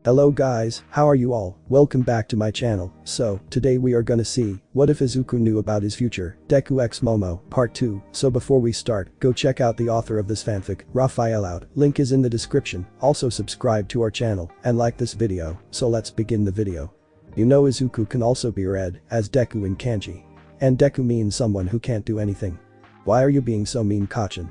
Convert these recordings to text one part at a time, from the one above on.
Hello guys, how are you all? Welcome back to my channel. So, today we are gonna see, what if Izuku knew about his future, Deku X Momo, part 2. So before we start, go check out the author of this fanfic, Rafaelout, link is in the description, also subscribe to our channel, and like this video, so let's begin the video. You know Izuku can also be read, as Deku in kanji. And Deku means someone who can't do anything. Why are you being so mean, Kachin?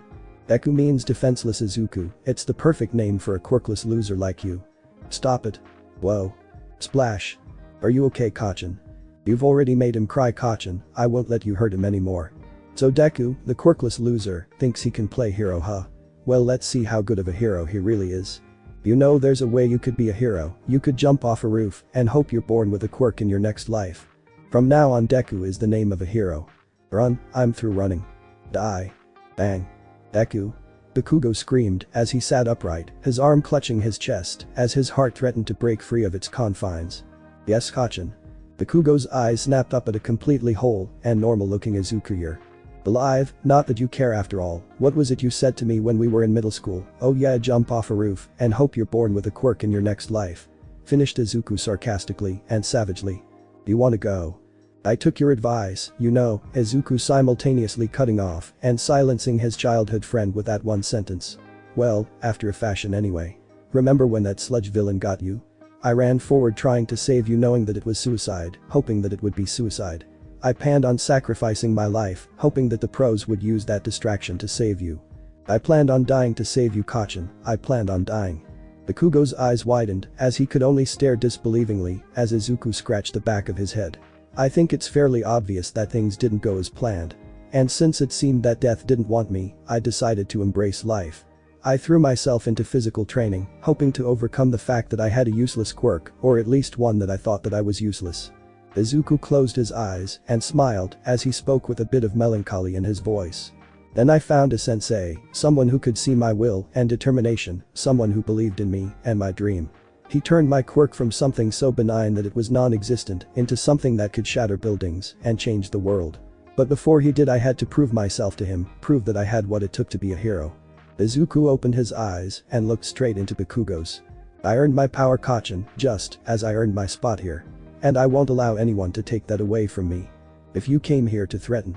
Deku means defenseless Izuku, it's the perfect name for a quirkless loser like you. Stop it. Whoa. Splash. Are you okay, Kachin? You've already made him cry, Kachin, I won't let you hurt him anymore. So Deku, the quirkless loser, thinks he can play hero, huh? Well, let's see how good of a hero he really is. You know there's a way you could be a hero, you could jump off a roof and hope you're born with a quirk in your next life. From now on, Deku is the name of a hero. Run, I'm through running. Die. Bang. Deku. Bakugo screamed as he sat upright, his arm clutching his chest as his heart threatened to break free of its confines. Yes, Kachin. Bakugo's eyes snapped up at a completely whole and normal-looking Izuku. You're alive, not that you care after all. What was it you said to me when we were in middle school? Oh yeah, jump off a roof and hope you're born with a quirk in your next life. Finished Izuku sarcastically and savagely. Do you want to go? I took your advice, you know, Izuku simultaneously cutting off and silencing his childhood friend with that one sentence. Well, after a fashion anyway. Remember when that sludge villain got you? I ran forward trying to save you knowing that it was suicide, hoping that it would be suicide. I planned on sacrificing my life, hoping that the pros would use that distraction to save you. I planned on dying to save you, Kachin, I planned on dying. Bakugo's eyes widened as he could only stare disbelievingly as Izuku scratched the back of his head. I think it's fairly obvious that things didn't go as planned. And since it seemed that death didn't want me, I decided to embrace life. I threw myself into physical training, hoping to overcome the fact that I had a useless quirk, or at least one that I thought that I was useless. Izuku closed his eyes and smiled as he spoke with a bit of melancholy in his voice. Then I found a sensei, someone who could see my will and determination, someone who believed in me and my dream. He turned my quirk from something so benign that it was non-existent into something that could shatter buildings and change the world. But before he did, I had to prove myself to him, prove that I had what it took to be a hero. Izuku opened his eyes and looked straight into Bakugo's. I earned my power, Kachin, just as I earned my spot here. And I won't allow anyone to take that away from me. If you came here to threaten,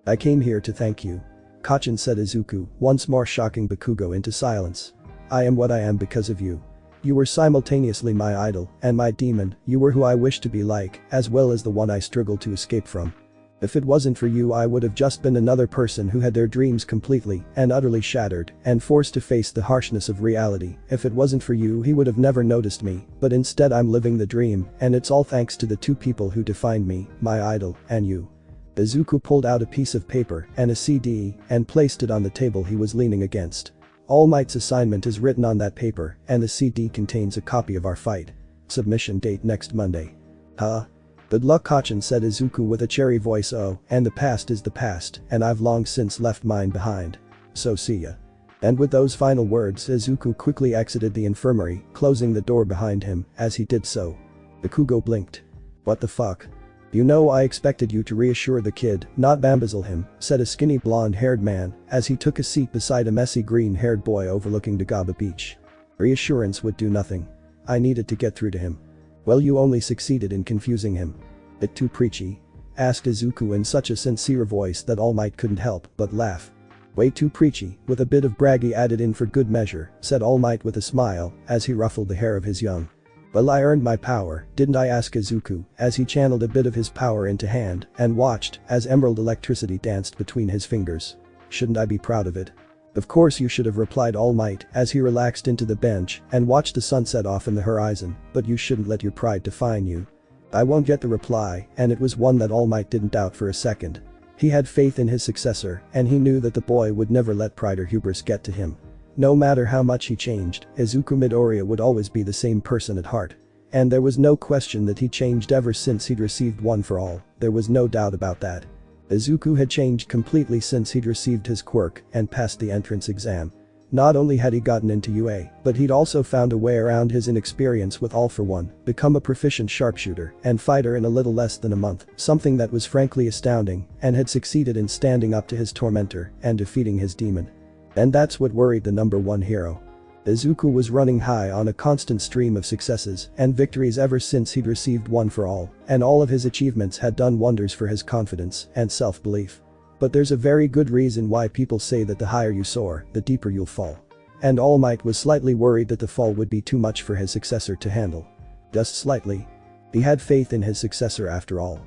I came here to thank you. Kachin, said Izuku, once more shocking Bakugo into silence. I am what I am because of you. You were simultaneously my idol and my demon, you were who I wished to be like, as well as the one I struggled to escape from. If it wasn't for you, I would have just been another person who had their dreams completely and utterly shattered and forced to face the harshness of reality. If it wasn't for you, he would have never noticed me, but instead I'm living the dream, and it's all thanks to the two people who defined me, my idol and you. Izuku pulled out a piece of paper and a CD and placed it on the table he was leaning against. All Might's assignment is written on that paper, and the CD contains a copy of our fight. Submission date next Monday. Huh? Good luck, Kachin, said Izuku with a cheery voice. Oh, and the past is the past, and I've long since left mine behind. So see ya. And with those final words, Izuku quickly exited the infirmary, closing the door behind him as he did so. Bakugo blinked. What the fuck? You know, I expected you to reassure the kid, not bamboozle him, said a skinny blonde-haired man as he took a seat beside a messy green-haired boy overlooking Dagaba Beach. Reassurance would do nothing. I needed to get through to him. Well, you only succeeded in confusing him. Bit too preachy? Asked Izuku in such a sincere voice that All Might couldn't help but laugh. Way too preachy, with a bit of braggy added in for good measure, said All Might with a smile as he ruffled the hair of his young. Well, I earned my power, didn't I, asked Izuku as he channeled a bit of his power into hand and watched as emerald electricity danced between his fingers. Shouldn't I be proud of it? Of course you should have, replied All Might as he relaxed into the bench and watched the sunset off in the horizon, but you shouldn't let your pride define you. I won't, get the reply, and it was one that All Might didn't doubt for a second. He had faith in his successor, and he knew that the boy would never let pride or hubris get to him. No matter how much he changed, Izuku Midoriya would always be the same person at heart. And there was no question that he changed ever since he'd received One for All, there was no doubt about that. Izuku had changed completely since he'd received his quirk and passed the entrance exam. Not only had he gotten into UA, but he'd also found a way around his inexperience with All for One, become a proficient sharpshooter and fighter in a little less than a month, something that was frankly astounding, and had succeeded in standing up to his tormentor and defeating his demon. And that's what worried the number one hero. Izuku was running high on a constant stream of successes and victories ever since he'd received One for All, and all of his achievements had done wonders for his confidence and self-belief. But there's a very good reason why people say that the higher you soar, the deeper you'll fall. And All Might was slightly worried that the fall would be too much for his successor to handle. Just slightly. He had faith in his successor after all.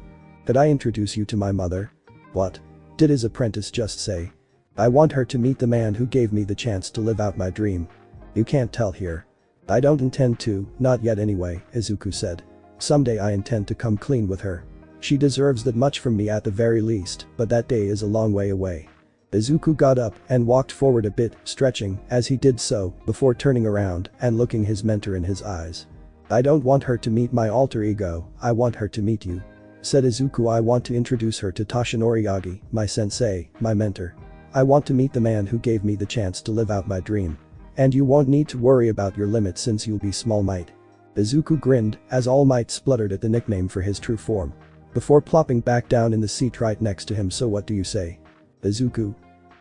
"Could I introduce you to my mother?" "What?" did his apprentice just say. "I want her to meet the man who gave me the chance to live out my dream." "You can't tell here." "I don't intend to, not yet anyway," Izuku said. "Someday I intend to come clean with her. She deserves that much from me at the very least, but that day is a long way away." Izuku got up and walked forward a bit, stretching as he did so before turning around and looking his mentor in his eyes. "I don't want her to meet my alter ego, I want her to meet you," said Izuku. "I want to introduce her to Toshinori Yagi, my sensei, my mentor. I want to meet the man who gave me the chance to live out my dream. And you won't need to worry about your limits since you'll be Small Might." Izuku grinned as All Might spluttered at the nickname for his true form. Before plopping back down in the seat right next to him. "So what do you say?" "Izuku.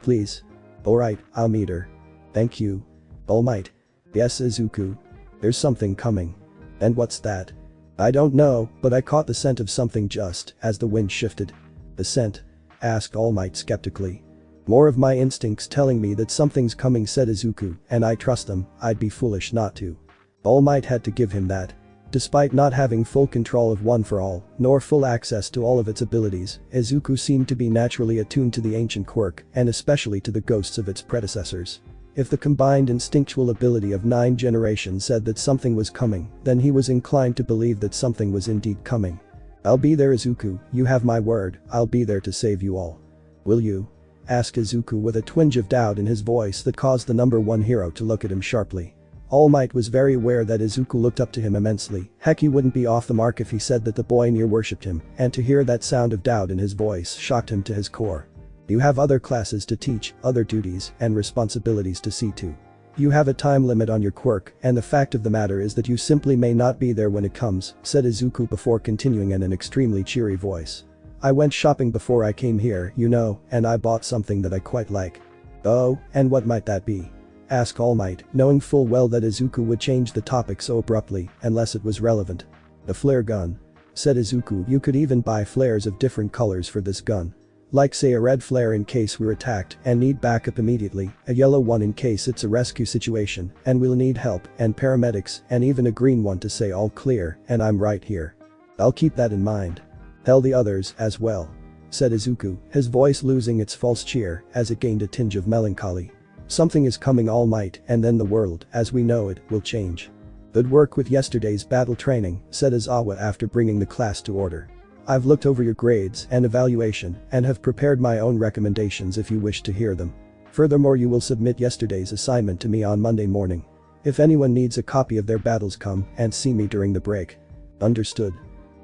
Please." "Alright, I'll meet her." "Thank you." "All Might." "Yes, Izuku. There's something coming." "And what's that?" "I don't know, but I caught the scent of something just as the wind shifted." "The scent?" asked All Might skeptically. "More of my instincts telling me that something's coming," said Izuku, "and I trust them, I'd be foolish not to." All Might had to give him that. Despite not having full control of One for All, nor full access to all of its abilities, Izuku seemed to be naturally attuned to the ancient quirk and especially to the ghosts of its predecessors. If the combined instinctual ability of 9 generations said that something was coming, then he was inclined to believe that something was indeed coming. "I'll be there, Izuku, you have my word, I'll be there to save you all." "Will you?" asked Izuku with a twinge of doubt in his voice that caused the number 1 hero to look at him sharply. All Might was very aware that Izuku looked up to him immensely. Heck, he wouldn't be off the mark if he said that the boy near worshipped him, and to hear that sound of doubt in his voice shocked him to his core. "You have other classes to teach, other duties and responsibilities to see to. You have a time limit on your quirk, and the fact of the matter is that you simply may not be there when it comes," said Izuku before continuing in an extremely cheery voice. "I went shopping before I came here, you know, and I bought something that I quite like." "Oh, and what might that be?" asked All Might, knowing full well that Izuku would change the topic so abruptly unless it was relevant. "A flare gun," said Izuku. "You could even buy flares of different colors for this gun. Like say a red flare in case we're attacked and need backup immediately, a yellow one in case it's a rescue situation and we'll need help, and paramedics, and even a green one to say all clear and I'm right here. I'll keep that in mind. Tell the others as well," said Izuku, his voice losing its false cheer as it gained a tinge of melancholy. "Something is coming, All Might, and then the world, as we know it, will change." "Good work with yesterday's battle training," said Izawa after bringing the class to order. "I've looked over your grades and evaluation and have prepared my own recommendations if you wish to hear them. Furthermore, you will submit yesterday's assignment to me on Monday morning. If anyone needs a copy of their battles, come and see me during the break." "Understood."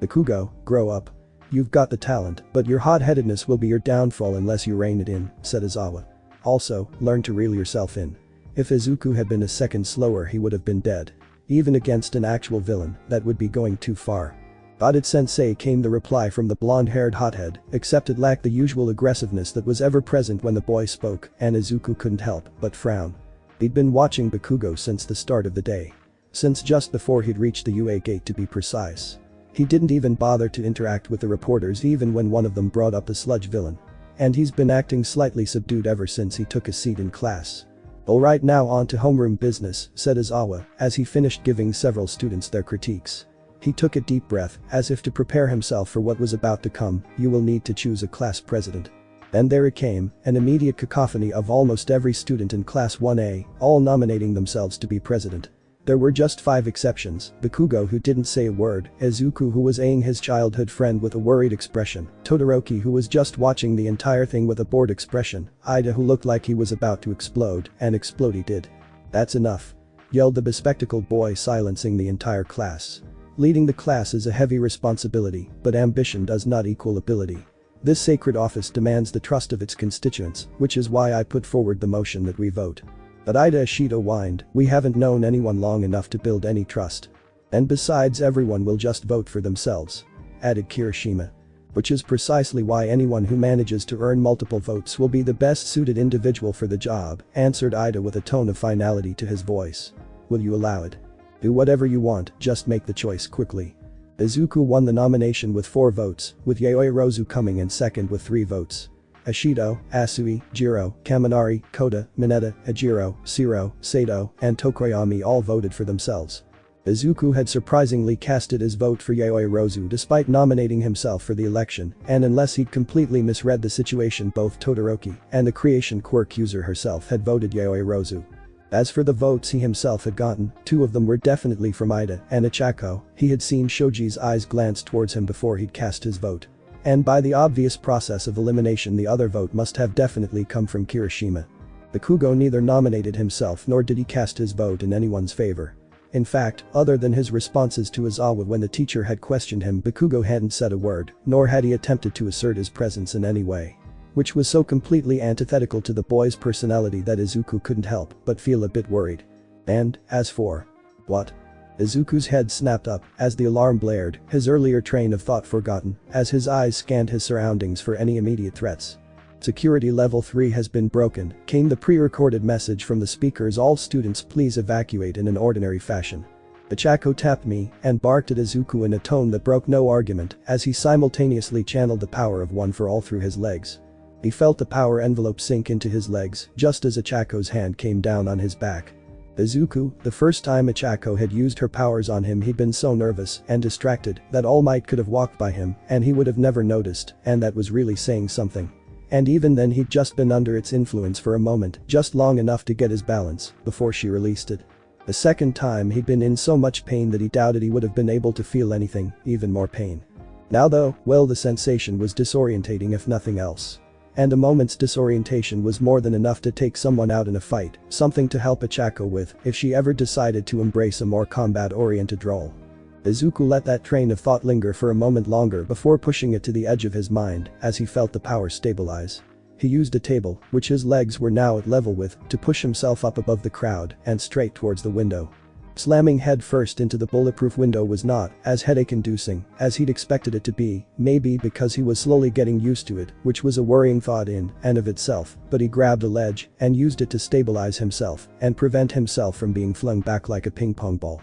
"Bakugo, grow up. You've got the talent, but your hot-headedness will be your downfall unless you rein it in," said Izawa. "Also, learn to reel yourself in." If Izuku had been a second slower, he would have been dead. Even against an actual villain, that would be going too far. "Got it, sensei," came the reply from the blonde-haired hothead, except it lacked the usual aggressiveness that was ever present when the boy spoke, and Izuku couldn't help but frown. He'd been watching Bakugo since the start of the day. Since just before he'd reached the UA gate, to be precise. He didn't even bother to interact with the reporters even when one of them brought up the sludge villain. And he's been acting slightly subdued ever since he took a seat in class. "Alright, now on to homeroom business," said Izawa as he finished giving several students their critiques. He took a deep breath as if to prepare himself for what was about to come. "You will need to choose a class president." And there it came, an immediate cacophony of almost every student in class 1A, all nominating themselves to be president. There were just 5 exceptions: Bakugo, who didn't say a word, Izuku, who was eyeing his childhood friend with a worried expression, Todoroki, who was just watching the entire thing with a bored expression, Ida, who looked like he was about to explode, and explode he did. "That's enough," yelled the bespectacled boy, silencing the entire class. Leading the class is a heavy responsibility, but ambition does not equal ability. This sacred office demands the trust of its constituents, which is why I put forward the motion that we vote. But Ida Ashita whined, "We haven't known anyone long enough to build any trust. And besides, everyone will just vote for themselves," added Kirishima. Which is precisely why anyone who manages to earn multiple votes will be the best suited individual for the job, answered Ida with a tone of finality to his voice. Will you allow it? Do whatever you want, just make the choice quickly. Izuku won the nomination with 4 votes, with Yaoi Rozu coming in second with 3 votes. Ashido, Asui, Jiro, Kaminari, Kota, Mineta, Ajiro, Shiro, Sato, and Tokoyami all voted for themselves. Izuku had surprisingly casted his vote for Yaoi Rozu despite nominating himself for the election, and unless he'd completely misread the situation, both Todoroki and the creation quirk user herself had voted Yaoi Rozu. As for the votes he himself had gotten, 2 of them were definitely from Ida and Ichako. He had seen Shoji's eyes glance towards him before he'd cast his vote. And by the obvious process of elimination, the other vote must have definitely come from Kirishima. Bakugo neither nominated himself nor did he cast his vote in anyone's favor. In fact, other than his responses to Izawa when the teacher had questioned him, Bakugo hadn't said a word, nor had he attempted to assert his presence in any way. Which was so completely antithetical to the boy's personality that Izuku couldn't help but feel a bit worried. And, as for… what? Izuku's head snapped up as the alarm blared, his earlier train of thought forgotten, as his eyes scanned his surroundings for any immediate threats. Security level 3 has been broken, came the pre-recorded message from the speakers. All students please evacuate in an ordinary fashion. Ichako tapped me and barked at Izuku in a tone that broke no argument as he simultaneously channeled the power of One for All through his legs. He felt the power envelope sink into his legs just as Ichako's hand came down on his back. Izuku, the first time Ichako had used her powers on him, he'd been so nervous and distracted that All Might could have walked by him and he would have never noticed, and that was really saying something. And even then he'd just been under its influence for a moment, just long enough to get his balance, before she released it. The second time he'd been in so much pain that he doubted he would have been able to feel anything, even more pain. Now though, well, the sensation was disorientating if nothing else. And a moment's disorientation was more than enough to take someone out in a fight, something to help Ichako with if she ever decided to embrace a more combat-oriented role. Izuku let that train of thought linger for a moment longer before pushing it to the edge of his mind as he felt the power stabilize. He used a table, which his legs were now at level with, to push himself up above the crowd and straight towards the window. Slamming head first into the bulletproof window was not as headache-inducing as he'd expected it to be, maybe because he was slowly getting used to it, which was a worrying thought in and of itself, but he grabbed a ledge and used it to stabilize himself and prevent himself from being flung back like a ping-pong ball.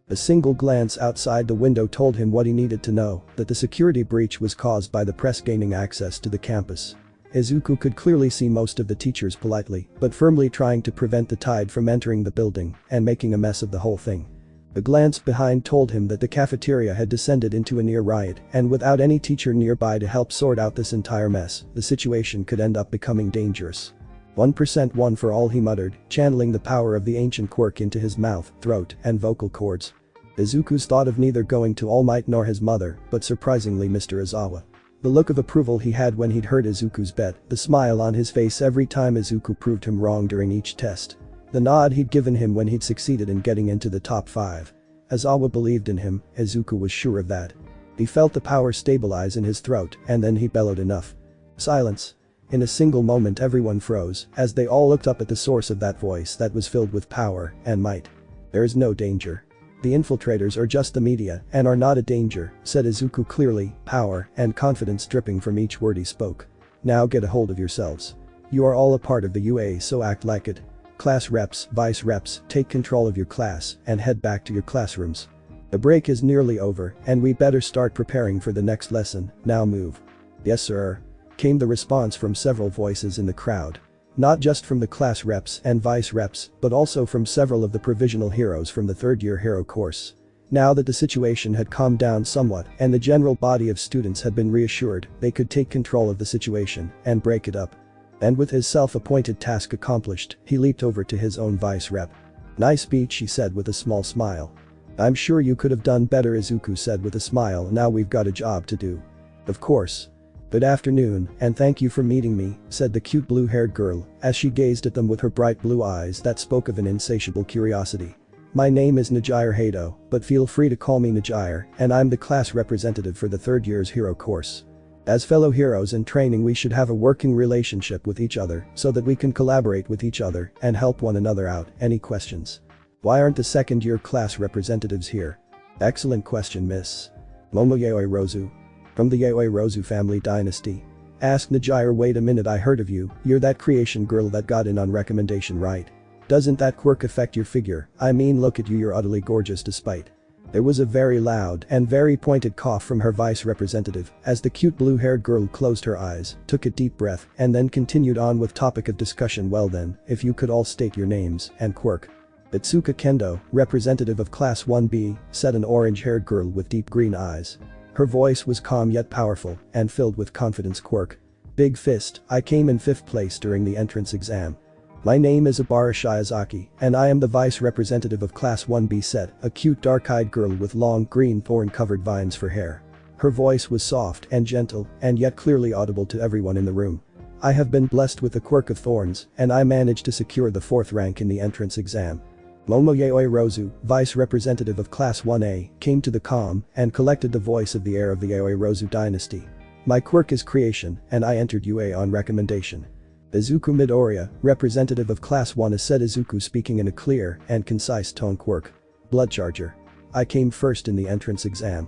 A single glance outside the window told him what he needed to know, that the security breach was caused by the press gaining access to the campus. Izuku could clearly see most of the teachers politely but firmly trying to prevent the tide from entering the building and making a mess of the whole thing. A glance behind told him that the cafeteria had descended into a near riot, and without any teacher nearby to help sort out this entire mess, the situation could end up becoming dangerous. 1% One for All, he muttered, channeling the power of the ancient quirk into his mouth, throat, and vocal cords. Izuku's thought of neither going to All Might nor his mother, but surprisingly Mr. Izawa. The look of approval he had when he'd heard Izuku's bet, the smile on his face every time Izuku proved him wrong during each test. The nod he'd given him when he'd succeeded in getting into the top 5. Izawa believed in him, Izuku was sure of that. He felt the power stabilize in his throat, and then he bellowed enough. Silence. In a single moment everyone froze as they all looked up at the source of that voice that was filled with power and might. There is no danger. The infiltrators are just the media and are not a danger, said Izuku clearly, power and confidence dripping from each word he spoke. Now get a hold of yourselves. You are all a part of the UA, so act like it. Class reps, vice reps, take control of your class and head back to your classrooms. The break is nearly over and we better start preparing for the next lesson, now move. Yes sir. Came the response from several voices in the crowd. Not just from the class reps and vice reps, but also from several of the provisional heroes from the third-year hero course. Now that the situation had calmed down somewhat and the general body of students had been reassured, they could take control of the situation and break it up. And with his self-appointed task accomplished, he leaped over to his own vice rep. Nice speech, he said with a small smile. I'm sure you could have done better, Izuku said with a smile. Now we've got a job to do. Of course. Good afternoon, and thank you for meeting me, said the cute blue-haired girl, as she gazed at them with her bright blue eyes that spoke of an insatiable curiosity. My name is Najire Hado, but feel free to call me Najire, and I'm the class representative for the third year's hero course. As fellow heroes in training, we should have a working relationship with each other so that we can collaborate with each other and help one another out. Any questions? Why aren't the second-year class representatives here? Excellent question, Miss Momo Yaoi Rozu. From the Yaoi Rozu family dynasty. Asked Najire. Wait a minute, I heard of you, you're that creation girl that got in on recommendation, right? Doesn't that quirk affect your figure? I mean, look at you, you're utterly gorgeous despite. There was a very loud and very pointed cough from her vice representative as the cute blue-haired girl closed her eyes, took a deep breath, and then continued on with topic of discussion. Well then, if you could all state your names and quirk. Itsuka Kendo, representative of Class 1B, said an orange-haired girl with deep green eyes. Her voice was calm yet powerful and filled with confidence. Quirk. Big fist, I came in 5th place during the entrance exam. My name is Ibara Shiozaki, and I am the vice representative of Class 1B, said a cute dark-eyed girl with long green thorn-covered vines for hair. Her voice was soft and gentle and yet clearly audible to everyone in the room. I have been blessed with the quirk of thorns, and I managed to secure the 4th rank in the entrance exam. Momo Yaoi Rozu, vice representative of Class 1A, came to the calm and collected the voice of the heir of the Yaoi Rozu dynasty. My quirk is creation, and I entered UA on recommendation. Izuku Midoriya, representative of Class 1A, said Izuku, speaking in a clear and concise tone. Quirk. Blood Charger. I came first in the entrance exam.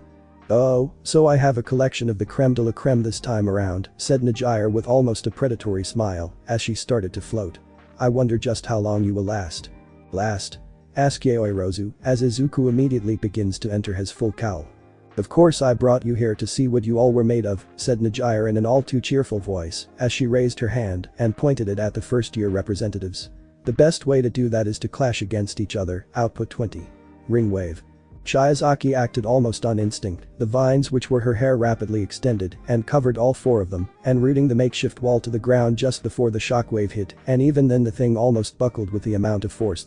Oh, so I have a collection of the creme de la creme this time around, said Najire with almost a predatory smile as she started to float. I wonder just how long you will last. Last? Asked Yaoi Rozu as Izuku immediately begins to enter his full cowl. Of course I brought you here to see what you all were made of, said Najire in an all too cheerful voice as she raised her hand and pointed it at the first-year representatives. The best way to do that is to clash against each other. Output 20. Ring wave. Shiozaki acted almost on instinct, the vines which were her hair rapidly extended and covered all 4 of them, and rooting the makeshift wall to the ground just before the shockwave hit, and even then the thing almost buckled with the amount of force.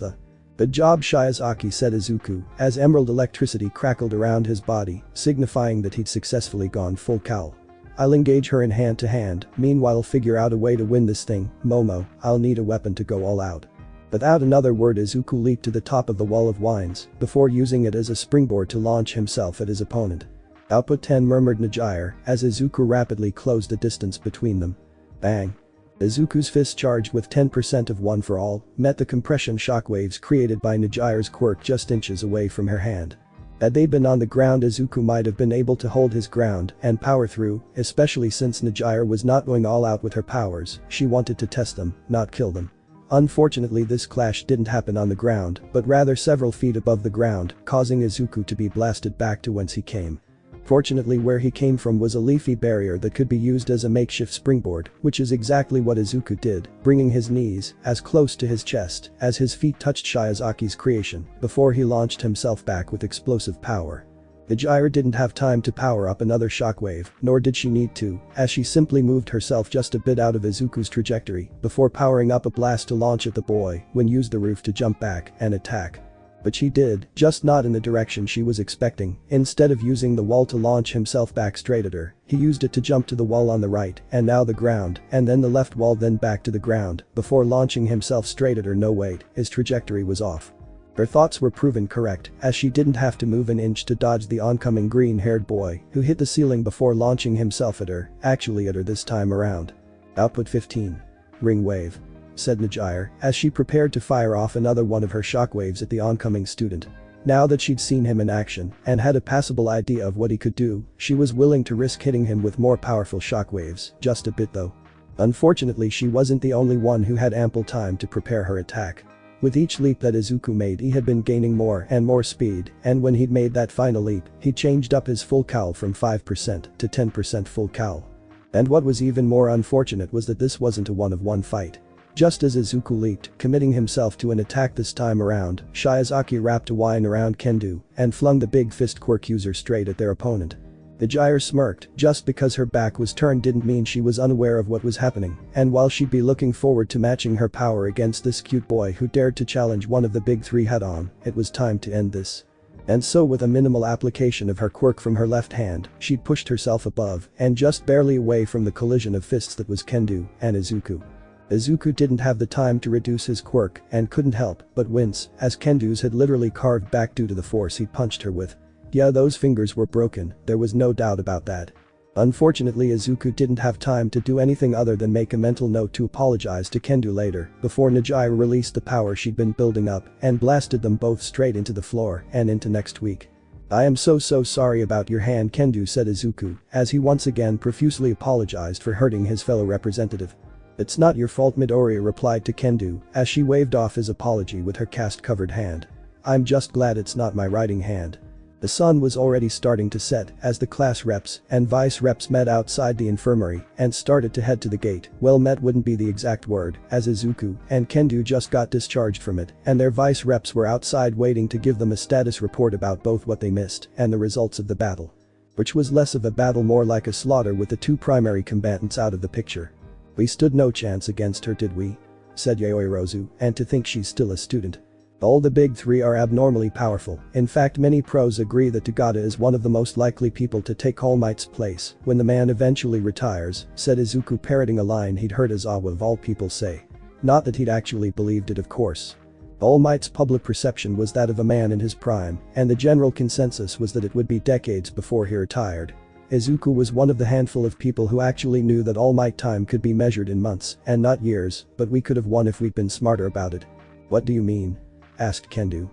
Good job, Shiozaki, said Izuku as emerald electricity crackled around his body, signifying that he'd successfully gone full cowl. I'll engage her in hand-to-hand, meanwhile figure out a way to win this thing, Momo, I'll need a weapon to go all out. Without another word, Izuku leaped to the top of the wall of vines before using it as a springboard to launch himself at his opponent. Output 10, murmured Najire as Izuku rapidly closed the distance between them. Bang. Izuku's fist, charged with 10% of one for all, met the compression shockwaves created by Najire's quirk just inches away from her hand. Had they been on the ground, Izuku might have been able to hold his ground and power through, especially since Najire was not going all out with her powers. She wanted to test them, not kill them. Unfortunately, this clash didn't happen on the ground, but rather several feet above the ground, causing Izuku to be blasted back to whence he came. Fortunately, where he came from was a leafy barrier that could be used as a makeshift springboard, which is exactly what Izuku did, bringing his knees as close to his chest as his feet touched Shiozaki's creation before he launched himself back with explosive power. Najire didn't have time to power up another shockwave, nor did she need to, as she simply moved herself just a bit out of Izuku's trajectory before powering up a blast to launch at the boy, when used the roof to jump back and attack. But she did, just not in the direction she was expecting. Instead of using the wall to launch himself back straight at her, he used it to jump to the wall on the right and now the ground, and then the left wall, then back to the ground before launching himself straight at her. No wait, his trajectory was off. Her thoughts were proven correct as she didn't have to move an inch to dodge the oncoming green-haired boy who hit the ceiling before launching himself at her, actually at her this time around. Output 15. Ring wave. Said Najire as she prepared to fire off another one of her shockwaves at the oncoming student. Now that she'd seen him in action and had a passable idea of what he could do, she was willing to risk hitting him with more powerful shockwaves, just a bit though. Unfortunately, she wasn't the only one who had ample time to prepare her attack. With each leap that Izuku made, he had been gaining more and more speed, and when he'd made that final leap, he changed up his full cowl from 5% to 10% full cowl. And what was even more unfortunate was that this wasn't a one-of-one fight. Just as Izuku leaped, committing himself to an attack this time around, Shiozaki wrapped a vine around Kendo and flung the big fist quirk user straight at their opponent. Najire smirked. Just because her back was turned didn't mean she was unaware of what was happening, and while she'd be looking forward to matching her power against this cute boy who dared to challenge one of the big three head-on, it was time to end this. And so, with a minimal application of her quirk from her left hand, she'd pushed herself above and just barely away from the collision of fists that was Kendo and Izuku. Izuku didn't have the time to reduce his quirk and couldn't help but wince as Kendo's had literally carved back due to the force he'd punched her with. Yeah, those fingers were broken, there was no doubt about that. Unfortunately, Izuku didn't have time to do anything other than make a mental note to apologize to Kendo later before Najire released the power she'd been building up and blasted them both straight into the floor and into next week. I am so sorry about your hand, Kendo, said Izuku, as he once again profusely apologized for hurting his fellow representative. It's not your fault, Midoriya replied to Kendo, as she waved off his apology with her cast-covered hand. I'm just glad it's not my writing hand. The sun was already starting to set as the class reps and vice reps met outside the infirmary and started to head to the gate. Well met wouldn't be the exact word, as Izuku and Kendo just got discharged from it and their vice reps were outside waiting to give them a status report about both what they missed and the results of the battle. Which was less of a battle, more like a slaughter with the two primary combatants out of the picture. We stood no chance against her, did we? Said Yaoirozu, and to think she's still a student. All the big three are abnormally powerful. In fact, many pros agree that Tagada is one of the most likely people to take All Might's place when the man eventually retires, said Izuku, parroting a line he'd heard Aizawa of all people say. Not that he'd actually believed it, of course. All Might's public perception was that of a man in his prime, and the general consensus was that it would be decades before he retired. Izuku was one of the handful of people who actually knew that All Might time could be measured in months and not years, but we could have won if we'd been smarter about it. What do you mean? Asked Kendo.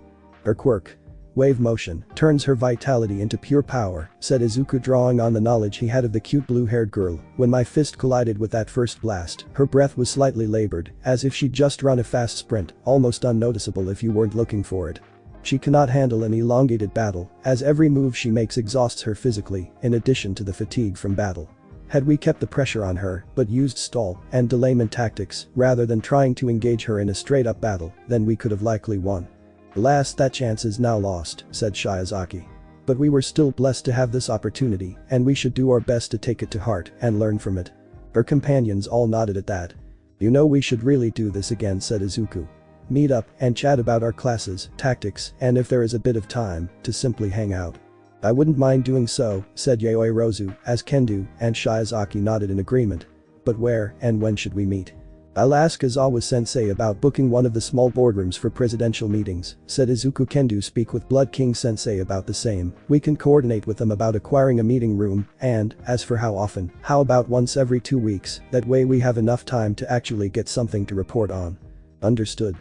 Her quirk. Wave motion turns her vitality into pure power, said Izuku, drawing on the knowledge he had of the cute blue-haired girl. When my fist collided with that first blast, her breath was slightly labored, as if she'd just run a fast sprint, almost unnoticeable if you weren't looking for it. She cannot handle an elongated battle, as every move she makes exhausts her physically, in addition to the fatigue from battle. Had we kept the pressure on her, but used stall and delayment tactics rather than trying to engage her in a straight-up battle, then we could have likely won. Alas, that chance is now lost, said Shiozaki. But we were still blessed to have this opportunity, and we should do our best to take it to heart and learn from it. Her companions all nodded at that. You know, we should really do this again, said Izuku. Meet up and chat about our classes, tactics, and if there is a bit of time, to simply hang out. I wouldn't mind doing so, said Yaoirozu, as Kendo and Shiozaki nodded in agreement. But where and when should we meet? I'll ask Aizawa-sensei about booking one of the small boardrooms for presidential meetings, said Izuku. Kendo speak with Blood King-sensei about the same. We can coordinate with them about acquiring a meeting room, and, as for how often, how about once every 2 weeks, that way we have enough time to actually get something to report on. Understood.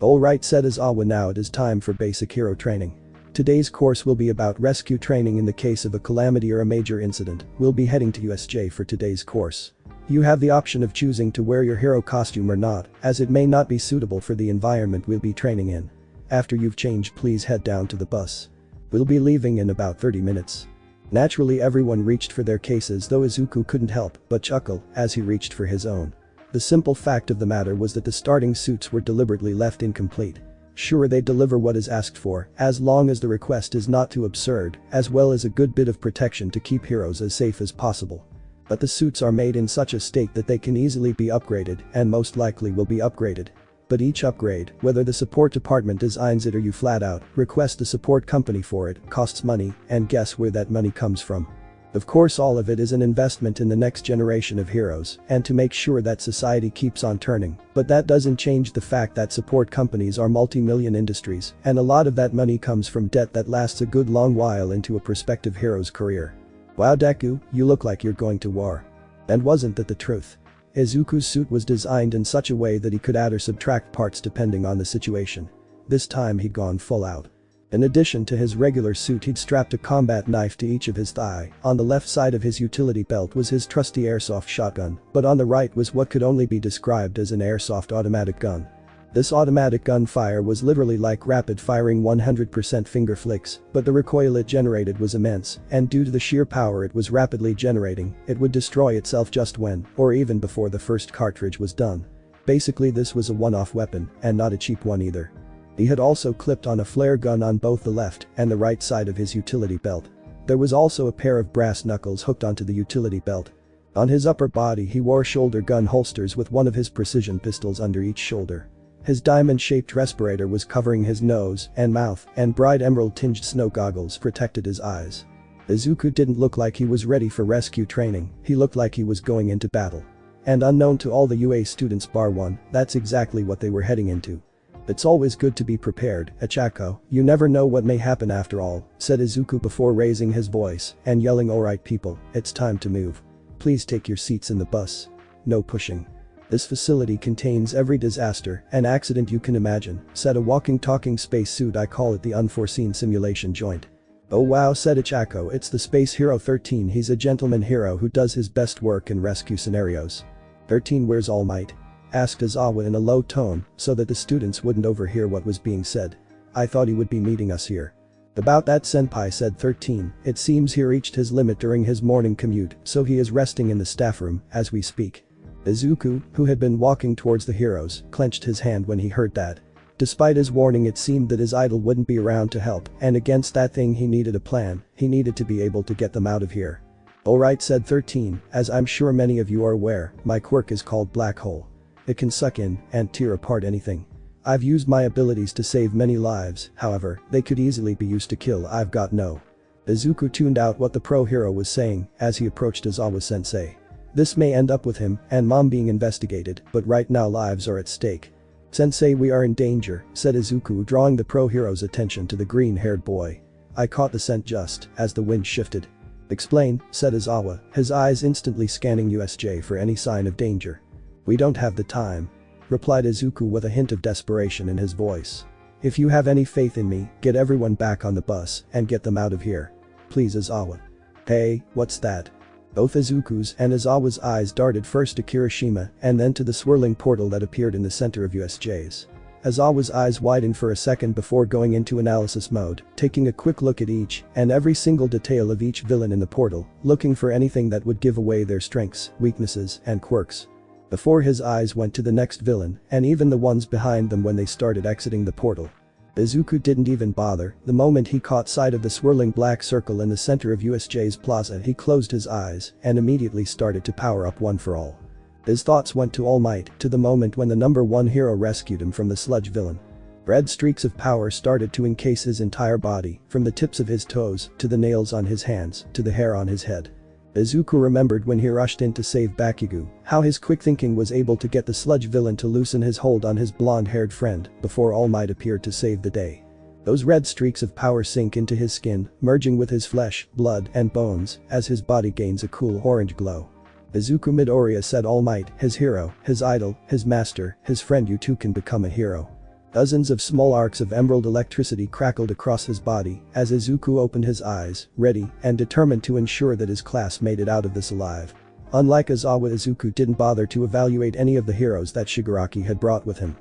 Alright, said Aizawa, now it is time for basic hero training. Today's course will be about rescue training in the case of a calamity or a major incident. We'll be heading to USJ for today's course. You have the option of choosing to wear your hero costume or not, as it may not be suitable for the environment we'll be training in. After you've changed, please head down to the bus. We'll be leaving in about 30 minutes. Naturally, everyone reached for their cases, though Izuku couldn't help but chuckle as he reached for his own. The simple fact of the matter was that the starting suits were deliberately left incomplete. Sure, they deliver what is asked for, as long as the request is not too absurd, as well as a good bit of protection to keep heroes as safe as possible. But the suits are made in such a state that they can easily be upgraded and most likely will be upgraded. But each upgrade, whether the support department designs it or you flat out request a support company for it, costs money, and guess where that money comes from? Of course, all of it is an investment in the next generation of heroes and to make sure that society keeps on turning, but that doesn't change the fact that support companies are multi-million industries and a lot of that money comes from debt that lasts a good long while into a prospective hero's career. Wow, Deku, you look like you're going to war. And wasn't that the truth? Izuku's suit was designed in such a way that he could add or subtract parts depending on the situation. This time he'd gone full out. In addition to his regular suit, he'd strapped a combat knife to each of his thigh. On the left side of his utility belt was his trusty airsoft shotgun, but on the right was what could only be described as an airsoft automatic gun. This automatic gunfire was literally like rapid-firing 100% finger flicks, but the recoil it generated was immense, and due to the sheer power it was rapidly generating, it would destroy itself just when, or even before the first cartridge was done. Basically, this was a one-off weapon, and not a cheap one either. He had also clipped on a flare gun on both the left and the right side of his utility belt. There was also a pair of brass knuckles hooked onto the utility belt. On his upper body he wore shoulder gun holsters with one of his precision pistols under each shoulder. His diamond-shaped respirator was covering his nose and mouth, and bright emerald-tinged snow goggles protected his eyes. Izuku didn't look like he was ready for rescue training, he looked like he was going into battle. And unknown to all the UA students bar one, that's exactly what they were heading into. It's always good to be prepared, Achako, you never know what may happen after all, said Izuku before raising his voice and yelling, alright people, it's time to move. Please take your seats in the bus. No pushing. This facility contains every disaster and accident you can imagine, said a walking talking spacesuit. I call it the unforeseen simulation joint. "Oh wow," said Ichako, "it's the Space Hero 13, he's a gentleman hero who does his best work in rescue scenarios." 13, where's All Might? Asked Aizawa in a low tone so that the students wouldn't overhear what was being said. "I thought he would be meeting us here." "About that, senpai," said 13, "it seems he reached his limit during his morning commute, so he is resting in the staff room as we speak." Izuku, who had been walking towards the heroes, clenched his hand when he heard that. Despite his warning, it seemed that his idol wouldn't be around to help, and against that thing he needed a plan. He needed to be able to get them out of here. "Alright," said 13, "as I'm sure many of you are aware, my quirk is called Black Hole. It can suck in and tear apart anything. I've used my abilities to save many lives, however, they could easily be used to kill. I've got no." Izuku tuned out what the pro hero was saying as he approached Aizawa-sensei. This may end up with him and mom being investigated, but right now lives are at stake. "Sensei, we are in danger," said Izuku, drawing the pro hero's attention to the green-haired boy. "I caught the scent just as the wind shifted." "Explain," said Aizawa, his eyes instantly scanning USJ for any sign of danger. "We don't have the time," replied Izuku with a hint of desperation in his voice. "If you have any faith in me, get everyone back on the bus and get them out of here. Please, Aizawa." "Hey, what's that?" Both Izuku's and Aizawa's eyes darted first to Kirishima and then to the swirling portal that appeared in the center of USJ's. Aizawa's eyes widened for a second before going into analysis mode, taking a quick look at each and every single detail of each villain in the portal, looking for anything that would give away their strengths, weaknesses, and quirks. Before his eyes went to the next villain and even the ones behind them when they started exiting the portal. Izuku didn't even bother. The moment he caught sight of the swirling black circle in the center of USJ's plaza, he closed his eyes and immediately started to power up One for All. His thoughts went to All Might, to the moment when the number 1 hero rescued him from the sludge villain. Red streaks of power started to encase his entire body, from the tips of his toes to the nails on his hands to the hair on his head. Izuku remembered when he rushed in to save Bakugo, how his quick thinking was able to get the sludge villain to loosen his hold on his blonde-haired friend before All Might appeared to save the day. Those red streaks of power sink into his skin, merging with his flesh, blood, and bones as his body gains a cool orange glow. Izuku Midoriya, said All Might, his hero, his idol, his master, his friend. You too can become a hero. Dozens of small arcs of emerald electricity crackled across his body as Izuku opened his eyes, ready and determined to ensure that his class made it out of this alive. Unlike Aizawa, Izuku didn't bother to evaluate any of the heroes that Shigaraki had brought with him.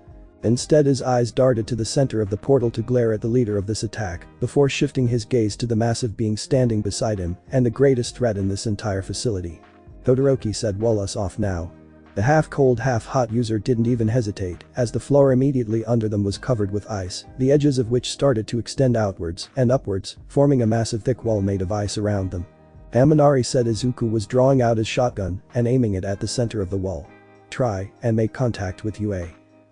Instead, his eyes darted to the center of the portal to glare at the leader of this attack, before shifting his gaze to the massive being standing beside him and the greatest threat in this entire facility. Todoroki, said, "Wall us off now." The half-cold half-hot user didn't even hesitate, as the floor immediately under them was covered with ice, the edges of which started to extend outwards and upwards, forming a massive thick wall made of ice around them. Amanari, said. Izuku was drawing out his shotgun and aiming it at the center of the wall. "Try and make contact with UA.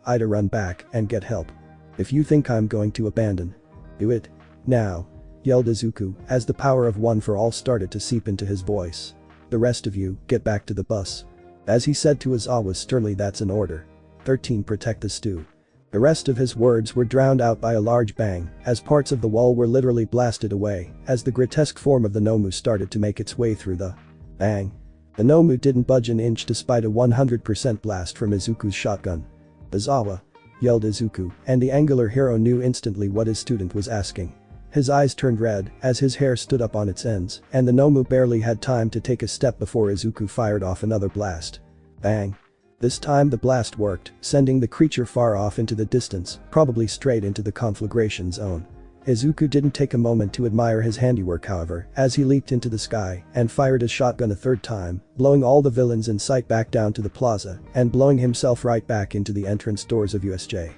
Ida, run back and get help. If you think I'm going to abandon, do it now," yelled Izuku as the power of One for All started to seep into his voice. "The rest of you, get back to the bus." As he said to Aizawa sternly, "That's an order. 13, protect the stew." The rest of his words were drowned out by a large bang, as parts of the wall were literally blasted away, as the grotesque form of the Nomu started to make its way through the bang. The Nomu didn't budge an inch despite a 100% blast from Izuku's shotgun. "Aizawa!" yelled Izuku, and the angular hero knew instantly what his student was asking. His eyes turned red as his hair stood up on its ends, and the Nomu barely had time to take a step before Izuku fired off another blast. Bang. This time the blast worked, sending the creature far off into the distance, probably straight into the conflagration zone. Izuku didn't take a moment to admire his handiwork, however, as he leaped into the sky and fired his shotgun a third time, blowing all the villains in sight back down to the plaza and blowing himself right back into the entrance doors of USJ.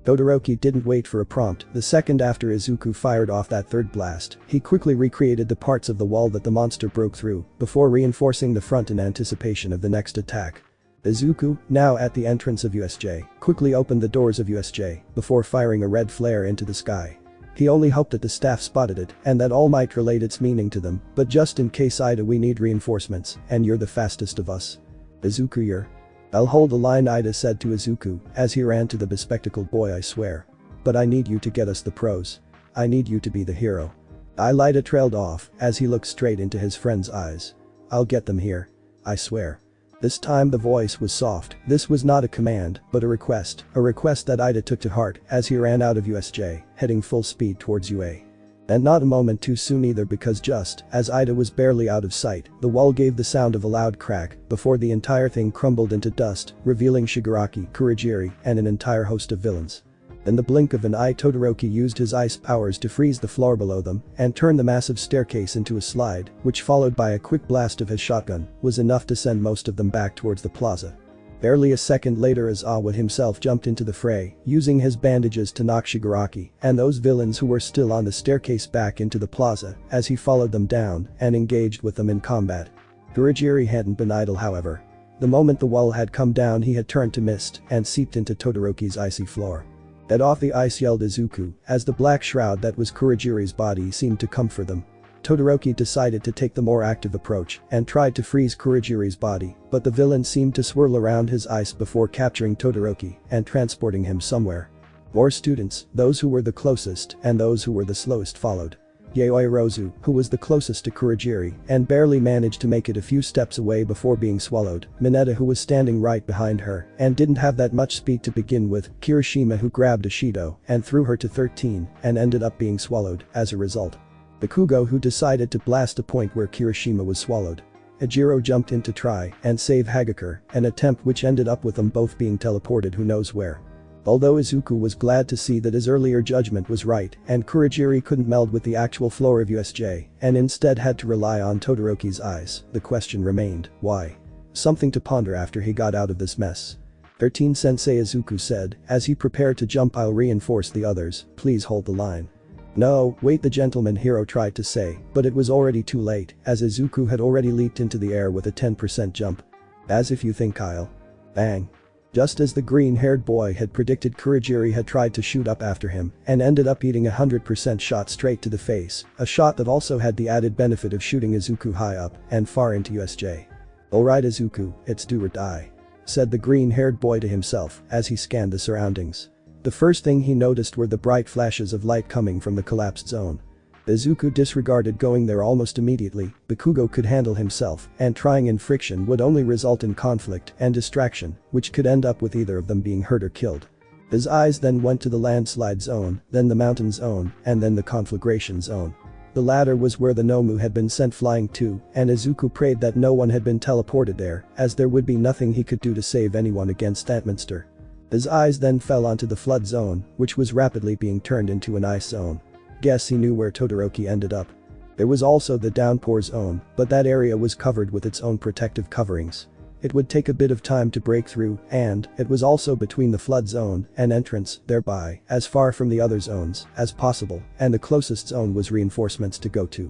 Todoroki didn't wait for a prompt. The second after Izuku fired off that third blast, he quickly recreated the parts of the wall that the monster broke through, before reinforcing the front in anticipation of the next attack. Izuku, now at the entrance of USJ, quickly opened the doors of USJ, before firing a red flare into the sky. He only hoped that the staff spotted it and that All Might relayed its meaning to them, but just in case, Ida, we need reinforcements, and you're the fastest of us. Izuku, you're. I'll hold the line, Ida said to Izuku as he ran to the bespectacled boy. "I swear. But I need you to get us the pros. I need you to be the hero." Ida trailed off as he looked straight into his friend's eyes. "I'll get them here. I swear." This time the voice was soft. This was not a command, but a request that Ida took to heart as he ran out of USJ, heading full speed towards UA. And not a moment too soon either, because just as Ida was barely out of sight, the wall gave the sound of a loud crack before the entire thing crumbled into dust, revealing Shigaraki, Kurogiri, and an entire host of villains. In the blink of an eye, Todoroki used his ice powers to freeze the floor below them and turn the massive staircase into a slide, which, followed by a quick blast of his shotgun, was enough to send most of them back towards the plaza. Barely a second later, Izawa himself jumped into the fray, using his bandages to knock Shigaraki and those villains who were still on the staircase back into the plaza as he followed them down and engaged with them in combat. Kurogiri hadn't been idle, however. The moment the wall had come down, he had turned to mist and seeped into Todoroki's icy floor. "Get off the ice," yelled Izuku, as the black shroud that was Kurogiri's body seemed to come for them. Todoroki decided to take the more active approach and tried to freeze Kurogiri's body, but the villain seemed to swirl around his ice before capturing Todoroki and transporting him somewhere. More students, those who were the closest and those who were the slowest, followed. Yayoi Rozu, who was the closest to Kurogiri and barely managed to make it a few steps away before being swallowed, Mineta, who was standing right behind her and didn't have that much speed to begin with, Kirishima, who grabbed Ashido and threw her to 13 and ended up being swallowed as a result. Bakugo, who decided to blast a point where Kirishima was swallowed. Ejiro jumped in to try and save Hagakure, an attempt which ended up with them both being teleported who knows where. Although Izuku was glad to see that his earlier judgment was right and Kurogiri couldn't meld with the actual floor of USJ and instead had to rely on Todoroki's eyes, the question remained, why? Something to ponder after he got out of this mess. 13 Sensei, Izuku said as he prepared to jump. "I'll reinforce the others, please hold the line." "No, wait," the gentleman hero tried to say, but it was already too late as Izuku had already leaped into the air with a 10% jump. "As if you think I'll..." Bang. Just as the green-haired boy had predicted, Kurogiri had tried to shoot up after him and ended up eating a 100% shot straight to the face, a shot that also had the added benefit of shooting Izuku high up and far into USJ. "Alright Izuku, it's do or die," said the green-haired boy to himself as he scanned the surroundings. The first thing he noticed were the bright flashes of light coming from the collapsed zone. Izuku disregarded going there almost immediately. Bakugo could handle himself, and trying in friction would only result in conflict and distraction, which could end up with either of them being hurt or killed. His eyes then went to the landslide zone, then the mountain zone, and then the conflagration zone. The latter was where the Nomu had been sent flying to, and Izuku prayed that no one had been teleported there, as there would be nothing he could do to save anyone against that monster. His eyes then fell onto the flood zone, which was rapidly being turned into an ice zone. Guess he knew where Todoroki ended up. There was also the downpour zone, but that area was covered with its own protective coverings. It would take a bit of time to break through, and it was also between the flood zone and entrance, thereby as far from the other zones as possible, and the closest zone was reinforcements to go to.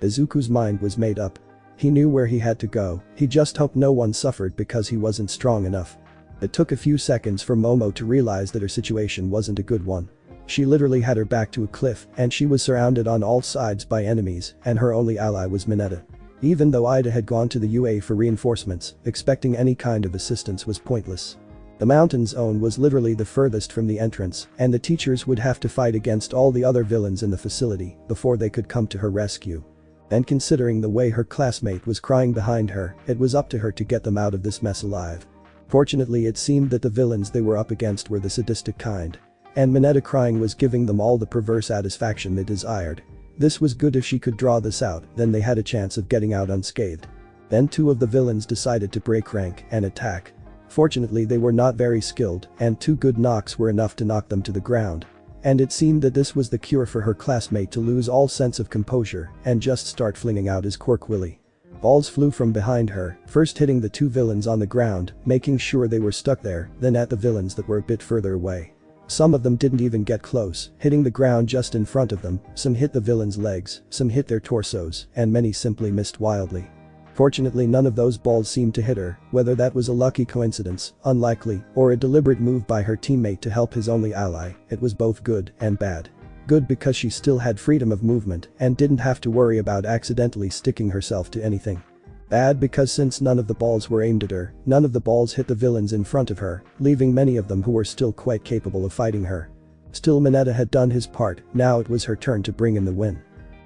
Izuku's mind was made up. He knew where he had to go, he just hoped no one suffered because he wasn't strong enough. It took a few seconds for Momo to realize that her situation wasn't a good one. She literally had her back to a cliff and she was surrounded on all sides by enemies, and her only ally was Mineta. Even though Ida had gone to the UA for reinforcements, expecting any kind of assistance was pointless. The mountain zone was literally the furthest from the entrance, and the teachers would have to fight against all the other villains in the facility before they could come to her rescue. And considering the way her classmate was crying behind her, it was up to her to get them out of this mess alive. Fortunately, it seemed that the villains they were up against were the sadistic kind. And Mineta crying was giving them all the perverse satisfaction they desired. This was good. If she could draw this out, then they had a chance of getting out unscathed. Then two of the villains decided to break rank and attack. Fortunately, they were not very skilled, and 2 good knocks were enough to knock them to the ground. And it seemed that this was the cure for her classmate to lose all sense of composure and just start flinging out his cork willy. Balls flew from behind her, first hitting the 2 villains on the ground, making sure they were stuck there, then at the villains that were a bit further away. Some of them didn't even get close, hitting the ground just in front of them. Some hit the villains' legs, some hit their torsos, and many simply missed wildly. Fortunately, none of those balls seemed to hit her, whether that was a lucky coincidence, unlikely, or a deliberate move by her teammate to help his only ally. It was both good and bad. Good because she still had freedom of movement and didn't have to worry about accidentally sticking herself to anything. Bad because since none of the balls were aimed at her, none of the balls hit the villains in front of her, leaving many of them who were still quite capable of fighting her. Still, Mineta had done his part, now it was her turn to bring in the win.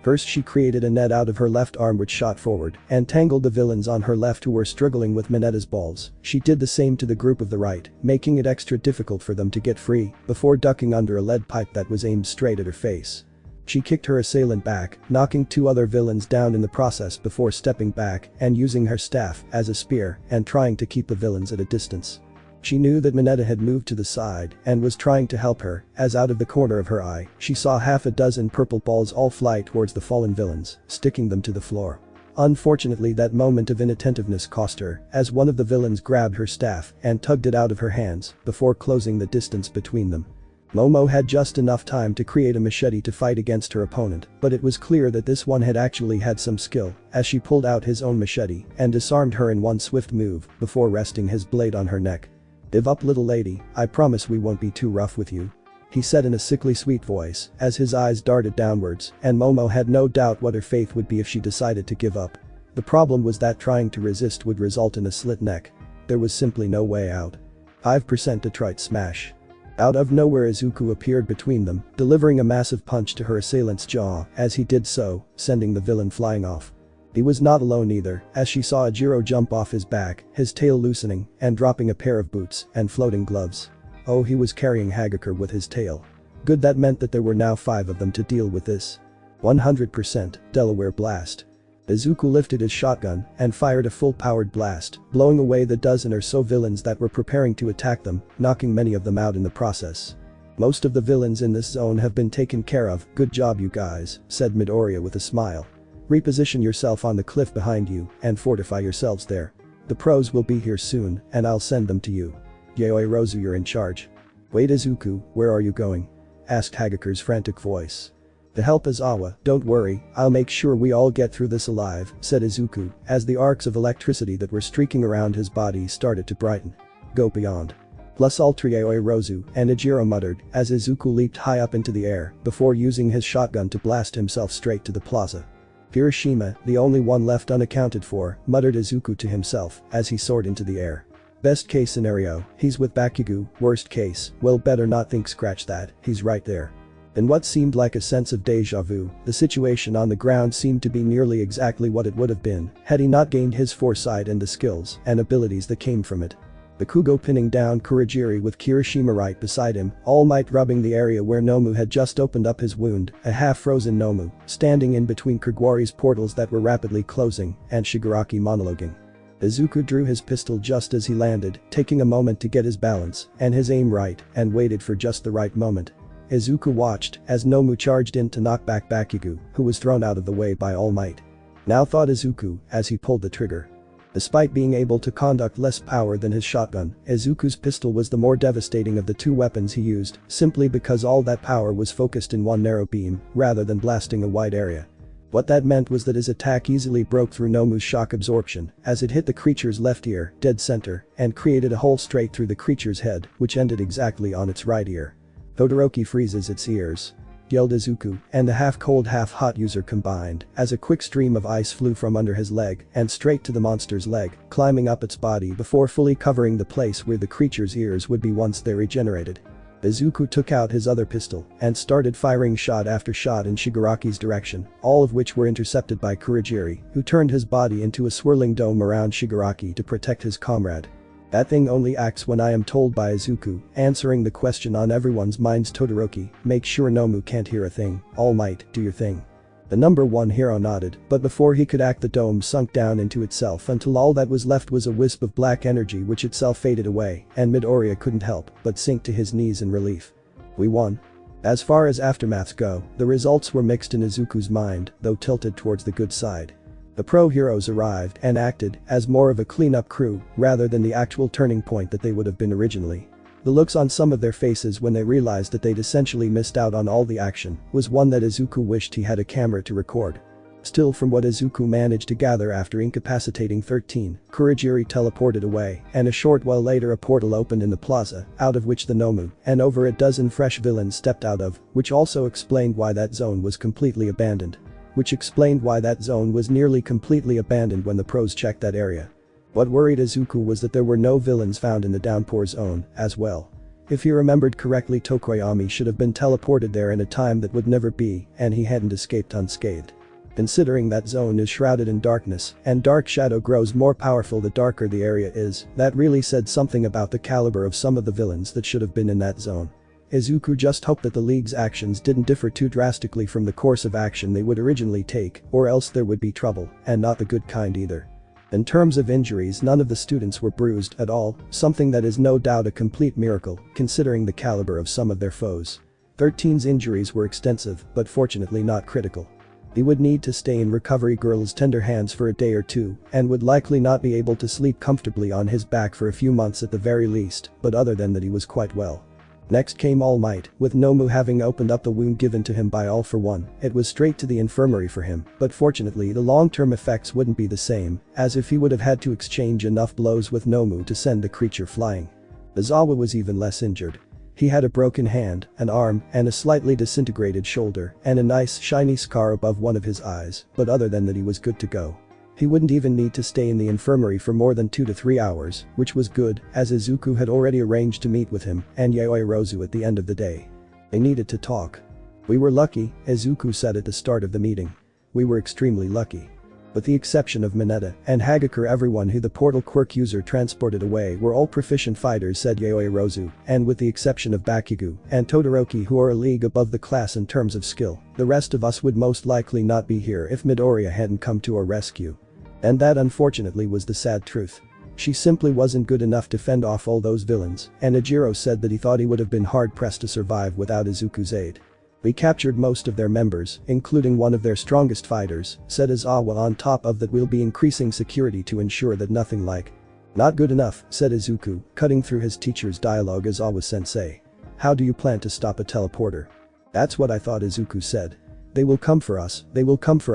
First, she created a net out of her left arm which shot forward and tangled the villains on her left who were struggling with Mineta's balls. She did the same to the group of the right, making it extra difficult for them to get free before ducking under a lead pipe that was aimed straight at her face. She kicked her assailant back, knocking 2 other villains down in the process before stepping back and using her staff as a spear and trying to keep the villains at a distance. She knew that Mineta had moved to the side and was trying to help her, as out of the corner of her eye, she saw half a dozen purple balls all fly towards the fallen villains, sticking them to the floor. Unfortunately, that moment of inattentiveness cost her, as one of the villains grabbed her staff and tugged it out of her hands before closing the distance between them. Momo had just enough time to create a machete to fight against her opponent, but it was clear that this one had actually had some skill, as she pulled out his own machete and disarmed her in one swift move before resting his blade on her neck. "Give up, little lady, I promise we won't be too rough with you," he said in a sickly sweet voice as his eyes darted downwards, and Momo had no doubt what her fate would be if she decided to give up. The problem was that trying to resist would result in a slit neck. There was simply no way out. 5% Detroit smash. Out of nowhere, Izuku appeared between them, delivering a massive punch to her assailant's jaw as he did so, sending the villain flying off. He was not alone either, as she saw Ajiro jump off his back, his tail loosening and dropping a pair of boots and floating gloves. Oh, he was carrying Hagakure with his tail. Good, that meant that there were now 5 of them to deal with this. 100% Delaware blast. Izuku lifted his shotgun and fired a full-powered blast, blowing away the dozen or so villains that were preparing to attack them, knocking many of them out in the process. "Most of the villains in this zone have been taken care of, good job you guys," said Midoriya with a smile. "Reposition yourself on the cliff behind you and fortify yourselves there. The pros will be here soon and I'll send them to you. Yaoi Rozu, you're in charge." "Wait, Izuku, where are you going?" asked Hagakure's frantic voice. "To help Izawa, don't worry, I'll make sure we all get through this alive," said Izuku, as the arcs of electricity that were streaking around his body started to brighten. "Go beyond. Plus Ultra Yaoi Rozu," and Ajiro muttered as Izuku leaped high up into the air before using his shotgun to blast himself straight to the plaza. "Kirishima, the only one left unaccounted for," muttered Izuku to himself as he soared into the air. "Best case scenario, he's with Bakugo, worst case, well, better not think, scratch that, he's right there." In what seemed like a sense of deja vu, the situation on the ground seemed to be nearly exactly what it would have been had he not gained his foresight and the skills and abilities that came from it. Bakugo pinning down Kurogiri with Kirishima right beside him, All Might rubbing the area where Nomu had just opened up his wound, a half-frozen Nomu, standing in between Kagwari's portals that were rapidly closing, and Shigaraki monologuing. Izuku drew his pistol just as he landed, taking a moment to get his balance and his aim right, and waited for just the right moment. Izuku watched as Nomu charged in to knock back Bakugo, who was thrown out of the way by All Might. Now, thought Izuku as he pulled the trigger. Despite being able to conduct less power than his shotgun, Izuku's pistol was the more devastating of the 2 weapons he used, simply because all that power was focused in one narrow beam, rather than blasting a wide area. What that meant was that his attack easily broke through Nomu's shock absorption as it hit the creature's left ear, dead center, and created a hole straight through the creature's head, which ended exactly on its right ear. "Todoroki freezes its ears," yelled Izuku, and the half-cold half-hot user combined as a quick stream of ice flew from under his leg and straight to the monster's leg, climbing up its body before fully covering the place where the creature's ears would be once they regenerated. Izuku took out his other pistol and started firing shot after shot in Shigaraki's direction, all of which were intercepted by Kurogiri, who turned his body into a swirling dome around Shigaraki to protect his comrade. "That thing only acts when I am told," by Izuku, answering the question on everyone's minds. Todoroki, make sure Nomu can't hear a thing. All Might, do your thing. The number 1 hero nodded, but before he could act, the dome sunk down into itself until all that was left was a wisp of black energy, which itself faded away, and Midoriya couldn't help but sink to his knees in relief. We won. As far as aftermaths go, the results were mixed in Izuku's mind, though tilted towards the good side. The pro heroes arrived and acted as more of a cleanup crew rather than the actual turning point that they would have been originally. The looks on some of their faces when they realized that they'd essentially missed out on all the action was one that Izuku wished he had a camera to record. Still, from what Izuku managed to gather after incapacitating 13, Kurogiri teleported away, and a short while later a portal opened in the plaza, out of which the Nomu and over a dozen fresh villains stepped out of, which also explained why that zone was completely abandoned. Which explained why that zone was nearly completely abandoned when the pros checked that area. What worried Izuku was that there were no villains found in the downpour zone, as well. If he remembered correctly, Tokoyami should have been teleported there in a time that would never be, and he hadn't escaped unscathed. Considering that zone is shrouded in darkness, and dark shadow grows more powerful the darker the area is, that really said something about the caliber of some of the villains that should have been in that zone. Izuku just hoped that the league's actions didn't differ too drastically from the course of action they would originally take, or else there would be trouble, and not the good kind either. In terms of injuries, none of the students were bruised at all, something that is no doubt a complete miracle, considering the caliber of some of their foes. 13's injuries were extensive, but fortunately not critical. He would need to stay in Recovery Girl's tender hands for a day or two, and would likely not be able to sleep comfortably on his back for a few months at the very least, but other than that he was quite well. Next came All Might, with Nomu having opened up the wound given to him by All for One. It was straight to the infirmary for him, but fortunately the long-term effects wouldn't be the same, as if he would have had to exchange enough blows with Nomu to send the creature flying. Izawa was even less injured. He had a broken hand, an arm, and a slightly disintegrated shoulder, and a nice shiny scar above one of his eyes, but other than that he was good to go. He wouldn't even need to stay in the infirmary for more than 2 to 3 hours, which was good, as Izuku had already arranged to meet with him and Yaoyorozu at the end of the day. They needed to talk. "We were lucky," Izuku said at the start of the meeting. "We were extremely lucky. With the exception of Mineta and Hagakure, everyone who the portal quirk user transported away were all proficient fighters," said Yaoyorozu, "and with the exception of Bakugo and Todoroki, who are a league above the class in terms of skill, the rest of us would most likely not be here if Midoriya hadn't come to our rescue." And that unfortunately was the sad truth. She simply wasn't good enough to fend off all those villains, and Ejiro said that he thought he would have been hard-pressed to survive without Izuku's aid. "We captured most of their members, including one of their strongest fighters," said Izawa. "On top of that, we'll be increasing security to ensure that nothing like." "Not good enough," said Izuku, cutting through his teacher's dialogue. "Izawa-sensei. How do you plan to stop a teleporter?" "That's what I thought," Izuku said. "They will come for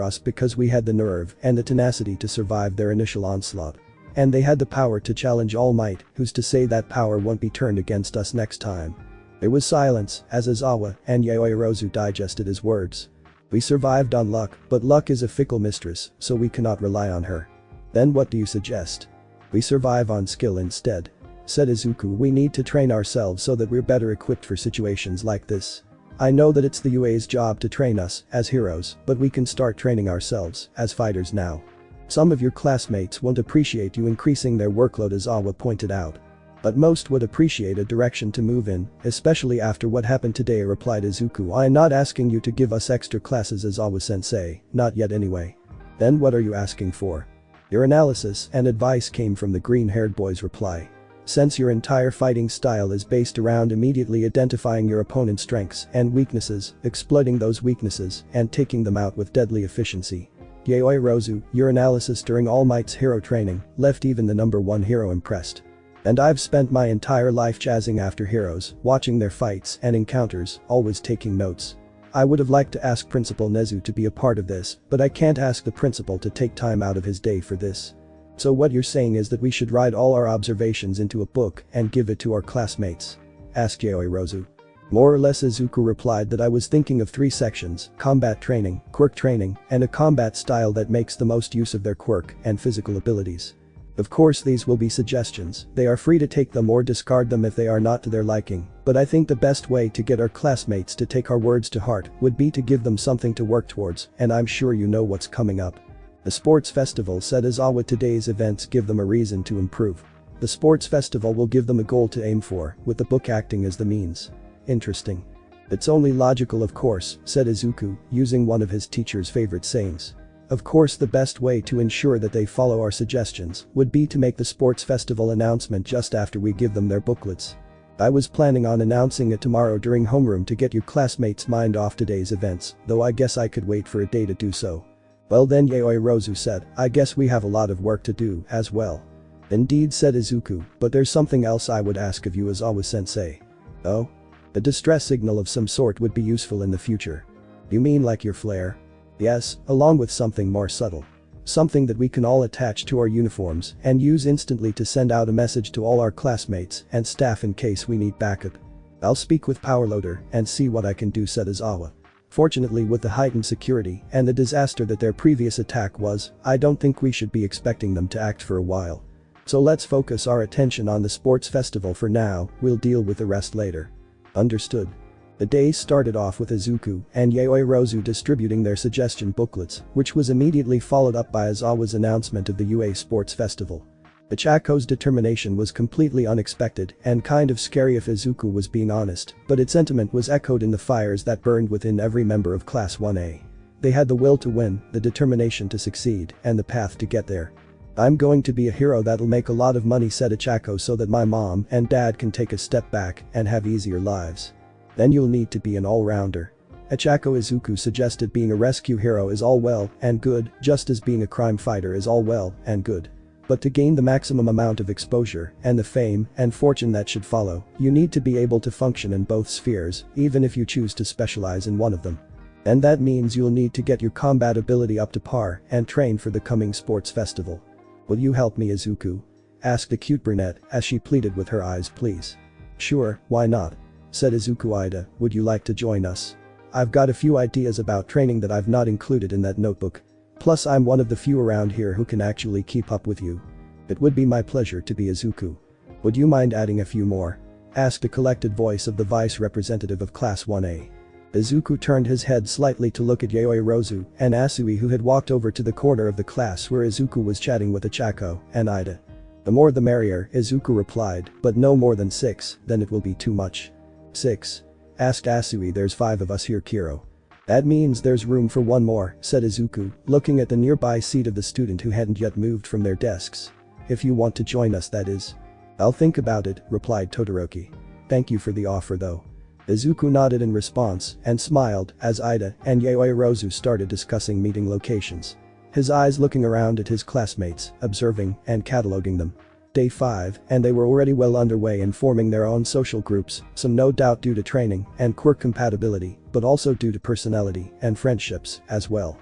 us because we had the nerve and the tenacity to survive their initial onslaught. And they had the power to challenge All Might, who's to say that power won't be turned against us next time." There was silence as Izawa and Yaoyorozu digested his words. "We survived on luck, but luck is a fickle mistress, so we cannot rely on her." "Then what do you suggest?" "We survive on skill instead," said Izuku. "We need to train ourselves so that we're better equipped for situations like this. I know that it's the UA's job to train us as heroes, but we can start training ourselves as fighters now. Some of your classmates won't appreciate you increasing their workload," Izawa pointed out. "But most would appreciate a direction to move in, especially after what happened today," replied Izuku. "I'm not asking you to give us extra classes, Izawa-sensei, not yet anyway." "Then what are you asking for?" "Your analysis and advice," came from the green-haired boy's reply. "Since your entire fighting style is based around immediately identifying your opponent's strengths and weaknesses, exploiting those weaknesses, and taking them out with deadly efficiency. Yaoyorozu, your analysis during All Might's hero training left even the #1 hero impressed. And I've spent my entire life jazzing after heroes, watching their fights and encounters, always taking notes. I would have liked to ask Principal Nezu to be a part of this, but I can't ask the principal to take time out of his day for this. So what you're saying is that we should write all our observations into a book and give it to our classmates?" asked Yaoyorozu. "More or less," Izuku replied. "That I was thinking of 3 sections: combat training, quirk training, and a combat style that makes the most use of their quirk and physical abilities. Of course these will be suggestions, they are free to take them or discard them if they are not to their liking, but I think the best way to get our classmates to take our words to heart would be to give them something to work towards, and I'm sure you know what's coming up." "The sports festival," said Izawa. "Today's events give them a reason to improve. The sports festival will give them a goal to aim for, with the book acting as the means." "Interesting. It's only logical, of course," said Izuku, using one of his teacher's favorite sayings. "Of course the best way to ensure that they follow our suggestions would be to make the sports festival announcement just after we give them their booklets. I was planning on announcing it tomorrow during homeroom to get your classmates' mind off today's events, though I guess I could wait for a day to do so." "Well then," Yaoyorozu said, "I guess we have a lot of work to do as well." "Indeed," said Izuku, "but there's something else I would ask of you, Izawa-sensei." "Oh? A distress signal of some sort would be useful in the future." "You mean like your flare?" "Yes, along with something more subtle. Something that we can all attach to our uniforms and use instantly to send out a message to all our classmates and staff in case we need backup." "I'll speak with Powerloader and see what I can do," said Izawa. "Fortunately, with the heightened security and the disaster that their previous attack was, I don't think we should be expecting them to act for a while. So let's focus our attention on the sports festival for now, we'll deal with the rest later." "Understood." The day started off with Izuku and Yaoyorozu distributing their suggestion booklets, which was immediately followed up by Izawa's announcement of the UA Sports Festival. Ichako's determination was completely unexpected and kind of scary if Izuku was being honest, but its sentiment was echoed in the fires that burned within every member of Class 1A. They had the will to win, the determination to succeed, and the path to get there. "I'm going to be a hero that'll make a lot of money," said Ichako, "so that my mom and dad can take a step back and have easier lives. Then you'll need to be an all-rounder." Ichako Izuku suggested being a rescue hero is all well and good, just as being a crime fighter is all well and good. But to gain the maximum amount of exposure and the fame and fortune that should follow, you need to be able to function in both spheres, even if you choose to specialize in one of them. And that means you'll need to get your combat ability up to par and train for the coming sports festival. "Will you help me, Izuku?" asked the cute brunette as she pleaded with her eyes, "Please." "Sure, why not?" said Izuku. "Ida, would you like to join us? I've got a few ideas about training that I've not included in that notebook. Plus I'm one of the few around here who can actually keep up with you." "It would be my pleasure to be Izuku. Would you mind adding a few more?" asked a collected voice of the vice representative of Class 1A. Izuku turned his head slightly to look at Yaoi Rozu and Asui, who had walked over to the corner of the class where Izuku was chatting with Ichako and Ida. "The more the merrier," Izuku replied, "but no more than 6, then it will be too much." "6?" asked Asui. "There's 5 of us here, Kiro." "That means there's room for one more," said Izuku, looking at the nearby seat of the student who hadn't yet moved from their desks. "If you want to join us, that is." "I'll think about it," replied Todoroki. "Thank you for the offer though." Izuku nodded in response and smiled as Ida and Yaoi Rozu started discussing meeting locations. His eyes looking around at his classmates, observing and cataloging them. Day 5, and they were already well underway in forming their own social groups, some no doubt due to training and quirk compatibility, but also due to personality and friendships as well.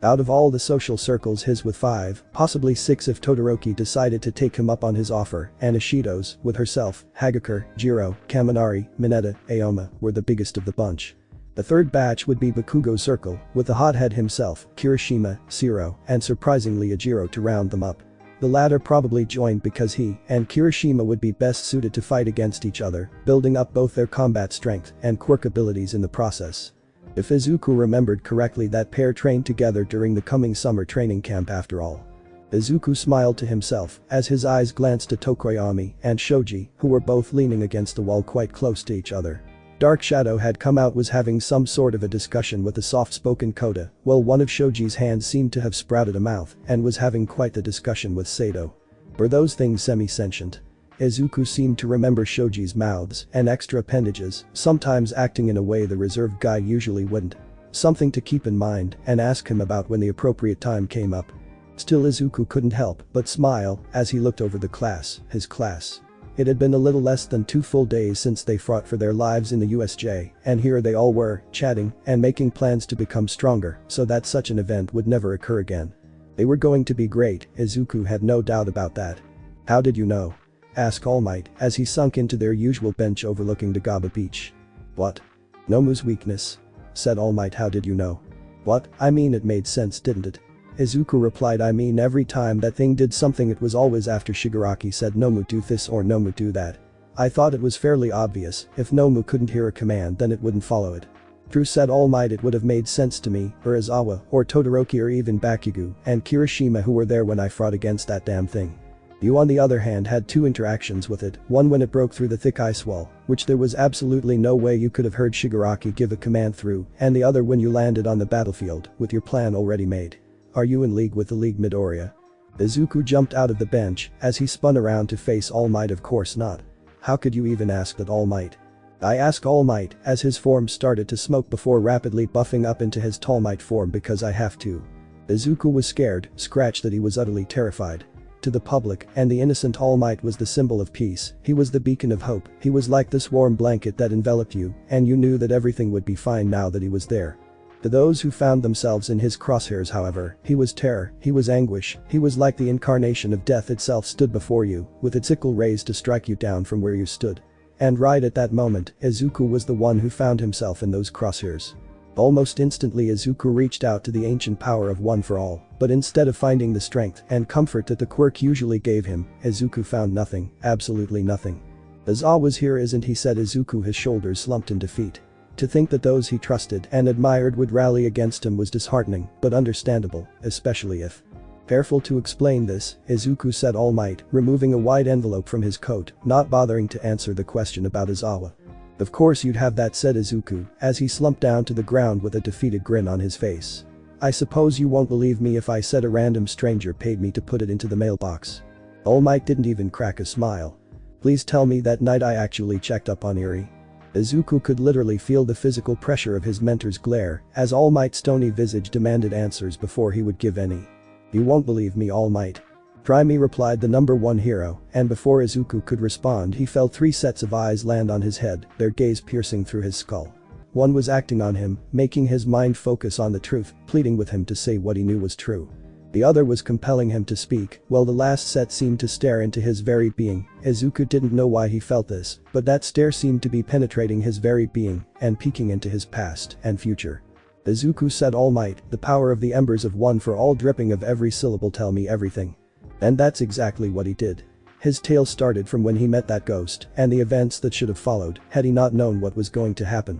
Out of all the social circles, his with 5, possibly 6 if Todoroki decided to take him up on his offer, and Ishido's, with herself, Hagakure, Jiro, Kaminari, Mineta, Aoma, were the biggest of the bunch. The third batch would be Bakugo's circle, with the hothead himself, Kirishima, Shiro, and surprisingly Ejiro to round them up. The latter probably joined because he and Kirishima would be best suited to fight against each other, building up both their combat strength and quirk abilities in the process. If Izuku remembered correctly, that pair trained together during the coming summer training camp after all. Izuku smiled to himself as his eyes glanced at Tokoyami and Shoji, who were both leaning against the wall quite close to each other. Dark Shadow had come out, was having some sort of a discussion with the soft-spoken Koda, while one of Shoji's hands seemed to have sprouted a mouth and was having quite the discussion with Sato. Were those things semi-sentient? Izuku seemed to remember Shoji's mouths and extra appendages, sometimes acting in a way the reserved guy usually wouldn't. Something to keep in mind and ask him about when the appropriate time came up. Still, Izuku couldn't help but smile as he looked over the class, his class. It had been a little less than 2 full days since they fought for their lives in the USJ, and here they all were, chatting and making plans to become stronger so that such an event would never occur again. They were going to be great, Izuku had no doubt about that. "How did you know?" asked All Might as he sunk into their usual bench overlooking the Gaba beach. "What?" "Nomu's weakness," said All Might. "How did you know?" "What? I mean, it made sense, didn't it?" Izuku replied. "I mean, every time that thing did something it was always after Shigaraki said Nomu do this or Nomu do that. I thought it was fairly obvious, if Nomu couldn't hear a command then it wouldn't follow it." "True," said All Might. "It would have made sense to me, or Izawa, or Todoroki, or even Bakugo and Kirishima, who were there when I fought against that damn thing. You on the other hand had 2 interactions with it, one when it broke through the thick ice wall, which there was absolutely no way you could have heard Shigaraki give a command through, and the other when you landed on the battlefield, with your plan already made. Are you in league with the League Midoriya?" Izuku jumped out of the bench as he spun around to face All Might. "Of course not. How could you even ask that, All Might?" "I ask All Might," as his form started to smoke before rapidly buffing up into his Tall Might form, "because I have to." Izuku was scared, scratch that he was utterly terrified. To the public and the innocent, All Might was the symbol of peace, he was the beacon of hope, he was like this warm blanket that enveloped you, and you knew that everything would be fine now that he was there. To those who found themselves in his crosshairs, however, he was terror, he was anguish, he was like the incarnation of death itself stood before you, with its sickle raised to strike you down from where you stood. And right at that moment, Izuku was the one who found himself in those crosshairs. Almost instantly Izuku reached out to the ancient power of One for All, but instead of finding the strength and comfort that the quirk usually gave him, Izuku found nothing, absolutely nothing. "Izawa was here, isn't he?" said Izuku, his shoulders slumped in defeat. To think that those he trusted and admired would rally against him was disheartening, but understandable, especially if Careful to explain this, Izuku said All Might, removing a wide envelope from his coat, not bothering to answer the question about Izawa. Of course you'd have that, said Izuku, as he slumped down to the ground with a defeated grin on his face. I suppose you won't believe me if I said a random stranger paid me to put it into the mailbox. All Might didn't even crack a smile. Please tell me that night I actually checked up on Eri. Izuku could literally feel the physical pressure of his mentor's glare as All Might's stony visage demanded answers before he would give any. You won't believe me, All Might. Try me, replied the number one hero, and before Izuku could respond he felt 3 sets of eyes land on his head, their gaze piercing through his skull. One was acting on him, making his mind focus on the truth, pleading with him to say what he knew was true. The other was compelling him to speak, while the last set seemed to stare into his very being. Izuku didn't know why he felt this, but that stare seemed to be penetrating his very being and peeking into his past and future. Izuku said All Might, the power of the embers of one for all dripping of every syllable, tell me everything. And that's exactly what he did. His tale started from when he met that ghost and the events that should have followed had he not known what was going to happen.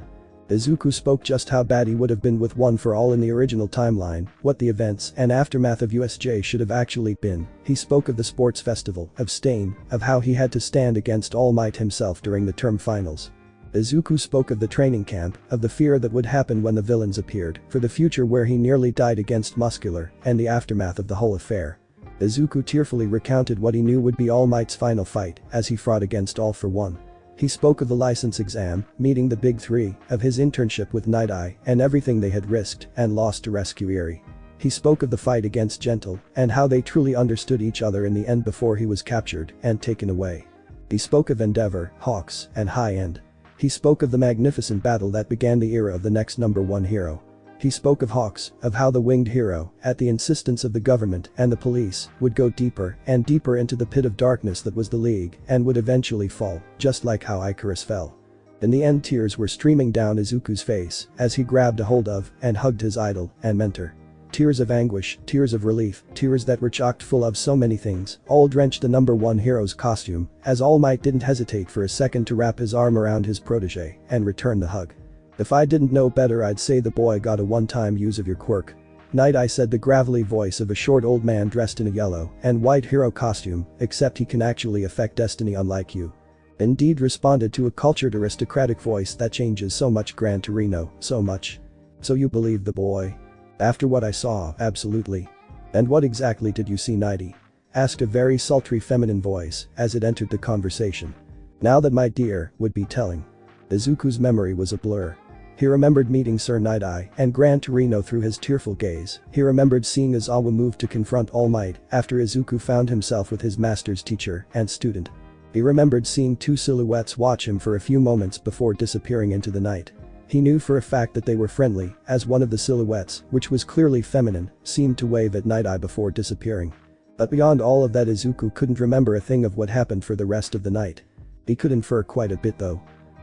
Izuku spoke just how bad he would have been with One for All in the original timeline, what the events and aftermath of USJ should have actually been. He spoke of the sports festival, of Stain, of how he had to stand against All Might himself during the term finals. Izuku spoke of the training camp, of the fear that would happen when the villains appeared, for the future where he nearly died against Muscular, and the aftermath of the whole affair. Izuku tearfully recounted what he knew would be All Might's final fight as he fought against All for One. He spoke of the license exam, meeting the Big Three, of his internship with Night Eye and everything they had risked and lost to rescue Eri. He spoke of the fight against Gentle and how they truly understood each other in the end before he was captured and taken away. He spoke of Endeavor, Hawks, and High End. He spoke of the magnificent battle that began the era of the next number one hero. He spoke of Hawks, of how the winged hero, at the insistence of the government and the police, would go deeper and deeper into the pit of darkness that was the League and would eventually fall, just like how Icarus fell. In the end, tears were streaming down Izuku's face as he grabbed a hold of and hugged his idol and mentor. Tears of anguish, tears of relief, tears that were chocked full of so many things, all drenched the number one hero's costume, as All Might didn't hesitate for a second to wrap his arm around his protege and return the hug. If I didn't know better, I'd say the boy got a one-time use of your quirk. Night Eye, said the gravelly voice of a short old man dressed in a yellow and white hero costume, except he can actually affect destiny unlike you. Indeed, responded to a cultured aristocratic voice that changes so much. Gran Torino, so much. So you believe the boy? After what I saw, absolutely. And what exactly did you see, Nighty? Asked a very sultry feminine voice as it entered the conversation. Now that my dear would be telling. Izuku's memory was a blur. He remembered meeting Sir Night Eye and Gran Torino through his tearful gaze. He remembered seeing Izawa move to confront All Might after Izuku found himself with his master's teacher and student. He remembered seeing 2 silhouettes watch him for a few moments before disappearing into the night. He knew for a fact that they were friendly, as one of the silhouettes, which was clearly feminine, seemed to wave at Night Eye before disappearing. But beyond all of that, Izuku couldn't remember a thing of what happened for the rest of the night. He could infer quite a bit though.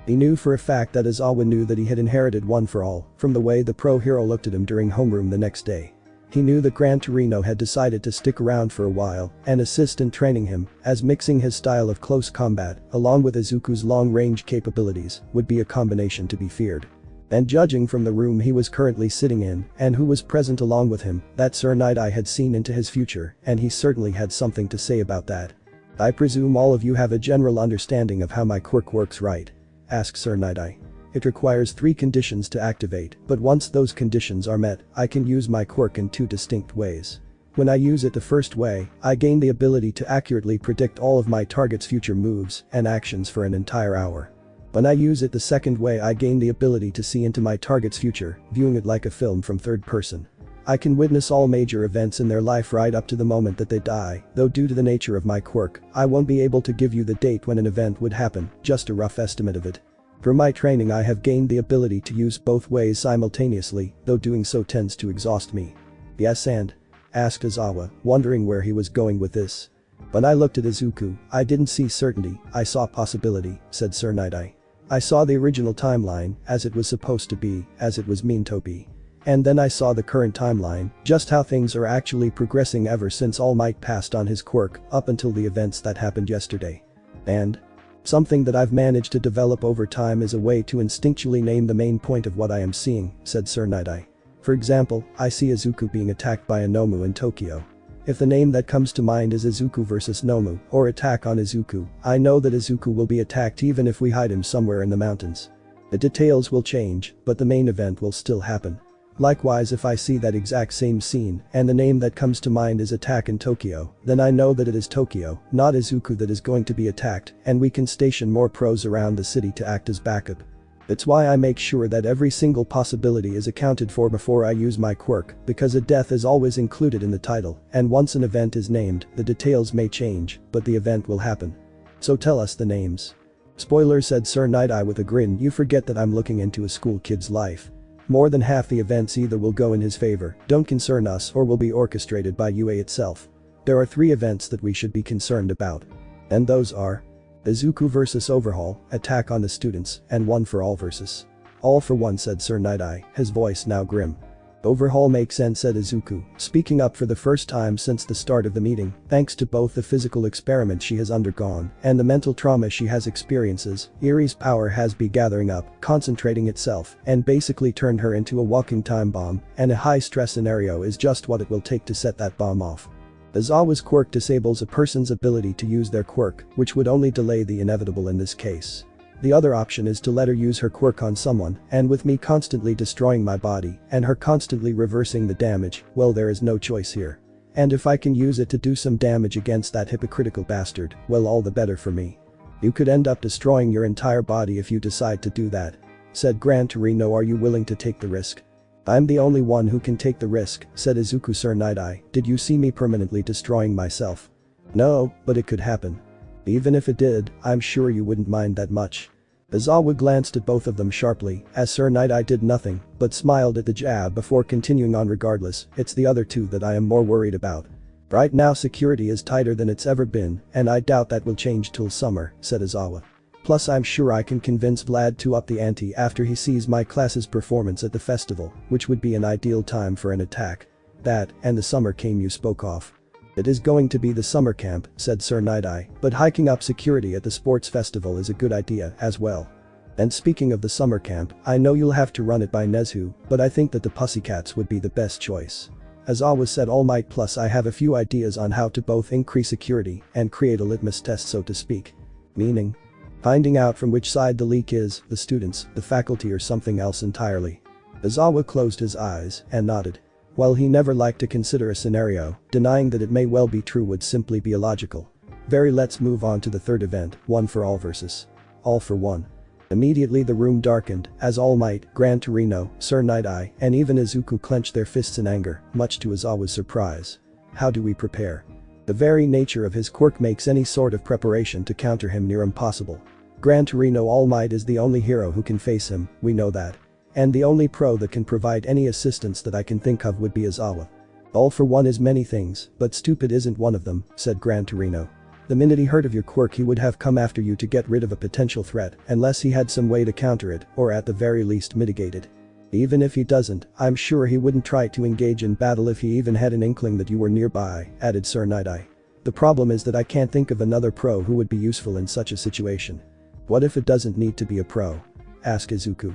He knew for a fact that Izawa knew that he had inherited One for All from the way the pro hero looked at him during homeroom the next day. He knew that Gran Torino had decided to stick around for a while and assist in training him, as mixing his style of close combat along with Izuku's long-range capabilities would be a combination to be feared. And judging from the room he was currently sitting in and who was present along with him, that Sir Night Eye had seen into his future, and he certainly had something to say about that. I presume all of you have a general understanding of how my quirk works, right? Asked Sir Night Eye. It requires 3 conditions to activate, but once those conditions are met, I can use my quirk in 2 distinct ways. When I use it the first way, I gain the ability to accurately predict all of my target's future moves and actions for an entire hour. When I use it the second way, I gain the ability to see into my target's future, viewing it like a film from third person. I can witness all major events in their life right up to the moment that they die, though due to the nature of my quirk, I won't be able to give you the date when an event would happen, just a rough estimate of it. For my training, I have gained the ability to use both ways simultaneously, though doing so tends to exhaust me. Yes, and? Asked Izawa, wondering where he was going with this. When I looked at Izuku, I didn't see certainty, I saw possibility, said Sir Night Eye. I saw the original timeline, as it was supposed to be, as it was meant to be. And then I saw the current timeline, just how things are actually progressing ever since All Might passed on his quirk, up until the events that happened yesterday. And? Something that I've managed to develop over time is a way to instinctually name the main point of what I am seeing, said Sir Night Eye. For example, I see Izuku being attacked by a Nomu in Tokyo. If the name that comes to mind is Izuku vs Nomu or attack on Izuku, I know that Izuku will be attacked even if we hide him somewhere in the mountains. The details will change, but the main event will still happen. Likewise, if I see that exact same scene and the name that comes to mind is attack in Tokyo, then I know that it is Tokyo, not Izuku, that is going to be attacked, and we can station more pros around the city to act as backup. That's why I make sure that every single possibility is accounted for before I use my quirk, because a death is always included in the title, and once an event is named, the details may change, but the event will happen. So tell us the names. Spoiler, said Sir Night-Eye with a grin. You forget that I'm looking into a school kid's life. More than half the events either will go in his favor, don't concern us, or will be orchestrated by UA itself. There are 3 events that we should be concerned about. And those are Izuku vs Overhaul, attack on the students, and One for All vs. All for One, said Sir Night-Eye, his voice now grim. Overhaul makes sense, said Izuku, speaking up for the first time since the start of the meeting, thanks to both the physical experiments she has undergone and the mental trauma she has experiences. Erie's power has been gathering up, concentrating itself, and basically turned her into a walking time bomb, and a high-stress scenario is just what it will take to set that bomb off. Izawa's quirk disables a person's ability to use their quirk, which would only delay the inevitable in this case. The other option is to let her use her quirk on someone, and with me constantly destroying my body and her constantly reversing the damage, well, there is no choice here. And if I can use it to do some damage against that hypocritical bastard, well, all the better for me. You could end up destroying your entire body if you decide to do that, said Gran Torino. Are you willing to take the risk? I'm the only one who can take the risk, said Izuku. Sir Night-Eye, did you see me permanently destroying myself? No, but it could happen. Even if it did, I'm sure you wouldn't mind that much. Izawa glanced at both of them sharply, as Sir Night-Eye did nothing, but smiled at the jab before continuing on. Regardless, it's the other 2 that I am more worried about. Right now security is tighter than it's ever been, and I doubt that will change till summer, said Izawa. Plus I'm sure I can convince Vlad to up the ante after he sees my class's performance at the festival, which would be an ideal time for an attack. That, and the summer camp you spoke of. It is going to be the summer camp, said Sir Night-Eye, but hiking up security at the sports festival is a good idea as well. And speaking of the summer camp, I know you'll have to run it by Nezu, but I think that the Pussycats would be the best choice. As always, said All Might. Plus I have a few ideas on how to both increase security and create a litmus test, so to speak. Meaning? Finding out from which side the leak is, the students, the faculty, or something else entirely. Izawa closed his eyes and nodded. While he never liked to consider a scenario, denying that it may well be true would simply be illogical. Let's move on to the 3rd event, One for All vs. All for One. Immediately the room darkened as All Might, Gran Torino, Sir Night-Eye, and even Izuku clenched their fists in anger, much to Izawa's surprise. How do we prepare? The very nature of his quirk makes any sort of preparation to counter him near impossible. Gran Torino, All Might is the only hero who can face him, we know that. And the only pro that can provide any assistance that I can think of would be Izawa. All for One is many things, but stupid isn't one of them, said Gran Torino. The minute he heard of your quirk he would have come after you to get rid of a potential threat, unless he had some way to counter it, or at the very least mitigate it. Even if he doesn't, I'm sure he wouldn't try to engage in battle if he even had an inkling that you were nearby, added Sir Night-Eye. The problem is that I can't think of another pro who would be useful in such a situation. What if it doesn't need to be a pro? Asked Izuku.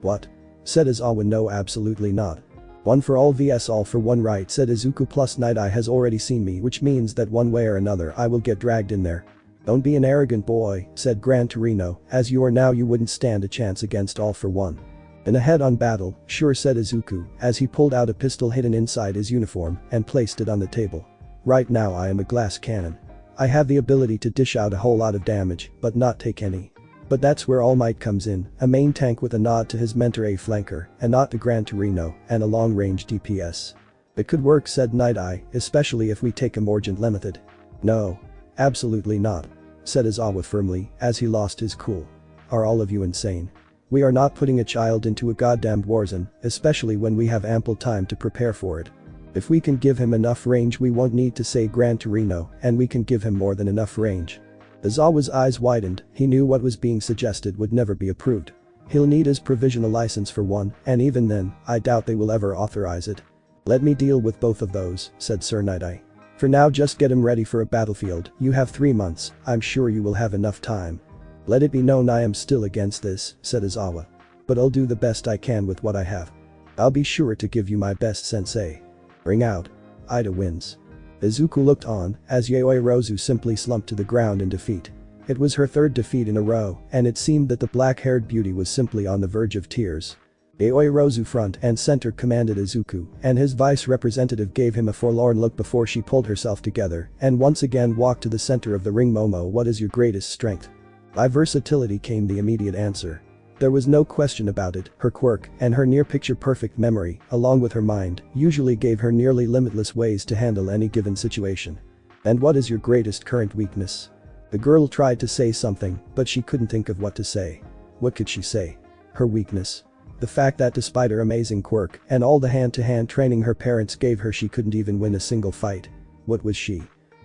What? Said Izawa. No, absolutely not. One for All vs All for One, right, said Izuku. Plus Night-Eye has already seen me, which means that one way or another I will get dragged in there. Don't be an arrogant boy, said Gran Torino, as you are now you wouldn't stand a chance against All for One. In a head-on battle, sure, said Izuku, as he pulled out a pistol hidden inside his uniform and placed it on the table. Right now I am a glass cannon. I have the ability to dish out a whole lot of damage, but not take any. But that's where All Might comes in, a main tank with a nod to his mentor, a flanker, a nod to Gran Torino, and a long-range DPS. It could work, said Night-Eye, especially if we take a Morgent method. No. Absolutely not. Said Izawa firmly, as he lost his cool. Are all of you insane? We are not putting a child into a goddamned warzone, especially when we have ample time to prepare for it. If we can give him enough range we won't need to say Gran Torino, and we can give him more than enough range. Izawa's eyes widened, he knew what was being suggested would never be approved. He'll need his provisional license for one, and even then, I doubt they will ever authorize it. Let me deal with both of those, said Sir Night-Eye. For now just get him ready for a battlefield, you have 3 months, I'm sure you will have enough time. Let it be known I am still against this, said Izawa. But I'll do the best I can with what I have. I'll be sure to give you my best, sensei. Ring out. Ida wins. Izuku looked on, as Yaoi Rozu simply slumped to the ground in defeat. It was her third defeat in a row, and it seemed that the black-haired beauty was simply on the verge of tears. Yaoi Rozu front and center commanded Izuku, and his vice representative gave him a forlorn look before she pulled herself together and once again walked to the center of the ring. Momo, what is your greatest strength? By versatility came the immediate answer. There was no question about it, her quirk and her near-picture perfect memory, along with her mind, usually gave her nearly limitless ways to handle any given situation. And what is your greatest current weakness? The girl tried to say something, but she couldn't think of what to say. What could she say? Her weakness. The fact that despite her amazing quirk and all the hand-to-hand training her parents gave her, she couldn't even win a single fight. What was she?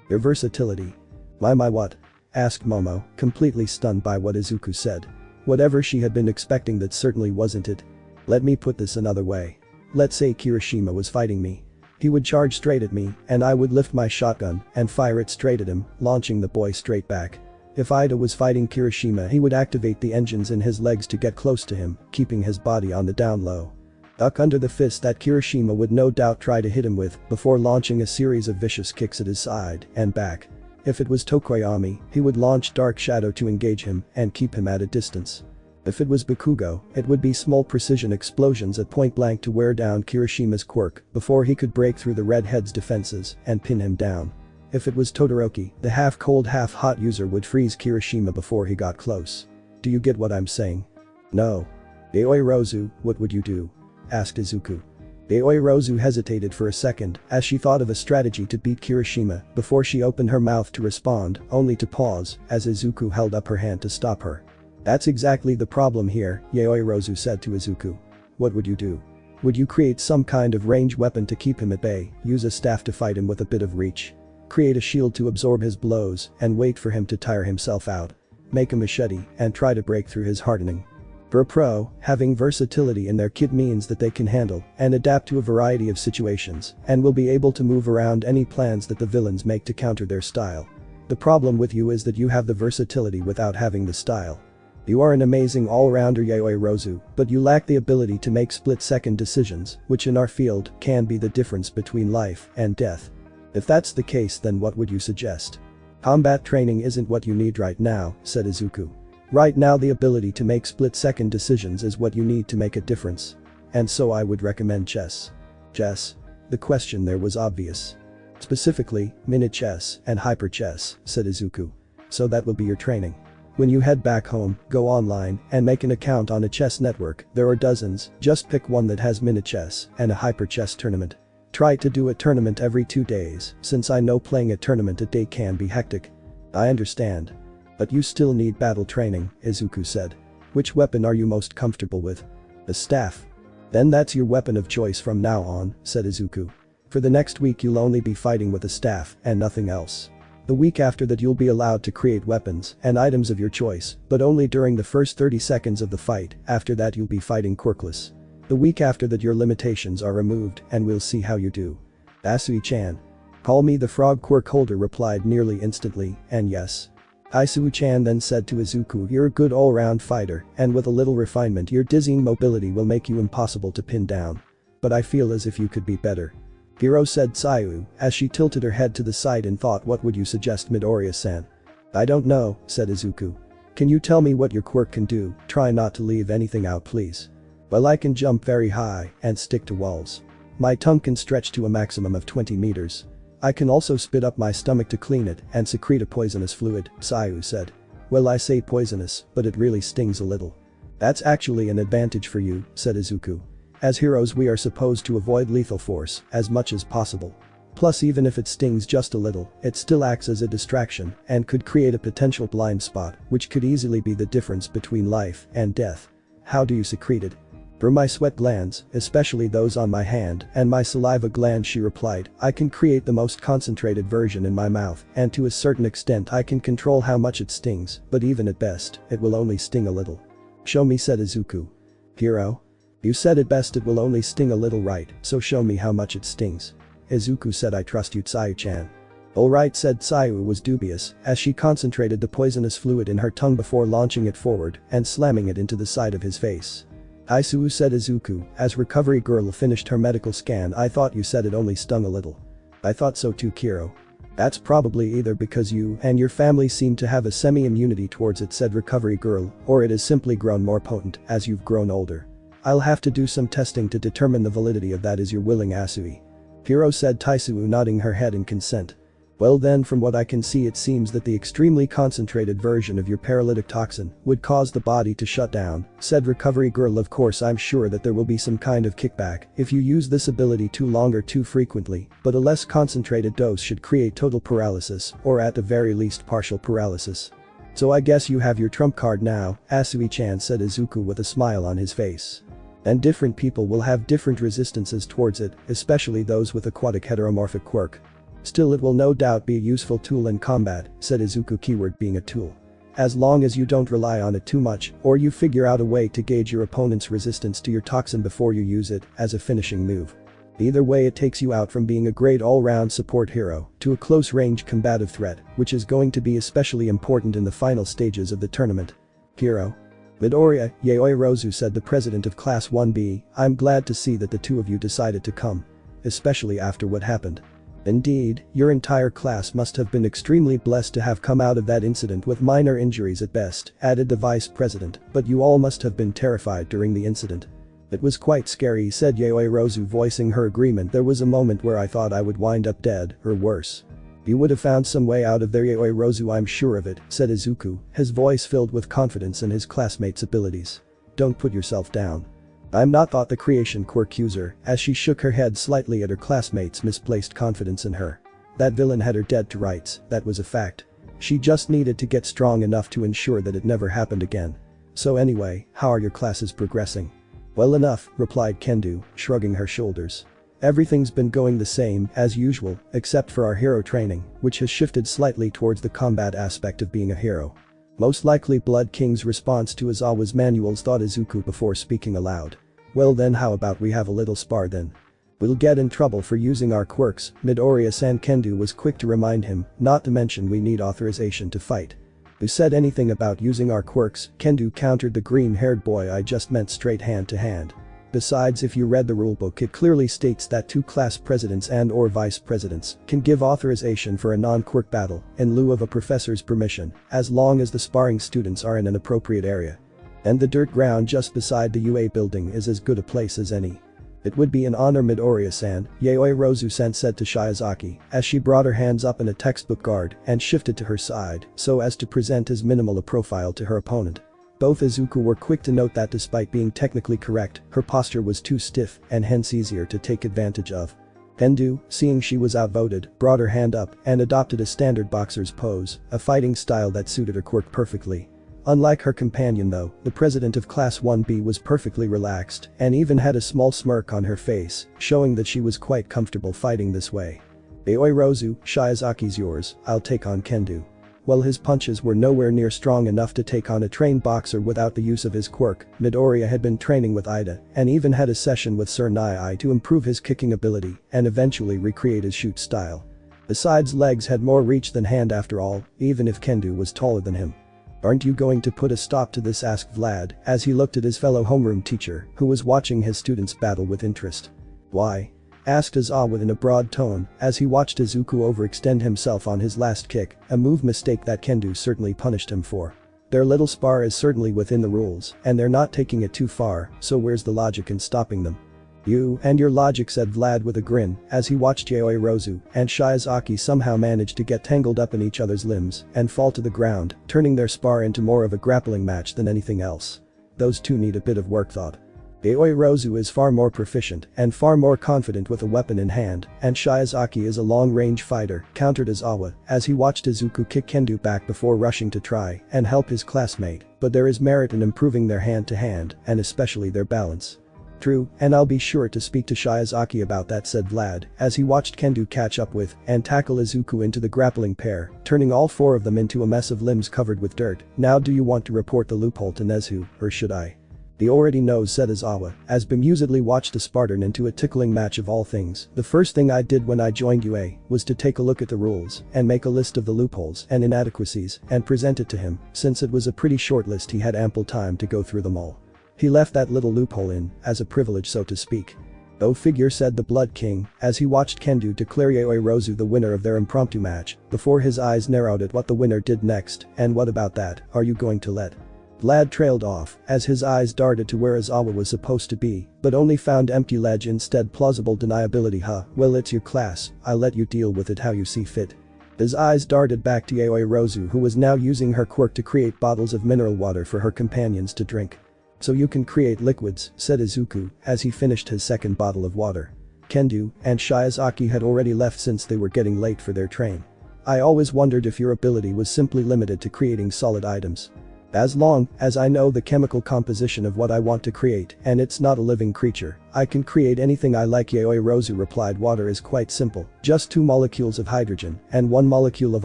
Her versatility. My what? Asked Momo, completely stunned by what Izuku said. Whatever she had been expecting, that certainly wasn't it. Let me put this another way. Let's say Kirishima was fighting me. He would charge straight at me, and I would lift my shotgun and fire it straight at him, launching the boy straight back. If Ida was fighting Kirishima, he would activate the engines in his legs to get close to him, keeping his body on the down low. Duck under the fist that Kirishima would no doubt try to hit him with before launching a series of vicious kicks at his side and back. If it was Tokoyami, he would launch Dark Shadow to engage him and keep him at a distance. If it was Bakugo, it would be small precision explosions at point blank to wear down Kirishima's quirk before he could break through the redhead's defenses and pin him down. If it was Todoroki, the half-cold half-hot user would freeze Kirishima before he got close. Do you get what I'm saying? No. Yaoi Rozu, what would you do? Asked Izuku. Yaoi Rozu hesitated for a second as she thought of a strategy to beat Kirishima before she opened her mouth to respond, only to pause as Izuku held up her hand to stop her. That's exactly the problem here, Yaoi Rozu said to Izuku. What would you do? Would you create some kind of ranged weapon to keep him at bay, use a staff to fight him with a bit of reach? Create a shield to absorb his blows and wait for him to tire himself out? Make a machete and try to break through his hardening? For a pro, having versatility in their kit means that they can handle and adapt to a variety of situations and will be able to move around any plans that the villains make to counter their style. The problem with you is that you have the versatility without having the style. You are an amazing all-rounder, Yaoi Rozu, but you lack the ability to make split-second decisions, which in our field can be the difference between life and death. If that's the case, then what would you suggest? Combat training isn't what you need right now, said Izuku. Right now the ability to make split-second decisions is what you need to make a difference. And so I would recommend chess. Chess? The question there was obvious. Specifically, minute chess and hyper chess, said Izuku. So that will be your training. When you head back home, go online and make an account on a chess network. There are dozens, just pick one that has minute chess and a hyper chess tournament. Try to do a tournament every 2 days, since I know playing a tournament a day can be hectic. I understand. But you still need battle training, Izuku said. Which weapon are you most comfortable with? The staff. Then that's your weapon of choice from now on, said Izuku. For the next week you'll only be fighting with a staff and nothing else. The week after that you'll be allowed to create weapons and items of your choice, but only during the first 30 seconds of the fight. After that you'll be fighting quirkless. The week after that your limitations are removed and we'll see how you do. Asui-chan. Call me the frog, quirk holder replied nearly instantly, and yes. Asui-chan then said to Izuku, you're a good all-round fighter, and with a little refinement your dizzying mobility will make you impossible to pin down. But I feel as if you could be better. Hiro, said Sayu, as she tilted her head to the side in thought. What would you suggest, Midoriya-san? I don't know, said Izuku. Can you tell me what your quirk can do? Try not to leave anything out, please. Well, I can jump very high and stick to walls. My tongue can stretch to a maximum of 20 meters. I can also spit up my stomach to clean it and secrete a poisonous fluid, Sayu said. Well, I say poisonous, but it really stings a little. That's actually an advantage for you, said Izuku. As heroes we are supposed to avoid lethal force as much as possible. Plus, even if it stings just a little, it still acts as a distraction and could create a potential blind spot, which could easily be the difference between life and death. How do you secrete it? Through my sweat glands, especially those on my hand and my saliva gland, she replied. I can create the most concentrated version in my mouth, and to a certain extent I can control how much it stings, but even at best, it will only sting a little. Show me, said Izuku. Hiro? You said at best it will only sting a little, right, so show me how much it stings. Izuku said, I trust you, Sayu-chan. Alright, said Sayu, was dubious as she concentrated the poisonous fluid in her tongue before launching it forward and slamming it into the side of his face. Aisuu, said Izuku, as Recovery Girl finished her medical scan. I thought you said it only stung a little. I thought so too, Kiro. That's probably either because you and your family seem to have a semi-immunity towards it, said Recovery Girl, or it has simply grown more potent as you've grown older. I'll have to do some testing to determine the validity of that, as you're willing, Asui. Kiro said, Taisuu nodding her head in consent. Well then, from what I can see, it seems that the extremely concentrated version of your paralytic toxin would cause the body to shut down, said Recovery Girl. Of course, I'm sure that there will be some kind of kickback if you use this ability too long or too frequently, but a less concentrated dose should create total paralysis, or at the very least partial paralysis. So I guess you have your trump card now, Asui-chan, said Izuku with a smile on his face. And different people will have different resistances towards it, especially those with aquatic heteromorphic quirk. Still, it will no doubt be a useful tool in combat, said Izuku, keyword being a tool. As long as you don't rely on it too much, or you figure out a way to gauge your opponent's resistance to your toxin before you use it as a finishing move. Either way, it takes you out from being a great all-round support hero to a close-range combative threat, which is going to be especially important in the final stages of the tournament. Kiro. Midoriya, Yaoi Rozu, said the president of Class 1B, I'm glad to see that the two of you decided to come. Especially after what happened. Indeed, your entire class must have been extremely blessed to have come out of that incident with minor injuries at best, added the vice president, but you all must have been terrified during the incident. It was quite scary, said Yaoi Rozu, voicing her agreement. There was a moment where I thought I would wind up dead, or worse. You would have found some way out of there, Yaoi Rozu, I'm sure of it, said Izuku, his voice filled with confidence in his classmates' abilities. Don't put yourself down. I'm not, thought the creation quirk user, as she shook her head slightly at her classmates' misplaced confidence in her. That villain had her dead to rights, that was a fact. She just needed to get strong enough to ensure that it never happened again. So anyway, how are your classes progressing? Well enough, replied Kendo, shrugging her shoulders. Everything's been going the same as usual, except for our hero training, which has shifted slightly towards the combat aspect of being a hero. Most likely Blood King's response to Izawa's manuals, thought Izuku before speaking aloud. Well then, how about we have a little spar then? We'll get in trouble for using our quirks, Midoriya-san. Kendo was quick to remind him, not to mention we need authorization to fight. Who said anything about using our quirks? Kendo countered the green-haired boy, I just meant straight hand to hand. Besides, if you read the rulebook, it clearly states that two class presidents and or vice presidents can give authorization for a non-quirk battle in lieu of a professor's permission, as long as the sparring students are in an appropriate area. And the dirt ground just beside the UA building is as good a place as any. It would be an honor, Midoriya-san, Yaoi Rozu-san said to Shiozaki, as she brought her hands up in a textbook guard and shifted to her side so as to present as minimal a profile to her opponent. Both Izuku were quick to note that despite being technically correct, her posture was too stiff and hence easier to take advantage of. Kendo, seeing she was outvoted, brought her hand up and adopted a standard boxer's pose, a fighting style that suited her quirk perfectly. Unlike her companion though, the president of Class 1B was perfectly relaxed and even had a small smirk on her face, showing that she was quite comfortable fighting this way. Yaoi Rozu, Shiozaki's yours, I'll take on Kendo. While his punches were nowhere near strong enough to take on a trained boxer without the use of his quirk, Midoriya had been training with Ida and even had a session with Sir Nai to improve his kicking ability and eventually recreate his shoot style. Besides, legs had more reach than hand after all, even if Kendo was taller than him. Aren't you going to put a stop to this? Asked Vlad as he looked at his fellow homeroom teacher who was watching his students battle with interest. Why? Asked Izawa in a broad tone as he watched Izuku overextend himself on his last kick, a move mistake that Kendo certainly punished him for. Their little spar is certainly within the rules and they're not taking it too far, so where's the logic in stopping them? You and your logic, said Vlad with a grin as he watched Yaoi Rozu and Shiozaki somehow manage to get tangled up in each other's limbs and fall to the ground, turning their spar into more of a grappling match than anything else. Those two need a bit of work, thought. Yaoi Rozu is far more proficient and far more confident with a weapon in hand, and Shiozaki is a long-range fighter, countered Izawa as he watched Izuku kick Kendo back before rushing to try and help his classmate, but there is merit in improving their hand-to-hand and especially their balance. True, and I'll be sure to speak to Shiozaki about that, said Vlad as he watched Kendo catch up with and tackle Izuku into the grappling pair, turning all four of them into a mess of limbs covered with dirt. Now do you want to report the loophole to Nezu, or should I? He already knows, said Izawa as bemusedly watched a Spartan into a tickling match. Of all things, the first thing I did when I joined UA was to take a look at the rules and make a list of the loopholes and inadequacies and present it to him. Since it was a pretty short list, he had ample time to go through them all. He left that little loophole in as a privilege, so to speak. Go figure, said the Blood King, as he watched Kendo declare Yaoi Rozu the winner of their impromptu match, before his eyes narrowed at what the winner did next. And what about that, are you going to let? Vlad trailed off, as his eyes darted to where Izawa was supposed to be, but only found empty ledge instead. Plausible deniability, huh? Well, it's your class, I'll let you deal with it how you see fit. His eyes darted back to Yaoi Rozu, who was now using her quirk to create bottles of mineral water for her companions to drink. So you can create liquids, said Izuku, as he finished his second bottle of water. Kendo and Shiozaki had already left since they were getting late for their train. I always wondered if your ability was simply limited to creating solid items. As long as I know the chemical composition of what I want to create and it's not a living creature, I can create anything I like, Yaoi Rozu replied. Water is quite simple, just 2 molecules of hydrogen and 1 molecule of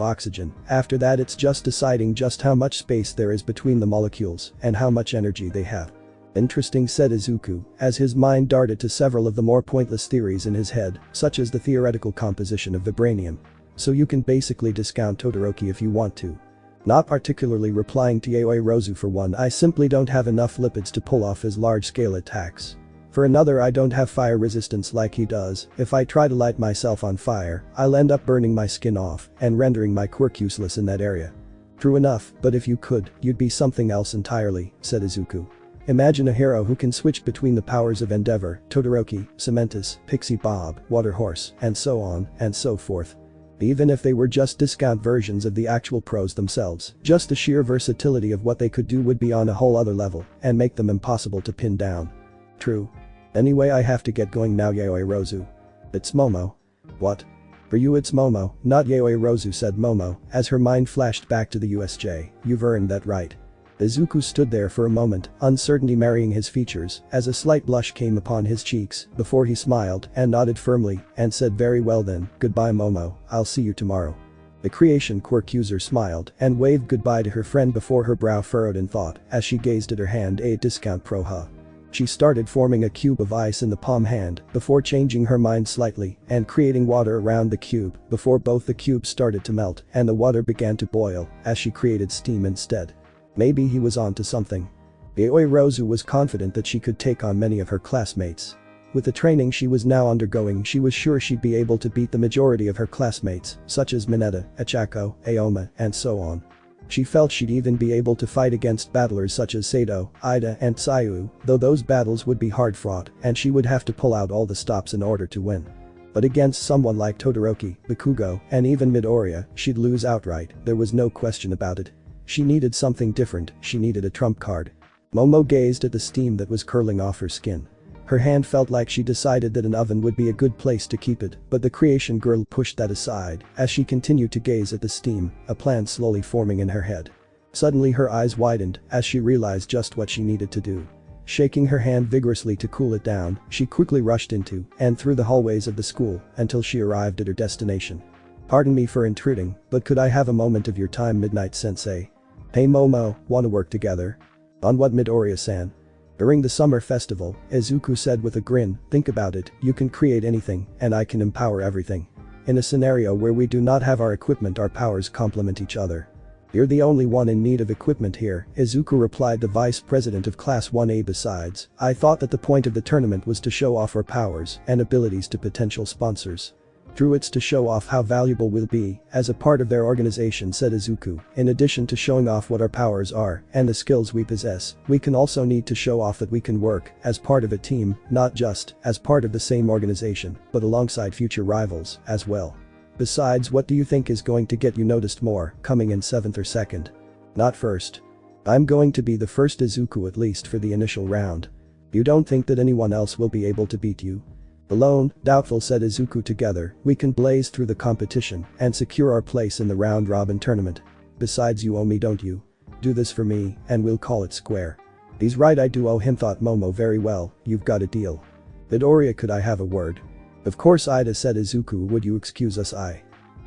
oxygen. After that it's just deciding just how much space there is between the molecules and how much energy they have. Interesting, said Izuku, as his mind darted to several of the more pointless theories in his head, such as the theoretical composition of vibranium. So you can basically discount Todoroki if you want to. Not particularly, replying to Yaoi Rozu. For one, I simply don't have enough lipids to pull off his large-scale attacks. For another, I don't have fire resistance like he does. If I try to light myself on fire, I'll end up burning my skin off and rendering my quirk useless in that area. True enough, but if you could, you'd be something else entirely, said Izuku. Imagine a hero who can switch between the powers of Endeavor, Todoroki, Cementus, Pixie Bob, Water Horse, and so on and so forth. Even if they were just discount versions of the actual pros themselves, just the sheer versatility of what they could do would be on a whole other level and make them impossible to pin down. True. Anyway, I have to get going now, Yaoi Rozu. It's Momo. What? For you it's Momo, not Yaoi Rozu, said Momo, as her mind flashed back to the USJ. You've earned that right. Izuku stood there for a moment, uncertainty marrying his features, as a slight blush came upon his cheeks, before he smiled and nodded firmly and said, very well then, goodbye Momo, I'll see you tomorrow. The creation quirk user smiled and waved goodbye to her friend before her brow furrowed in thought as she gazed at her hand. A discount pro, huh? She started forming a cube of ice in the palm hand before changing her mind slightly and creating water around the cube before both the cubes started to melt and the water began to boil as she created steam instead. Maybe he was on to something. Yaoi Rozu was confident that she could take on many of her classmates. With the training she was now undergoing, she was sure she'd be able to beat the majority of her classmates, such as Mineta, Achako, Aoma, and so on. She felt she'd even be able to fight against battlers such as Sato, Ida, and Tsuyu, though those battles would be hard-fought and she would have to pull out all the stops in order to win. But against someone like Todoroki, Bakugo, and even Midoriya, she'd lose outright, there was no question about it. She needed something different, she needed a trump card. Momo gazed at the steam that was curling off her skin. Her hand felt like she decided that an oven would be a good place to keep it, but the creation girl pushed that aside as she continued to gaze at the steam, a plan slowly forming in her head. Suddenly her eyes widened as she realized just what she needed to do. Shaking her hand vigorously to cool it down, she quickly rushed into and through the hallways of the school until she arrived at her destination. Pardon me for intruding, but could I have a moment of your time, Midnight Sensei? Hey Momo, wanna work together? On what, Midoriya-san? During the summer festival, Izuku said with a grin, think about it, you can create anything, and I can empower everything. In a scenario where we do not have our equipment, our powers complement each other. You're the only one in need of equipment here, Izuku replied, the vice president of Class 1A. Besides, I thought that the point of the tournament was to show off our powers and abilities to potential sponsors. True, it's to show off how valuable we'll be as a part of their organization, said Izuku. In addition to showing off what our powers are and the skills we possess, we can also need to show off that we can work as part of a team, not just as part of the same organization, but alongside future rivals as well. Besides, what do you think is going to get you noticed more, coming in 7th or 2nd? Not first. I'm going to be the first, Izuku, at least for the initial round. You don't think that anyone else will be able to beat you? Alone, doubtful, said Izuku. Together, we can blaze through the competition and secure our place in the round-robin tournament. Besides, you owe me, don't you? Do this for me, and we'll call it square. He's right, I do owe him, thought Momo. Very well, you've got a deal. Midoriya, could I have a word? Of course, Ida, said Izuku. Would you excuse us?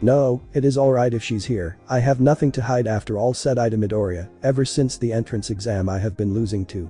No, it is alright if she's here, I have nothing to hide after all, said Ida. Midoriya, ever since the entrance exam I have been losing to.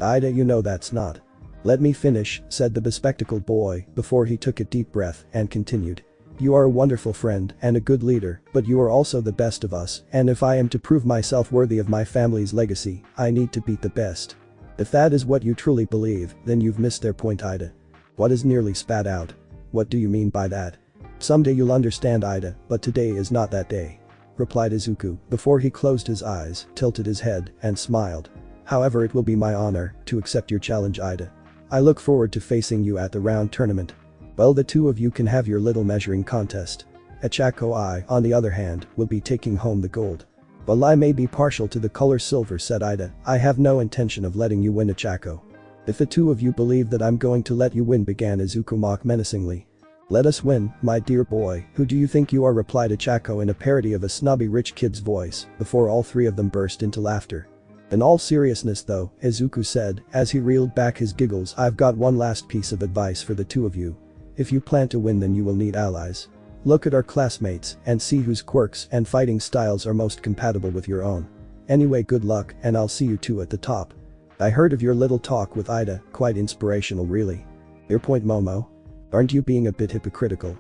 Ida, you know that's not. Let me finish, said the bespectacled boy before he took a deep breath and continued. You are a wonderful friend and a good leader, but you are also the best of us, and if I am to prove myself worthy of my family's legacy, I need to beat the best. If that is what you truly believe, then you've missed their point, Ida. What is nearly spat out? What do you mean by that? Someday you'll understand, Ida, but today is not that day. Replied Izuku before he closed his eyes, tilted his head, and smiled. However, it will be my honor to accept your challenge, Ida. I look forward to facing you at the round tournament. Well, the two of you can have your little measuring contest. Ochako, I, on the other hand, will be taking home the gold. While I may be partial to the color silver, said Ida, I have no intention of letting you win, Ochako. If the two of you believe that I'm going to let you win, began Izuku mock menacingly. Let us win, my dear boy, who do you think you are, replied Ochako in a parody of a snobby rich kid's voice, before all three of them burst into laughter. In all seriousness though, Izuku said, as he reeled back his giggles, I've got one last piece of advice for the two of you. If you plan to win, then you will need allies. Look at our classmates and see whose quirks and fighting styles are most compatible with your own. Anyway, good luck, and I'll see you two at the top. I heard of your little talk with Ida, quite inspirational really. Your point, Momo? Aren't you being a bit hypocritical?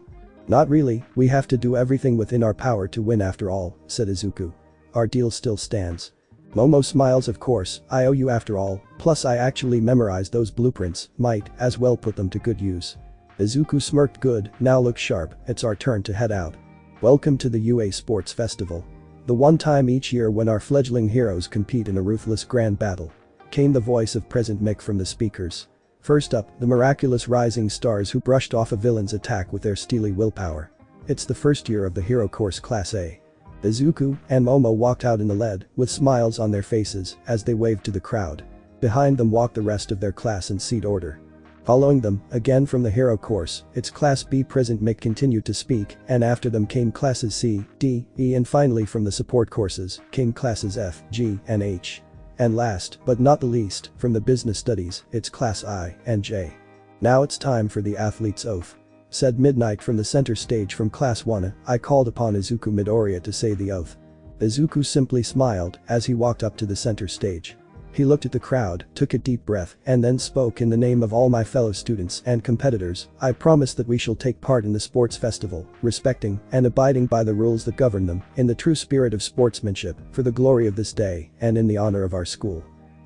Not really, we have to do everything within our power to win after all, said Izuku. Our deal still stands. Momo smiles, of course, I owe you after all, plus I actually memorized those blueprints, might as well put them to good use. Izuku smirked, good, now look sharp, it's our turn to head out. Welcome to the UA Sports Festival. The one time each year when our fledgling heroes compete in a ruthless grand battle. Came the voice of President Mick from the speakers. First up, the miraculous rising stars who brushed off a villain's attack with their steely willpower. It's the first year of the hero course Class A. Izuku and Momo walked out in the lead, with smiles on their faces as they waved to the crowd. Behind them walked the rest of their class in seat order. Following them, again from the hero course, it's Class B. President Mick continued to speak, and after them came Classes C, D, E, and finally from the support courses came Classes F, G, and H. And last, but not the least, from the business studies, it's Class I and J. Now it's time for the athlete's oath. Said Midnight from the center stage from Class 1, I called upon Izuku Midoriya to say the oath. Izuku simply smiled as he walked up to the center stage. He looked at the crowd, took a deep breath, and then spoke in the name of all my fellow students and competitors. I promise that we shall take part in the sports festival, respecting and abiding by the rules that govern them, in the true spirit of sportsmanship, for the glory of this day, and in the honor of our school.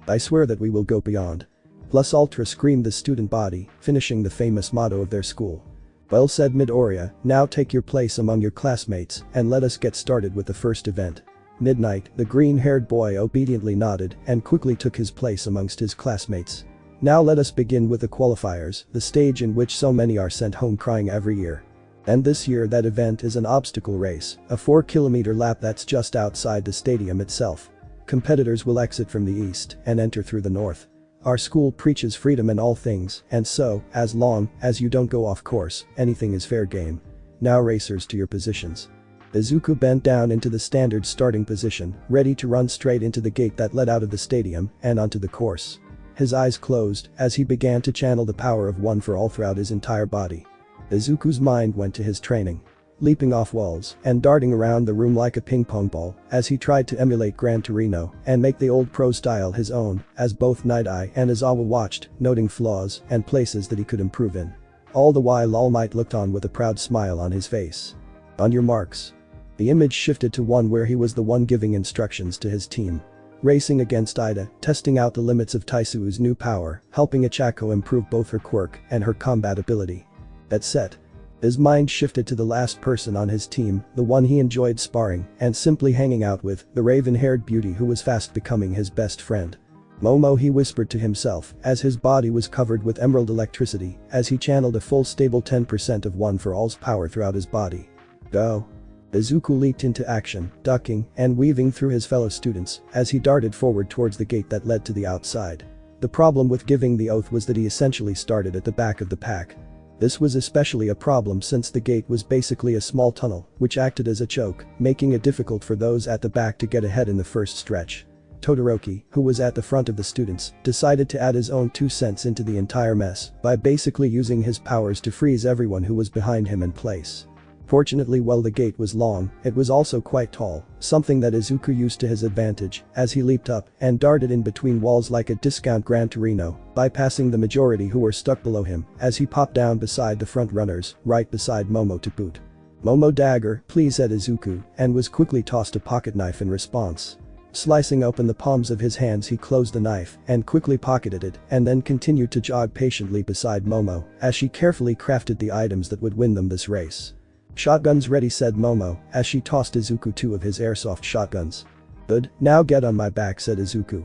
I swear that we will go beyond. Plus ultra, screamed the student body, finishing the famous motto of their school. Well, said Midoriya, now take your place among your classmates, and let us get started with the first event. Midnight, the green-haired boy, obediently nodded and quickly took his place amongst his classmates. Now let us begin with the qualifiers, the stage in which so many are sent home crying every year. And this year that event is an obstacle race, a 4-kilometer lap that's just outside the stadium itself. Competitors will exit from the east and enter through the north. Our school preaches freedom in all things, and so, as long as you don't go off course, anything is fair game. Now racers, to your positions. Izuku bent down into the standard starting position, ready to run straight into the gate that led out of the stadium and onto the course. His eyes closed as he began to channel the power of One for All throughout his entire body. Izuku's mind went to his training. Leaping off walls and darting around the room like a ping-pong ball as he tried to emulate Gran Torino and make the old pro style his own, as both Night Eye and Izawa watched, noting flaws and places that he could improve in. All the while All Might looked on with a proud smile on his face. On your marks. The image shifted to one where he was the one giving instructions to his team. Racing against Ida, testing out the limits of Taisu's new power, helping Ochako improve both her quirk and her combat ability. That set. His mind shifted to the last person on his team, the one he enjoyed sparring and simply hanging out with, the raven-haired beauty who was fast becoming his best friend. Momo, he whispered to himself as his body was covered with emerald electricity as he channeled a full stable 10% of One for All's power throughout his body. Go. Izuku leaped into action, ducking and weaving through his fellow students as he darted forward towards the gate that led to the outside. The problem with giving the oath was that he essentially started at the back of the pack. This was especially a problem since the gate was basically a small tunnel, which acted as a choke, making it difficult for those at the back to get ahead in the first stretch. Todoroki, who was at the front of the students, decided to add his own 2 cents into the entire mess by basically using his powers to freeze everyone who was behind him in place. Fortunately, while the gate was long, it was also quite tall, something that Izuku used to his advantage as he leaped up and darted in between walls like a discount Gran Torino, bypassing the majority who were stuck below him as he popped down beside the front runners, right beside Momo to boot. Momo, dagger, please, said Izuku, and was quickly tossed a pocket knife in response. Slicing open the palms of his hands, he closed the knife and quickly pocketed it and then continued to jog patiently beside Momo as she carefully crafted the items that would win them this race. "Shotguns ready," said Momo as she tossed Izuku 2 of his airsoft shotguns. "Good, now get on my back," said Izuku.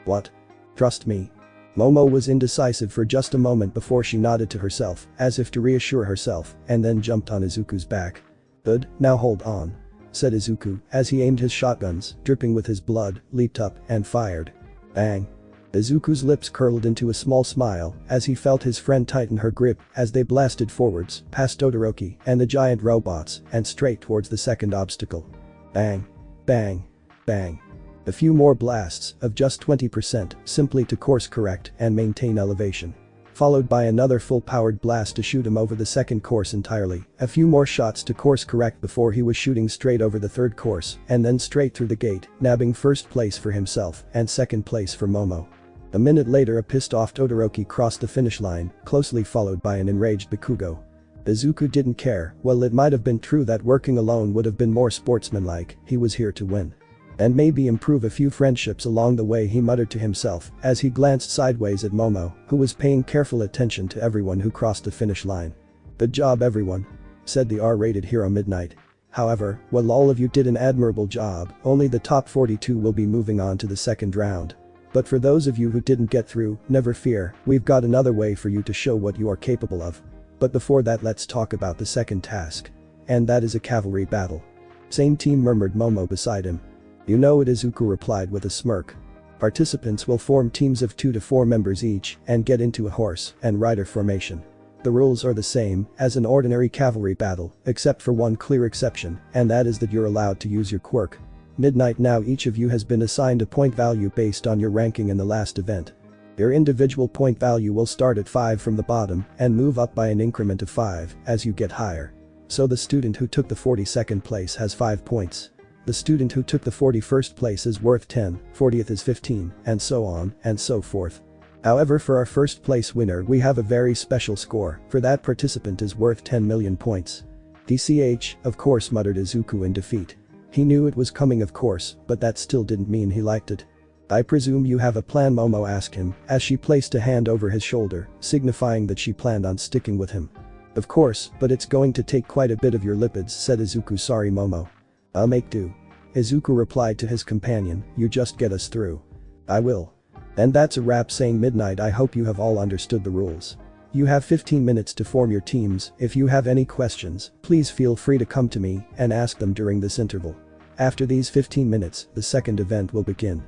"What? Trust me." Momo was indecisive for just a moment before she nodded to herself as if to reassure herself and then jumped on Izuku's back. "Good, now hold on," said Izuku as he aimed his shotguns, dripping with his blood, leaped up and fired. Bang. Izuku's lips curled into a small smile as he felt his friend tighten her grip as they blasted forwards past Todoroki and the giant robots and straight towards the second obstacle. Bang. Bang. Bang. A few more blasts of just 20% simply to course correct and maintain elevation. Followed by another full-powered blast to shoot him over the second course entirely, a few more shots to course correct before he was shooting straight over the third course and then straight through the gate, nabbing first place for himself and second place for Momo. A minute later, a pissed-off Todoroki crossed the finish line, closely followed by an enraged Bakugo. Izuku didn't care. Well, it might have been true that working alone would have been more sportsmanlike. He was here to win. And maybe improve a few friendships along the way, he muttered to himself as he glanced sideways at Momo, who was paying careful attention to everyone who crossed the finish line. "Good job, everyone," said the R-rated hero Midnight. "However, while all of you did an admirable job, only the top 42 will be moving on to the second round. But for those of you who didn't get through, never fear, we've got another way for you to show what you are capable of. But before that, let's talk about the second task. And that is a cavalry battle." "Same team," murmured Momo beside him. "You know it," Izuku replied with a smirk. "Participants will form teams of 2 to 4 members each and get into a horse and rider formation. The rules are the same as an ordinary cavalry battle, except for one clear exception, and that is that you're allowed to use your quirk. Midnight, now each of you has been assigned a point value based on your ranking in the last event. Your individual point value will start at 5 from the bottom and move up by an increment of 5 as you get higher. So the student who took the 42nd place has 5 points. The student who took the 41st place is worth 10, 40th is 15, and so on and so forth. However, for our first place winner, we have a very special score, for that participant is worth 10 million points. DCH, of course, muttered Izuku in defeat. He knew it was coming, of course, but that still didn't mean he liked it. "I presume you have a plan?" Momo asked him as she placed a hand over his shoulder, signifying that she planned on sticking with him. "Of course, but it's going to take quite a bit of your lipids," said Izuku. "Sorry, Momo." "I'll make do." Izuku replied to his companion, "You just get us through." "I will." "And that's a wrap," saying Midnight. "I hope you have all understood the rules. You have 15 minutes to form your teams. If you have any questions, please feel free to come to me and ask them during this interval. After these 15 minutes, the second event will begin.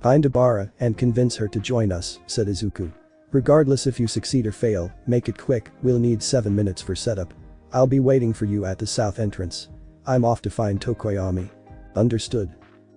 Find Deborah and convince her to join us," said Izuku. "Regardless if you succeed or fail, make it quick, we'll need 7 minutes for setup. I'll be waiting for you at the south entrance. I'm off to find Tokoyami." "Understood."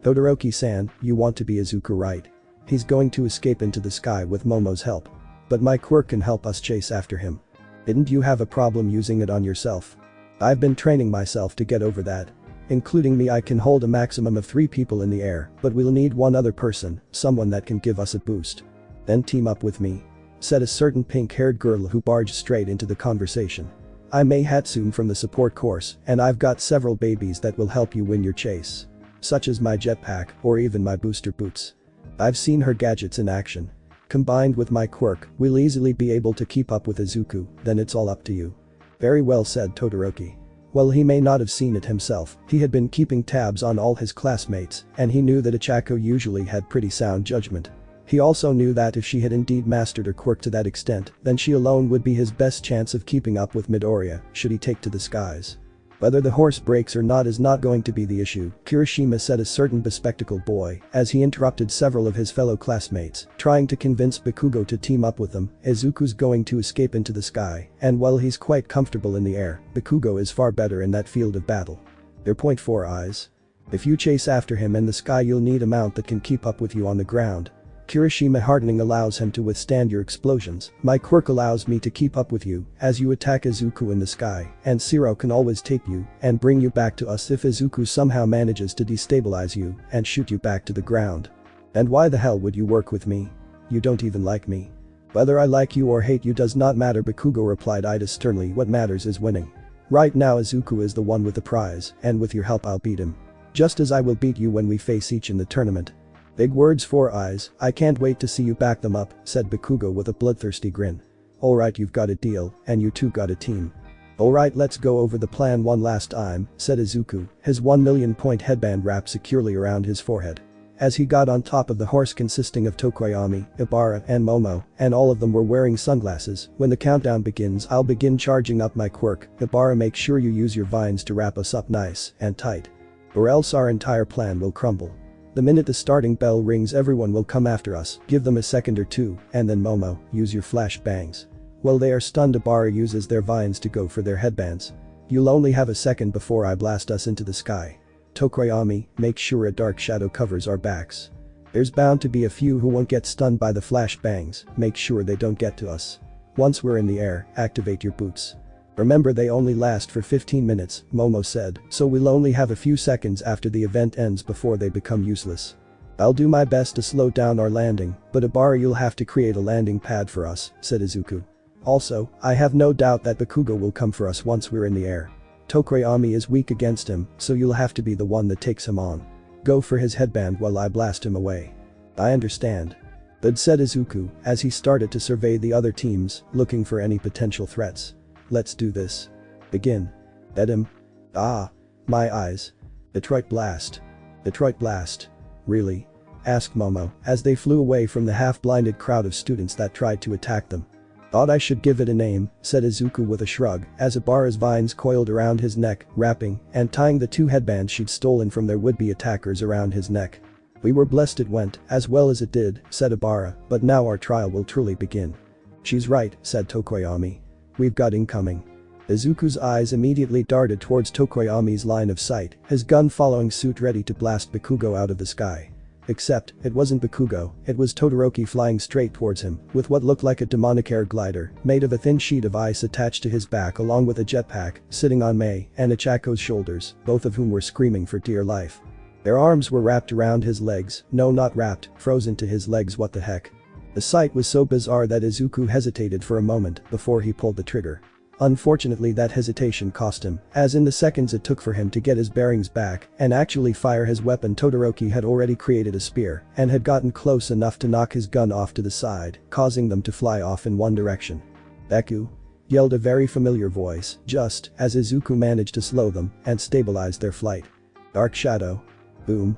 "Todoroki-san, you want to be Izuku, right? He's going to escape into the sky with Momo's help. But my quirk can help us chase after him. Didn't you have a problem using it on yourself?" "I've been training myself to get over that. Including me, I can hold a maximum of 3 people in the air, but we'll need one other person, someone that can give us a boost." "Then team up with me," said a certain pink-haired girl who barged straight into the conversation. "I'm Mei Hatsune from the support course, and I've got several babies that will help you win your chase. Such as my jetpack or even my booster boots. I've seen her gadgets in action. Combined with my quirk, we'll easily be able to keep up with Izuku, then it's all up to you." "Very well," said Todoroki. Well, he may not have seen it himself, he had been keeping tabs on all his classmates, and he knew that Ichako usually had pretty sound judgment. He also knew that if she had indeed mastered her quirk to that extent, then she alone would be his best chance of keeping up with Midoriya, should he take to the skies. Whether the horse breaks or not is not going to be the issue, Kirishima said, a certain bespectacled boy, as he interrupted several of his fellow classmates, trying to convince Bakugo to team up with them. Izuku's going to escape into the sky, and while he's quite comfortable in the air, Bakugo is far better in that field of battle. They're .4 eyes. If you chase after him in the sky, you'll need a mount that can keep up with you on the ground. Kirishima hardening allows him to withstand your explosions. My quirk allows me to keep up with you as you attack Izuku in the sky, and Zero can always tape you and bring you back to us if Izuku somehow manages to destabilize you and shoot you back to the ground. And why the hell would you work with me? You don't even like me." "Whether I like you or hate you does not matter," Bakugo replied Ida sternly. "What matters is winning. Right now Izuku is the one with the prize, and with your help I'll beat him. Just as I will beat you when we face each in the tournament." Big words for eyes, I can't wait to see you back them up, said Bakugo with a bloodthirsty grin. Alright, you've got a deal, and you two got a team. Alright, let's go over the plan one last time, said Izuku, his 1,000,000-point headband wrapped securely around his forehead. As he got on top of the horse consisting of Tokoyami, Ibara, and Momo, and all of them were wearing sunglasses, when the countdown begins I'll begin charging up my quirk. Ibara, make sure you use your vines to wrap us up nice and tight. Or else our entire plan will crumble. The minute the starting bell rings everyone will come after us, give them a second or two, and then Momo, use your flash bangs. While they are stunned Ibara uses their vines to go for their headbands. You'll only have a second before I blast us into the sky. Tokoyami, make sure a dark shadow covers our backs. There's bound to be a few who won't get stunned by the flash bangs, make sure they don't get to us. Once we're in the air, activate your boots. Remember they only last for 15 minutes, Momo said, so we'll only have a few seconds after the event ends before they become useless. I'll do my best to slow down our landing, but Ibara you'll have to create a landing pad for us, said Izuku. Also, I have no doubt that Bakugo will come for us once we're in the air. Tokoyami is weak against him, so you'll have to be the one that takes him on. Go for his headband while I blast him away. I understand. But said Izuku, as he started to survey the other teams, looking for any potential threats. Let's do this. Begin. Bet him. Ah. My eyes. Detroit Blast. Detroit Blast. Really? Asked Momo, as they flew away from the half-blinded crowd of students that tried to attack them. Thought I should give it a name, said Izuku with a shrug, as Ibara's vines coiled around his neck, wrapping and tying the two headbands she'd stolen from their would-be attackers around his neck. We were blessed it went as well as it did, said Ibara, but now our trial will truly begin. She's right, said Tokoyami. We've got incoming. Izuku's eyes immediately darted towards Tokoyami's line of sight, his gun following suit ready to blast Bakugo out of the sky. Except, it wasn't Bakugo, it was Todoroki flying straight towards him, with what looked like a demonic air glider, made of a thin sheet of ice attached to his back along with a jetpack, sitting on Mei and Ichako's shoulders, both of whom were screaming for dear life. Their arms were wrapped around his legs, no not wrapped, frozen to his legs, what the heck. The sight was so bizarre that Izuku hesitated for a moment before he pulled the trigger. Unfortunately that hesitation cost him, as in the seconds it took for him to get his bearings back and actually fire his weapon Todoroki had already created a spear and had gotten close enough to knock his gun off to the side, causing them to fly off in one direction. Deku? Yelled a very familiar voice, just as Izuku managed to slow them and stabilize their flight. Dark Shadow. Boom.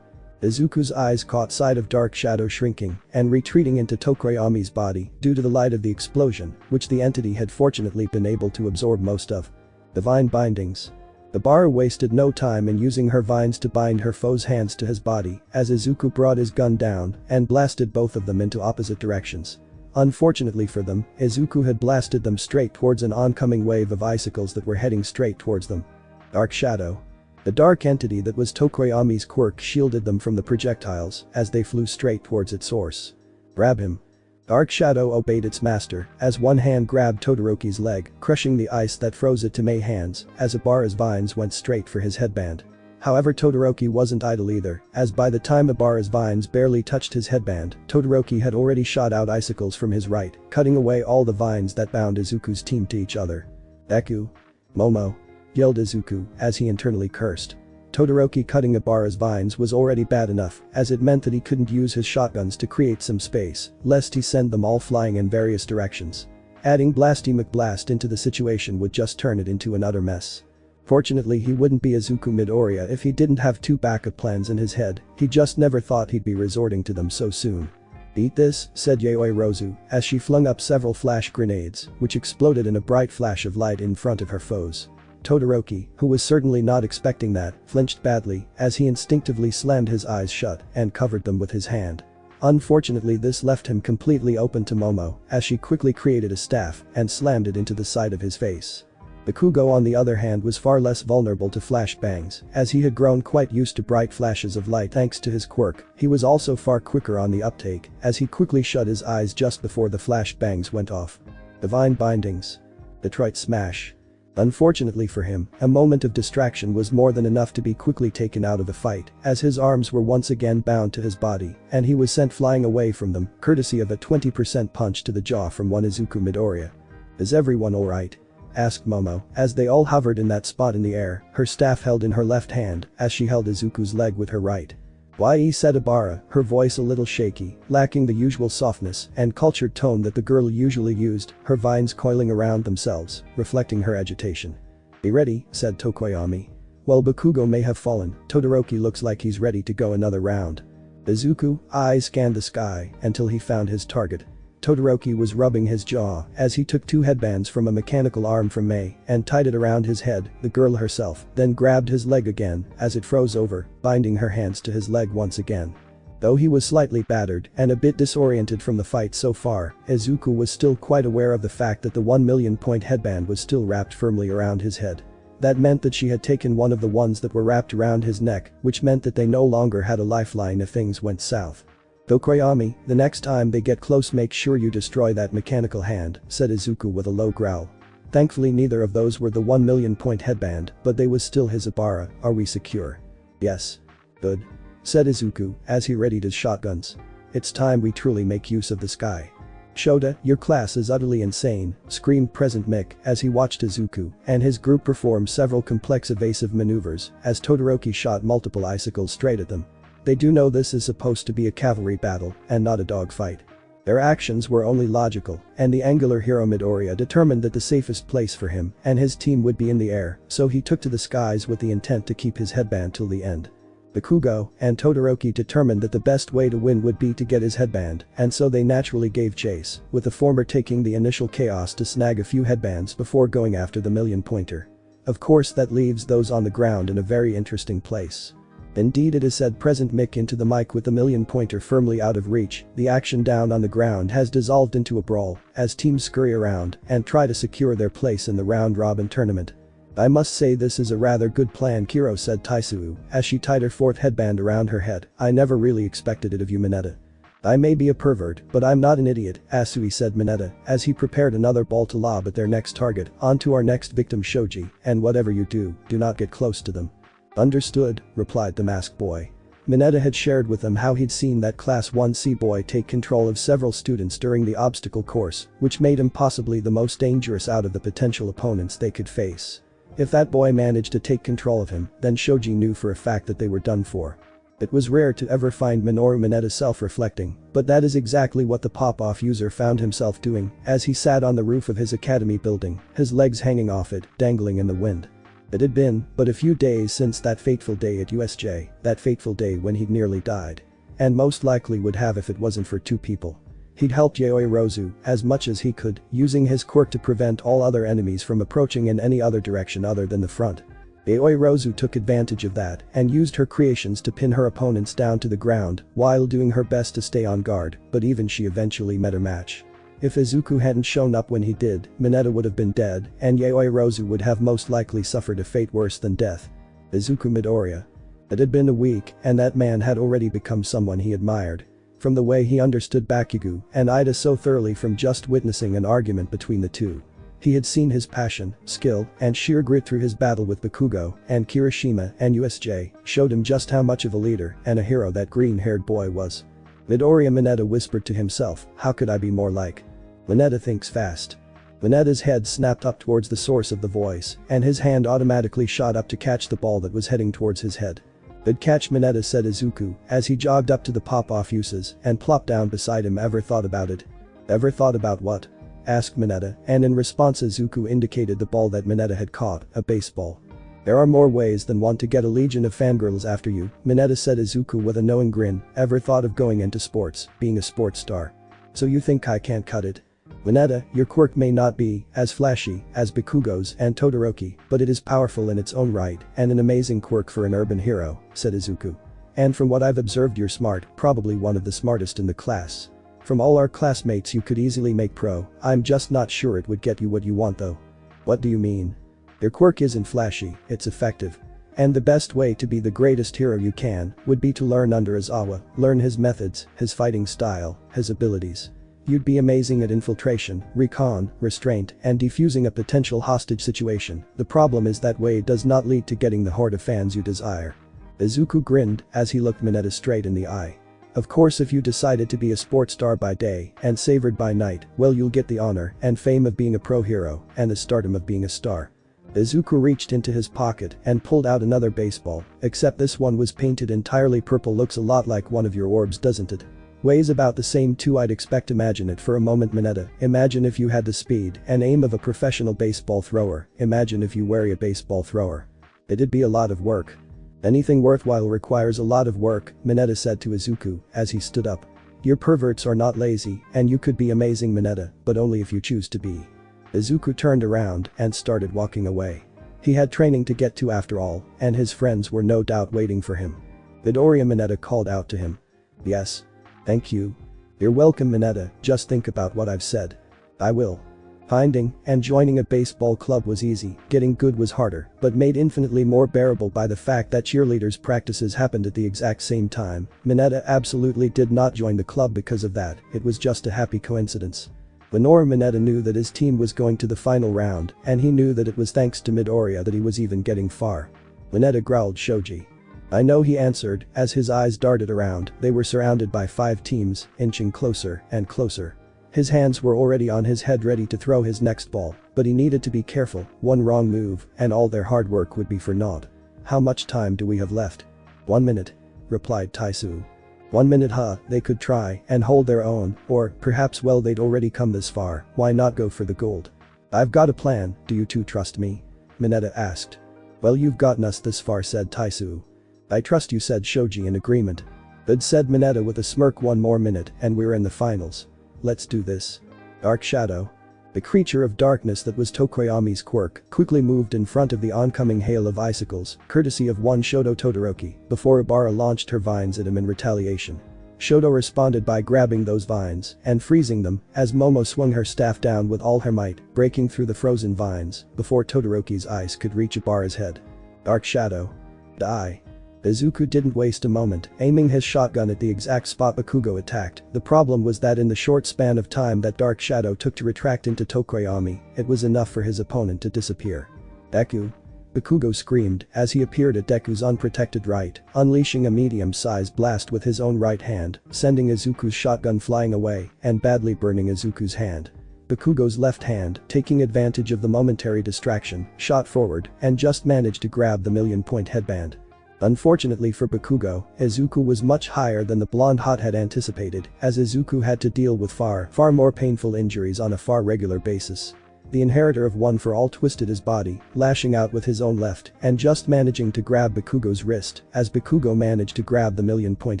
Izuku's eyes caught sight of Dark Shadow shrinking and retreating into Tokoyami's body due to the light of the explosion, which the entity had fortunately been able to absorb most of. Divine bindings. Ibara wasted no time in using her vines to bind her foe's hands to his body as Izuku brought his gun down and blasted both of them into opposite directions. Unfortunately for them, Izuku had blasted them straight towards an oncoming wave of icicles that were heading straight towards them. Dark Shadow. The dark entity that was Tokoyami's quirk shielded them from the projectiles as they flew straight towards its source. Grab him. Dark Shadow obeyed its master as one hand grabbed Todoroki's leg, crushing the ice that froze it to Mei's hands as Ibara's vines went straight for his headband. However, Todoroki wasn't idle either, as by the time Ibara's vines barely touched his headband, Todoroki had already shot out icicles from his right, cutting away all the vines that bound Izuku's team to each other. Deku. Momo. Yelled Izuku as he internally cursed. Todoroki cutting Ibara's vines was already bad enough, as it meant that he couldn't use his shotguns to create some space, lest he send them all flying in various directions. Adding Blasty McBlast into the situation would just turn it into an utter mess. Fortunately he wouldn't be Izuku Midoriya if he didn't have two backup plans in his head, he just never thought he'd be resorting to them so soon. Eat this, said Yaoi Rozu, as she flung up several flash grenades, which exploded in a bright flash of light in front of her foes. Todoroki, who was certainly not expecting that, flinched badly as he instinctively slammed his eyes shut and covered them with his hand. Unfortunately this left him completely open to Momo as she quickly created a staff and slammed it into the side of his face. Bakugo on the other hand was far less vulnerable to flash bangs as he had grown quite used to bright flashes of light thanks to his quirk. He was also far quicker on the uptake as he quickly shut his eyes just before the flash bangs went off. Divine bindings. Detroit Smash. Unfortunately for him, a moment of distraction was more than enough to be quickly taken out of the fight as his arms were once again bound to his body and he was sent flying away from them courtesy of a 20% punch to the jaw from one Izuku Midoriya. Is everyone alright? Asked Momo as they all hovered in that spot in the air, her staff held in her left hand as she held Izuku's leg with her right. Ye said Ibara, her voice a little shaky, lacking the usual softness and cultured tone that the girl usually used, her vines coiling around themselves, reflecting her agitation. Be ready, said Tokoyami. While Bakugo may have fallen, Todoroki looks like he's ready to go another round. Izuku eyes scanned the sky until he found his target. Todoroki was rubbing his jaw as he took two headbands from a mechanical arm from Mei and tied it around his head, the girl herself, then grabbed his leg again as it froze over, binding her hands to his leg once again. Though he was slightly battered and a bit disoriented from the fight so far, Izuku was still quite aware of the fact that the 1,000,000-point headband was still wrapped firmly around his head. That meant that she had taken one of the ones that were wrapped around his neck, which meant that they no longer had a lifeline if things went south. Tokoyami, the next time they get close make sure you destroy that mechanical hand, said Izuku with a low growl. Thankfully neither of those were the 1,000,000-point headband, but they was still his Ibara. Are we secure? Yes. Good. Said Izuku as he readied his shotguns. It's time we truly make use of the sky. Shota, your class is utterly insane, screamed Present Mick as he watched Izuku and his group perform several complex evasive maneuvers as Todoroki shot multiple icicles straight at them. They do know this is supposed to be a cavalry battle and not a dogfight. Their actions were only logical, and the angular hero Midoriya determined that the safest place for him and his team would be in the air, so he took to the skies with the intent to keep his headband till the end. Bakugo and Todoroki determined that the best way to win would be to get his headband, and so they naturally gave chase, with the former taking the initial chaos to snag a few headbands before going after the 1,000,000-pointer. Of course that leaves those on the ground in a very interesting place. Indeed it is said Present Mick into the mic with the 1,000,000-pointer firmly out of reach, the action down on the ground has dissolved into a brawl as teams scurry around and try to secure their place in the round-robin tournament. I must say this is a rather good plan, Kiro said Taisuu as she tied her fourth headband around her head. I never really expected it of you, Mineta. I may be a pervert, but I'm not an idiot, Asui said Mineta as he prepared another ball to lob at their next target. On to our next victim Shoji, and whatever you do not get close to them. Understood, replied the masked boy. Mineta had shared with them how he'd seen that Class 1C boy take control of several students during the obstacle course, which made him possibly the most dangerous out of the potential opponents they could face. If that boy managed to take control of him, then Shoji knew for a fact that they were done for. It was rare to ever find Minoru Mineta self-reflecting, but that is exactly what the pop-off user found himself doing as he sat on the roof of his academy building, his legs hanging off it, dangling in the wind. It had been but a few days since that fateful day at USJ, that fateful day when he'd nearly died. And most likely would have if it wasn't for two people. He'd helped Yaoi Rozu as much as he could, using his quirk to prevent all other enemies from approaching in any other direction other than the front. Yaoi Rozu took advantage of that and used her creations to pin her opponents down to the ground while doing her best to stay on guard, but even she eventually met her match. If Izuku hadn't shown up when he did, Mineta would have been dead and Yaoi Rozu would have most likely suffered a fate worse than death. Izuku Midoriya. It had been a week and that man had already become someone he admired. From the way he understood Bakugo and Ida so thoroughly from just witnessing an argument between the two. He had seen his passion, skill, and sheer grit through his battle with Bakugo and Kirishima, and USJ showed him just how much of a leader and a hero that green-haired boy was. Midoriya Mineta whispered to himself, how could I be more like? Mineta thinks fast. Mineta's head snapped up towards the source of the voice, and his hand automatically shot up to catch the ball that was heading towards his head. Good catch, Mineta, said Izuku as he jogged up to the pop-off uses and plopped down beside him. Ever thought about it? Ever thought about what? Asked Mineta, and in response Izuku indicated the ball that Mineta had caught, a baseball. There are more ways than one to get a legion of fangirls after you, Mineta said Izuku with a knowing grin. Ever thought of going into sports, being a sports star? So you think I can't cut it? Mineta, your quirk may not be as flashy as Bakugo's and Todoroki, but it is powerful in its own right and an amazing quirk for an urban hero, said Izuku. And from what I've observed you're smart, probably one of the smartest in the class. From all our classmates you could easily make pro, I'm just not sure it would get you what you want though. What do you mean? Your quirk isn't flashy, it's effective. And the best way to be the greatest hero you can would be to learn under Izawa, learn his methods, his fighting style, his abilities. You'd be amazing at infiltration, recon, restraint, and defusing a potential hostage situation. The problem is that way does not lead to getting the horde of fans you desire. Izuku grinned as he looked Mineta straight in the eye. Of course if you decided to be a sports star by day and savored by night, well you'll get the honor and fame of being a pro hero and the stardom of being a star. Izuku reached into his pocket and pulled out another baseball, except this one was painted entirely purple. Looks a lot like one of your orbs, doesn't it? Weighs about the same too, I'd expect. Imagine it for a moment, Mineta. Imagine if you had the speed and aim of a professional baseball thrower. Imagine if you were a baseball thrower. It'd be a lot of work. Anything worthwhile requires a lot of work, Mineta said to Izuku as he stood up. Your perverts are not lazy, and you could be amazing, Mineta, but only if you choose to be. Izuku turned around and started walking away. He had training to get to after all, and his friends were no doubt waiting for him. Midoriya, Mineta called out to him. Yes. Thank you. You're welcome, Mineta, just think about what I've said. I will. Finding and joining a baseball club was easy, getting good was harder, but made infinitely more bearable by the fact that cheerleaders' practices happened at the exact same time. Mineta absolutely did not join the club because of that, it was just a happy coincidence. Lenore, Mineta knew that his team was going to the final round, and he knew that it was thanks to Midoriya that he was even getting far. Mineta growled, Shoji. I know, he answered as his eyes darted around. They were surrounded by 5 teams, inching closer and closer. His hands were already on his head ready to throw his next ball, but he needed to be careful. One wrong move and all their hard work would be for naught. How much time do we have left? 1 minute, replied Taisu. 1 minute, huh? They could try and hold their own, or perhaps, well, they'd already come this far, why not go for the gold? I've got a plan, do you two trust me? Mineta asked. Well, you've gotten us this far, said Taisu. I trust you, said Shoji in agreement. Good, said Mineta with a smirk. 1 more minute and we're in the finals. Let's do this. Dark Shadow. The creature of darkness that was Tokoyami's quirk quickly moved in front of the oncoming hail of icicles, courtesy of one Shoto Todoroki, before Ibara launched her vines at him in retaliation. Shoto responded by grabbing those vines and freezing them as Momo swung her staff down with all her might, breaking through the frozen vines before Todoroki's ice could reach Ibara's head. Dark Shadow. Die. Izuku didn't waste a moment, aiming his shotgun at the exact spot Bakugo attacked. The problem was that in the short span of time that Dark Shadow took to retract into Tokoyami, it was enough for his opponent to disappear. Deku. Bakugo screamed as he appeared at Deku's unprotected right, unleashing a medium-sized blast with his own right hand, sending Izuku's shotgun flying away and badly burning Izuku's hand. Bakugo's left hand, taking advantage of the momentary distraction, shot forward and just managed to grab the million-point headband. Unfortunately for Bakugo, Izuku was much higher than the blonde hot had anticipated, as Izuku had to deal with far more painful injuries on a far regular basis. The inheritor of One for All twisted his body, lashing out with his own left and just managing to grab Bakugo's wrist as Bakugo managed to grab the million-point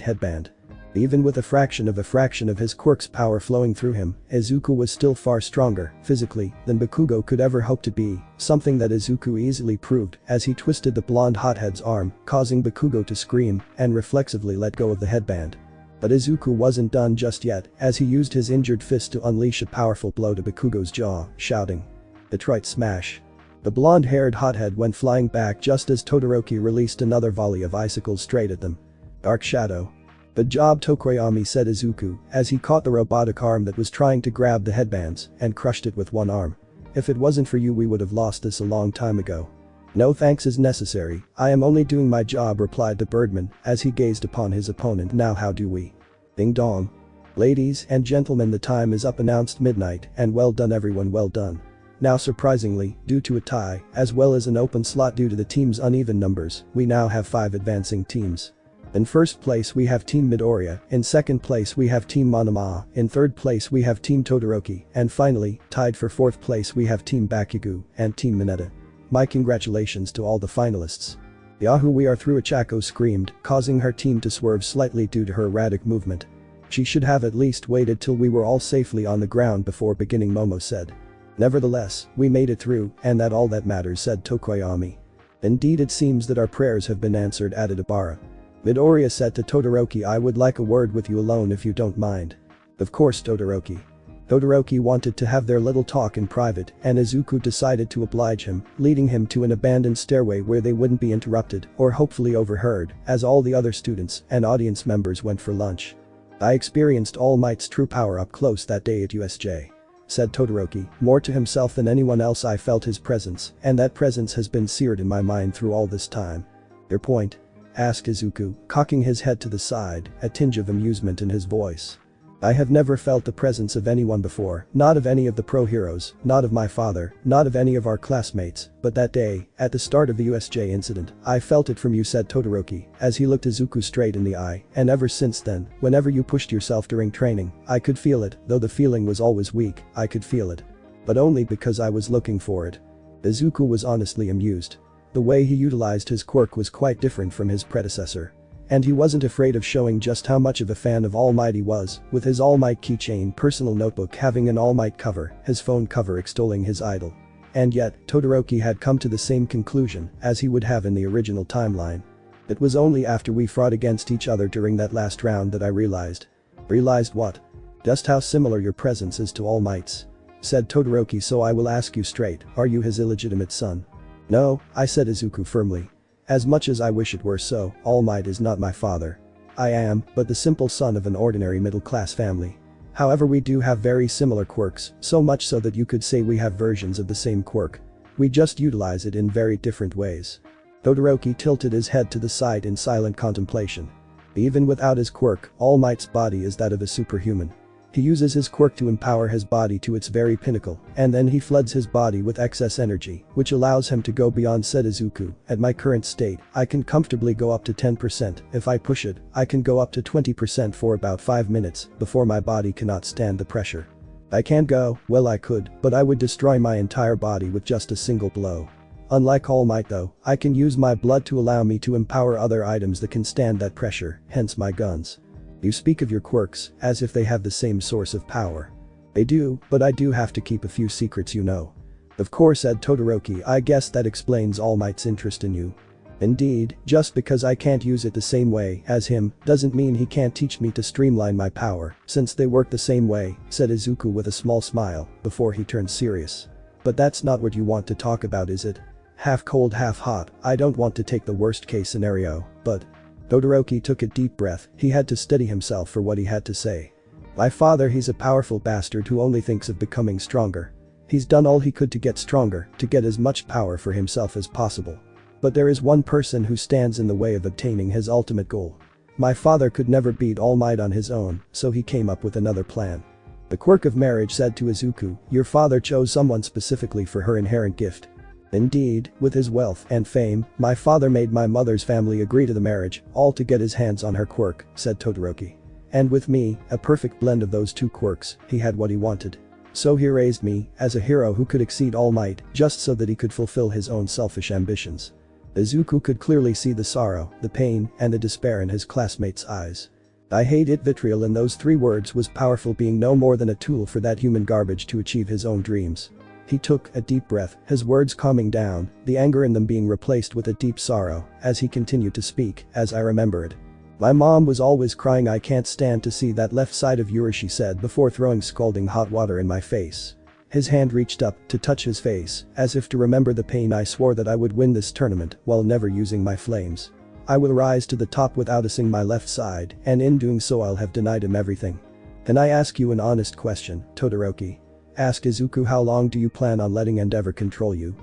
headband. Even with a fraction of his quirk's power flowing through him, Izuku was still far stronger, physically, than Bakugo could ever hope to be, something that Izuku easily proved as he twisted the blonde hothead's arm, causing Bakugo to scream and reflexively let go of the headband. But Izuku wasn't done just yet, as he used his injured fist to unleash a powerful blow to Bakugo's jaw, shouting, Detroit Smash. The blonde-haired hothead went flying back just as Todoroki released another volley of icicles straight at them. Dark Shadow. Good job, Tokoyami, said Izuku as he caught the robotic arm that was trying to grab the headbands and crushed it with one arm. If it wasn't for you, we would have lost this a long time ago. No thanks is necessary, I am only doing my job, replied the birdman as he gazed upon his opponent. Now how do we? Ding dong. Ladies and gentlemen, the time is up, announced midnight, and well done everyone, well done. Now surprisingly, due to a tie, as well as an open slot due to the team's uneven numbers, we now have 5 advancing teams. In first place we have Team Midoriya, in second place we have Team Monoma, in third place we have Team Todoroki, and finally, tied for fourth place we have Team Bakugo and Team Mineta. My congratulations to all the finalists. Yahoo, we are through, Achako screamed, causing her team to swerve slightly due to her erratic movement. She should have at least waited till we were all safely on the ground before beginning, Momo said. Nevertheless, we made it through, and that all that matters, said Tokoyami. Indeed, it seems that our prayers have been answered, added Ibara. Midoriya said to Todoroki, I would like a word with you alone if you don't mind. Of course, Todoroki. Todoroki wanted to have their little talk in private, and Izuku decided to oblige him, leading him to an abandoned stairway where they wouldn't be interrupted or hopefully overheard, as all the other students and audience members went for lunch. I experienced All Might's true power up close that day at USJ. Said Todoroki, more to himself than anyone else. I felt his presence, and that presence has been seared in my mind through all this time. Your point? Asked Izuku, cocking his head to the side, a tinge of amusement in his voice. I have never felt the presence of anyone before, not of any of the pro heroes, not of my father, not of any of our classmates, but that day, at the start of the USJ incident, I felt it from you, said Todoroki, as he looked Izuku straight in the eye, and ever since then, whenever you pushed yourself during training, I could feel it, though the feeling was always weak, I could feel it. But only because I was looking for it. Izuku was honestly amused. The way he utilized his quirk was quite different from his predecessor. And he wasn't afraid of showing just how much of a fan of All Might he was, with his All Might keychain personal notebook having an All Might cover, his phone cover extolling his idol. And yet, Todoroki had come to the same conclusion as he would have in the original timeline. It was only after we fought against each other during that last round that I realized. Realized what? Just how similar your presence is to All Might's. Said Todoroki, so I will ask you straight, are you his illegitimate son? No, I said Izuku firmly. As much as I wish it were so, All Might is not my father. I am but the simple son of an ordinary middle-class family. However, we do have very similar quirks, so much so that you could say we have versions of the same quirk. We just utilize it in very different ways. Todoroki tilted his head to the side in silent contemplation. Even without his quirk, All Might's body is that of a superhuman. He uses his quirk to empower his body to its very pinnacle, and then he floods his body with excess energy, which allows him to go beyond, said Izuku. At my current state, I can comfortably go up to 10%, if I push it, I can go up to 20% for about 5 minutes, before my body cannot stand the pressure. I can't go, well I could, but I would destroy my entire body with just a single blow. Unlike All Might though, I can use my blood to allow me to empower other items that can stand that pressure, hence my guns. You speak of your quirks, as if they have the same source of power. They do, but I do have to keep a few secrets, you know. Of course, said Todoroki, I guess that explains All Might's interest in you. Indeed, just because I can't use it the same way as him, doesn't mean he can't teach me to streamline my power, since they work the same way, said Izuku with a small smile, before he turned serious. But that's not what you want to talk about, is it? Half cold, half hot, I don't want to take the worst case scenario, but… Todoroki took a deep breath, he had to steady himself for what he had to say. My father, he's a powerful bastard who only thinks of becoming stronger. He's done all he could to get stronger, to get as much power for himself as possible. But there is one person who stands in the way of obtaining his ultimate goal. My father could never beat All Might on his own, so he came up with another plan. The quirk of marriage, said to Izuku, your father chose someone specifically for her inherent gift. Indeed, with his wealth and fame, my father made my mother's family agree to the marriage, all to get his hands on her quirk, said Todoroki. And with me, a perfect blend of those two quirks, he had what he wanted. So he raised me, as a hero who could exceed All Might, just so that he could fulfill his own selfish ambitions. Izuku could clearly see the sorrow, the pain, and the despair in his classmates' eyes. I hate it. Vitriol in those 3 words was powerful, being no more than a tool for that human garbage to achieve his own dreams. He took a deep breath, his words calming down, the anger in them being replaced with a deep sorrow, as he continued to speak, as I remember it. My mom was always crying, I can't stand to see that left side of yours, she said before throwing scalding hot water in my face. His hand reached up to touch his face, as if to remember the pain. I swore that I would win this tournament while never using my flames. I will rise to the top without using my left side, and in doing so I'll have denied him everything. Can I ask you an honest question, Todoroki? Asked Izuku, how long do you plan on letting Endeavor control you?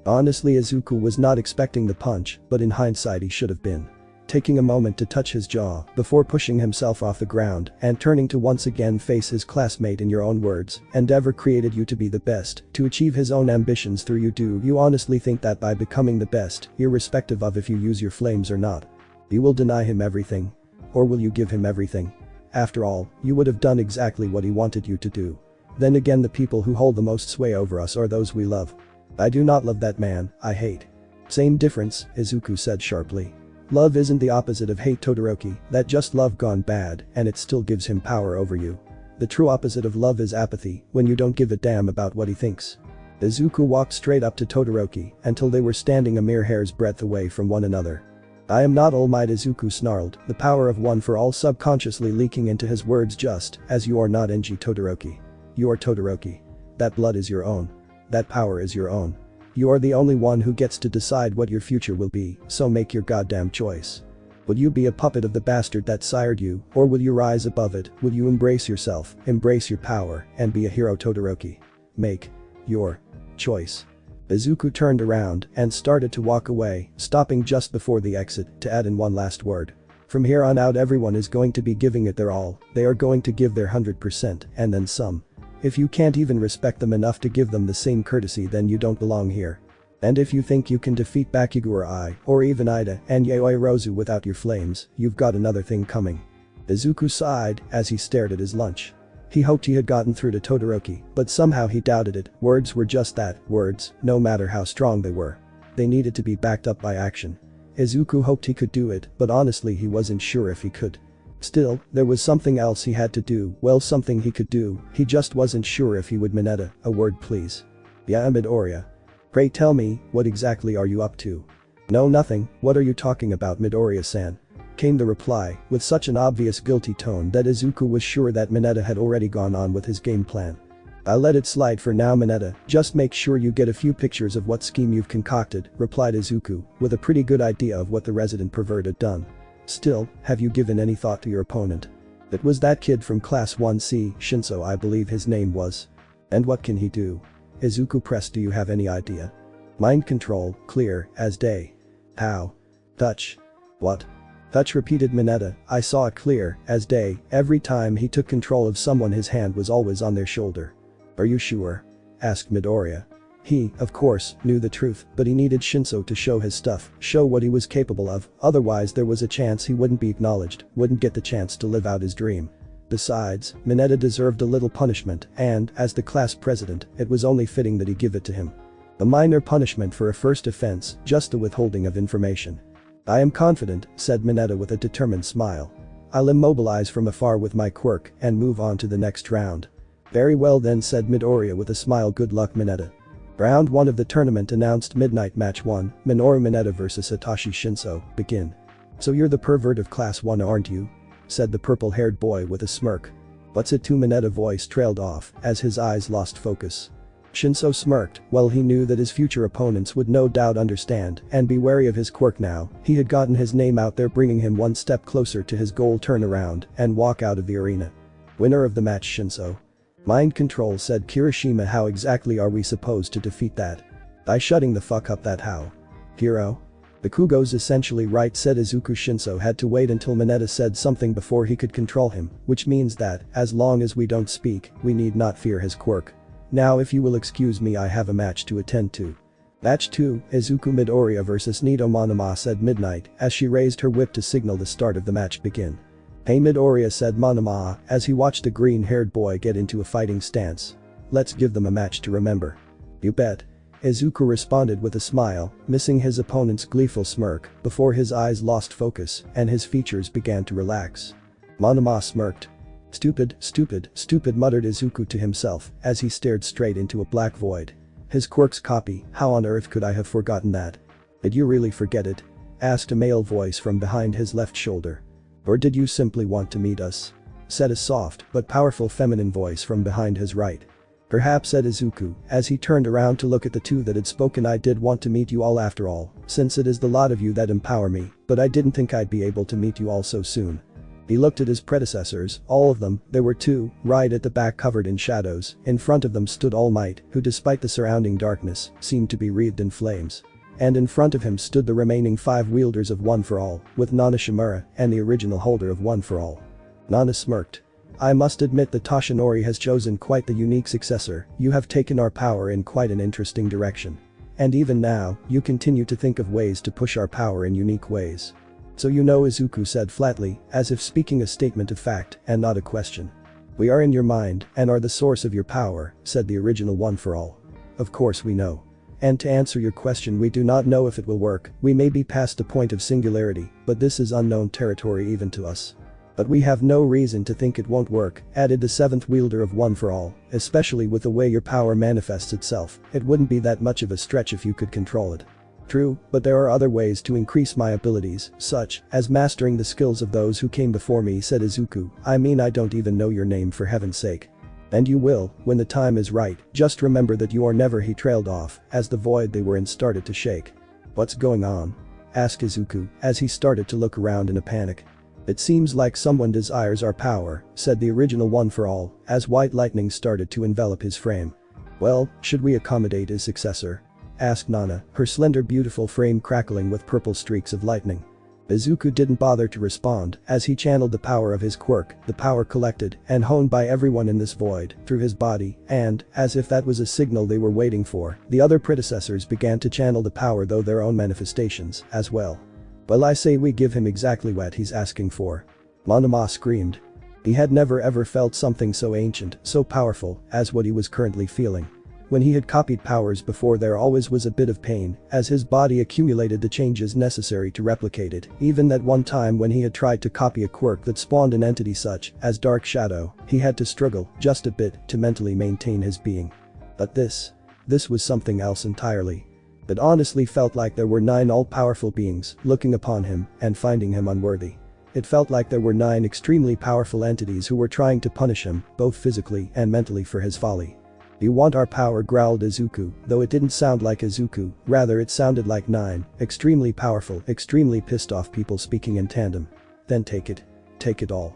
Honestly, Izuku was not expecting the punch, but in hindsight he should have been. Taking a moment to touch his jaw before pushing himself off the ground and turning to once again face his classmate. In your own words, Endeavor created you to be the best, to achieve his own ambitions through you. Do you honestly think that by becoming the best, irrespective of if you use your flames or not, you will deny him everything? Or will you give him everything? After all, you would have done exactly what he wanted you to do. Then again, the people who hold the most sway over us are those we love. I do not love that man, I hate. Same difference, Izuku said sharply. Love isn't the opposite of hate, Todoroki, that just love gone bad, and it still gives him power over you. The true opposite of love is apathy, when you don't give a damn about what he thinks. Izuku walked straight up to Todoroki until they were standing a mere hair's breadth away from one another. I am not All Might, Izuku snarled, the power of one for all subconsciously leaking into his words, just as you are not Enji Todoroki. You are Todoroki. That blood is your own. That power is your own. You are the only one who gets to decide what your future will be, so make your goddamn choice. Will you be a puppet of the bastard that sired you, or will you rise above it? Will you embrace yourself, embrace your power, and be a hero, Todoroki? Make your choice. Izuku turned around and started to walk away, stopping just before the exit to add in one last word. From here on out everyone is going to be giving it their all, they are going to give their 100% and then some. If you can't even respect them enough to give them the same courtesy then you don't belong here. And if you think you can defeat Bakugo or I, or even Ida and Yaoi Rozu without your flames, you've got another thing coming. Izuku sighed as he stared at his lunch. He hoped he had gotten through to Todoroki, but somehow he doubted it. Words were just that, words, no matter how strong they were. They needed to be backed up by action. Izuku hoped he could do it, but honestly he wasn't sure if he could. Still, there was something else he had to do, well something he could do, he just wasn't sure if he would. Mineta, a word please. Yeah, Midoriya. Pray tell me, what exactly are you up to? No, nothing, what are you talking about, Midoriya-san? Came the reply, with such an obvious guilty tone that Izuku was sure that Mineta had already gone on with his game plan. I'll let it slide for now, Mineta, just make sure you get a few pictures of what scheme you've concocted, replied Izuku, with a pretty good idea of what the resident pervert had done. Still, have you given any thought to your opponent? It was that kid from class 1C, Shinso I believe his name was. And what can he do? Izuku pressed. Do you have any idea? Mind control, clear as day. How? Touch. What? Touch, repeated Mineta. I saw it clear as day. Every time he took control of someone his hand was always on their shoulder. Are you sure? Asked Midoriya. He, of course, knew the truth, but he needed Shinso to show his stuff, show what he was capable of, otherwise there was a chance he wouldn't be acknowledged, wouldn't get the chance to live out his dream. Besides, Mineta deserved a little punishment and, as the class president, it was only fitting that he give it to him. A minor punishment for a first offense, just the withholding of information. I am confident, said Mineta with a determined smile. I'll immobilize from afar with my quirk and move on to the next round. Very well then, said Midoriya with a smile. Good luck, Mineta. Round 1 of the tournament announced. Midnight Match 1, Minoru Mineta vs Satoshi Shinso, begin. So you're the pervert of class 1 aren't you? Said the purple-haired boy with a smirk. What's it to? Mineta's voice trailed off as his eyes lost focus. Shinso smirked. Well, he knew that his future opponents would no doubt understand and be wary of his quirk now. He had gotten his name out there, bringing him one step closer to his goal. Turn around and walk out of the arena. Winner of the match, Shinso. Mind control, said Kirishima. How exactly are we supposed to defeat that? By shutting the fuck up. That how? Hero? Bakugo's essentially right, said Izuku. Shinso had to wait until Mineta said something before he could control him, which means that, as long as we don't speak, we need not fear his quirk. Now if you will excuse me, I have a match to attend to. Match 2, Izuku Midoriya vs Nido Monoma, said Midnight as she raised her whip to signal the start of the match begin. Hey Midoriya, said Monoma as he watched the green-haired boy get into a fighting stance. Let's give them a match to remember. You bet. Izuku responded with a smile, missing his opponent's gleeful smirk before his eyes lost focus and his features began to relax. Monoma smirked. Stupid, stupid, stupid, muttered Izuku to himself as he stared straight into a black void. His quirk's copy, how on earth could I have forgotten that? Did you really forget it? Asked a male voice from behind his left shoulder. Or did you simply want to meet us? Said a soft but powerful feminine voice from behind his right. Perhaps, said Izuku as he turned around to look at the two that had spoken. I did want to meet you all after all, since it is the lot of you that empower me, but I didn't think I'd be able to meet you all so soon. He looked at his predecessors, all of them. There were two, right at the back, covered in shadows. In front of them stood All Might, who despite the surrounding darkness, seemed to be wreathed in flames. And in front of him stood the remaining 5 wielders of One for All, with Nana Shimura and the original holder of One for All. Nana smirked. I must admit that Toshinori has chosen quite the unique successor. You have taken our power in quite an interesting direction. And even now, you continue to think of ways to push our power in unique ways. So you know, Izuku said flatly, as if speaking a statement of fact and not a question. We are in your mind and are the source of your power, said the original One for All. Of course we know. And to answer your question, we do not know if it will work. We may be past the point of singularity, but this is unknown territory even to us. But we have no reason to think it won't work, added the 7th wielder of One for All, especially with the way your power manifests itself. It wouldn't be that much of a stretch if you could control it. True, but there are other ways to increase my abilities, such as mastering the skills of those who came before me, said Izuku. I mean, I don't even know your name, for heaven's sake. And you will, when the time is right. Just remember that you are never. He trailed off as the void they were in started to shake. What's going on? Asked Izuku as he started to look around in a panic. It seems like someone desires our power, said the original One for All as white lightning started to envelop his frame. Well, should we accommodate his successor? Asked Nana, her slender beautiful frame crackling with purple streaks of lightning. Izuku didn't bother to respond as he channeled the power of his quirk, the power collected and honed by everyone in this void, through his body, and, as if that was a signal they were waiting for, the other predecessors began to channel the power though their own manifestations, as well. Well, I say we give him exactly what he's asking for. Monoma screamed. He had never ever felt something so ancient, so powerful, as what he was currently feeling. When he had copied powers before, there always was a bit of pain, as his body accumulated the changes necessary to replicate it. Even that one time when he had tried to copy a quirk that spawned an entity such as Dark Shadow, he had to struggle just a bit to mentally maintain his being. But this was something else entirely. It honestly felt like there were 9 all-powerful beings looking upon him and finding him unworthy. It felt like there were 9 extremely powerful entities who were trying to punish him, both physically and mentally, for his folly. "You want our power?" growled Izuku, though it didn't sound like Izuku, rather it sounded like 9 extremely powerful, extremely pissed off people speaking in tandem. "Then take it. Take it all."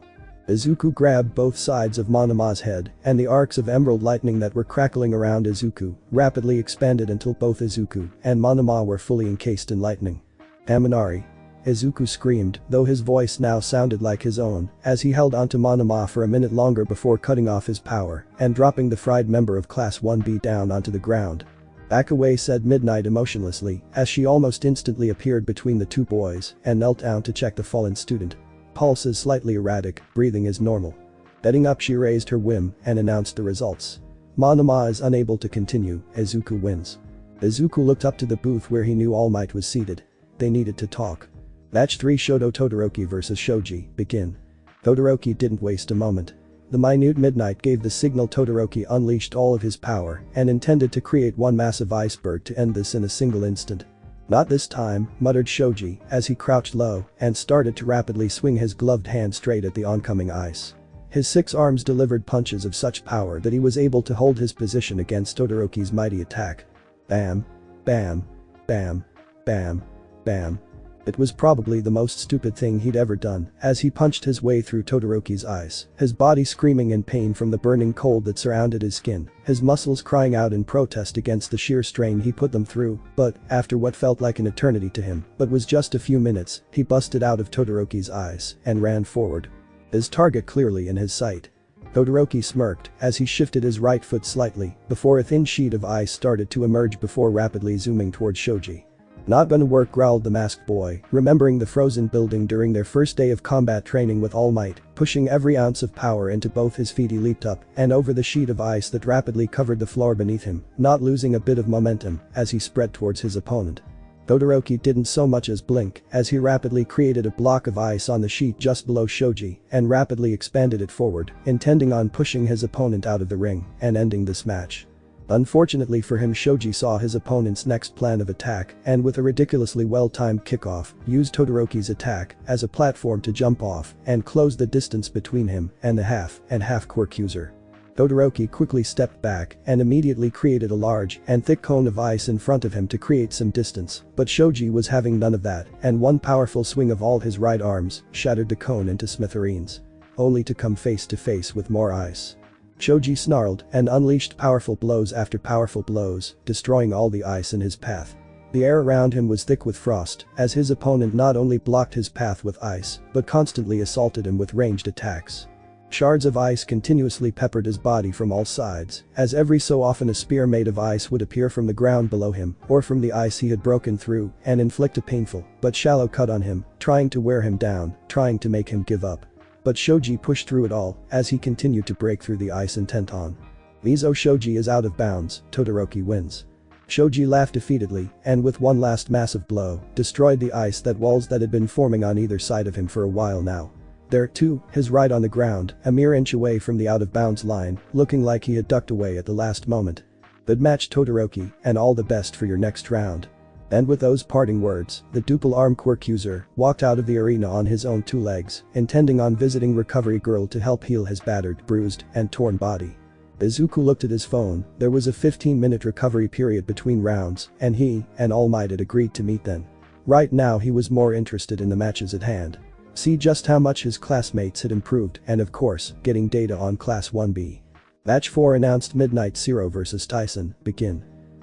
Izuku grabbed both sides of Monoma's head, and the arcs of emerald lightning that were crackling around Izuku rapidly expanded until both Izuku and Monoma were fully encased in lightning. "Amanari!" Izuku screamed, though his voice now sounded like his own, as he held onto Monoma for a minute longer before cutting off his power and dropping the fried member of Class 1B down onto the ground. "Back away," said Midnight emotionlessly, as she almost instantly appeared between the two boys and knelt down to check the fallen student. Pulse is slightly erratic, breathing is normal. Getting up, she raised her whim and announced the results. "Monoma is unable to continue, Izuku wins." Izuku looked up to the booth where he knew All Might was seated. They needed to talk. Match 3, Shoto Todoroki vs Shoji, begin. Todoroki didn't waste a moment. The minute Midnight gave the signal. Todoroki unleashed all of his power and intended to create one massive iceberg to end this in a single instant. "Not this time," muttered Shoji as he crouched low and started to rapidly swing his gloved hand straight at the oncoming ice. His 6 arms delivered punches of such power that he was able to hold his position against Todoroki's mighty attack. Bam. Bam. Bam. Bam. Bam. It was probably the most stupid thing he'd ever done as he punched his way through Todoroki's ice, his body screaming in pain from the burning cold that surrounded his skin, his muscles crying out in protest against the sheer strain he put them through. But, after what felt like an eternity to him, but was just a few minutes, he busted out of Todoroki's ice and ran forward. His target clearly in his sight. Todoroki smirked as he shifted his right foot slightly before a thin sheet of ice started to emerge before rapidly zooming towards Shoji. "Not gonna work," growled the masked boy, remembering the frozen building during their first day of combat training with All Might. Pushing every ounce of power into both his feet, he leaped up and over the sheet of ice that rapidly covered the floor beneath him, not losing a bit of momentum as he spread towards his opponent. Todoroki didn't so much as blink as he rapidly created a block of ice on the sheet just below Shoji and rapidly expanded it forward, intending on pushing his opponent out of the ring and ending this match. Unfortunately for him, Shoji saw his opponent's next plan of attack and, with a ridiculously well-timed kickoff, used Todoroki's attack as a platform to jump off and close the distance between him and the half quirk user. Todoroki quickly stepped back and immediately created a large and thick cone of ice in front of him to create some distance, but Shoji was having none of that, and one powerful swing of all his right arms shattered the cone into smithereens, only to come face to face with more ice. Shoji snarled and unleashed powerful blows after powerful blows, destroying all the ice in his path. The air around him was thick with frost, as his opponent not only blocked his path with ice, but constantly assaulted him with ranged attacks. Shards of ice continuously peppered his body from all sides, as every so often a spear made of ice would appear from the ground below him or from the ice he had broken through and inflict a painful but shallow cut on him, trying to wear him down, trying to make him give up. But Shoji pushed through it all as he continued to break through the ice intent on. "Mizo, Shoji is out of bounds, Todoroki wins." Shoji laughed defeatedly and, with one last massive blow, destroyed the ice walls that had been forming on either side of him for a while now. There, too, his right on the ground, a mere inch away from the out-of-bounds line, looking like he had ducked away at the last moment. "Good match, Todoroki, and all the best for your next round." And with those parting words, the duple-arm quirk user walked out of the arena on his own 2 legs, intending on visiting Recovery Girl to help heal his battered, bruised, and torn body. Izuku looked at his phone. There was a 15-minute recovery period between rounds, and he and All Might had agreed to meet then. Right now he was more interested in the matches at hand. See just how much his classmates had improved and, of course, getting data on Class 1B. Match 4, announced Midnight. Zero vs Tyson, begin.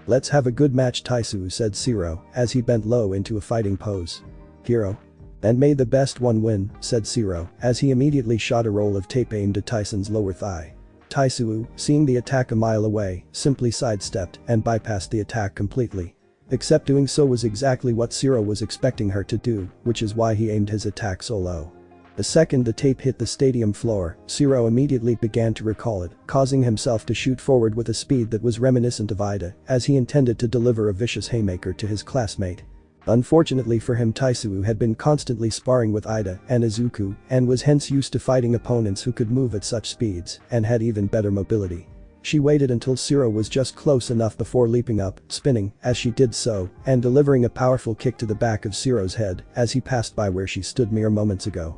"Let's have a good match, Taisu," said Zero as he bent low into a fighting pose. "Hero?" "And may the best one win," said Zero, as he immediately shot a roll of tape aimed at Tyson's lower thigh. Taisuu, seeing the attack a mile away, simply sidestepped and bypassed the attack completely. Except doing so was exactly what Zero was expecting her to do, which is why he aimed his attack so low. The second the tape hit the stadium floor, Zero immediately began to recall it, causing himself to shoot forward with a speed that was reminiscent of Ida, as he intended to deliver a vicious haymaker to his classmate. Unfortunately for him, Taisuu had been constantly sparring with Ida and Izuku and was hence used to fighting opponents who could move at such speeds and had even better mobility. She waited until Zero was just close enough before leaping up, spinning as she did so, and delivering a powerful kick to the back of Zero's head as he passed by where she stood mere moments ago.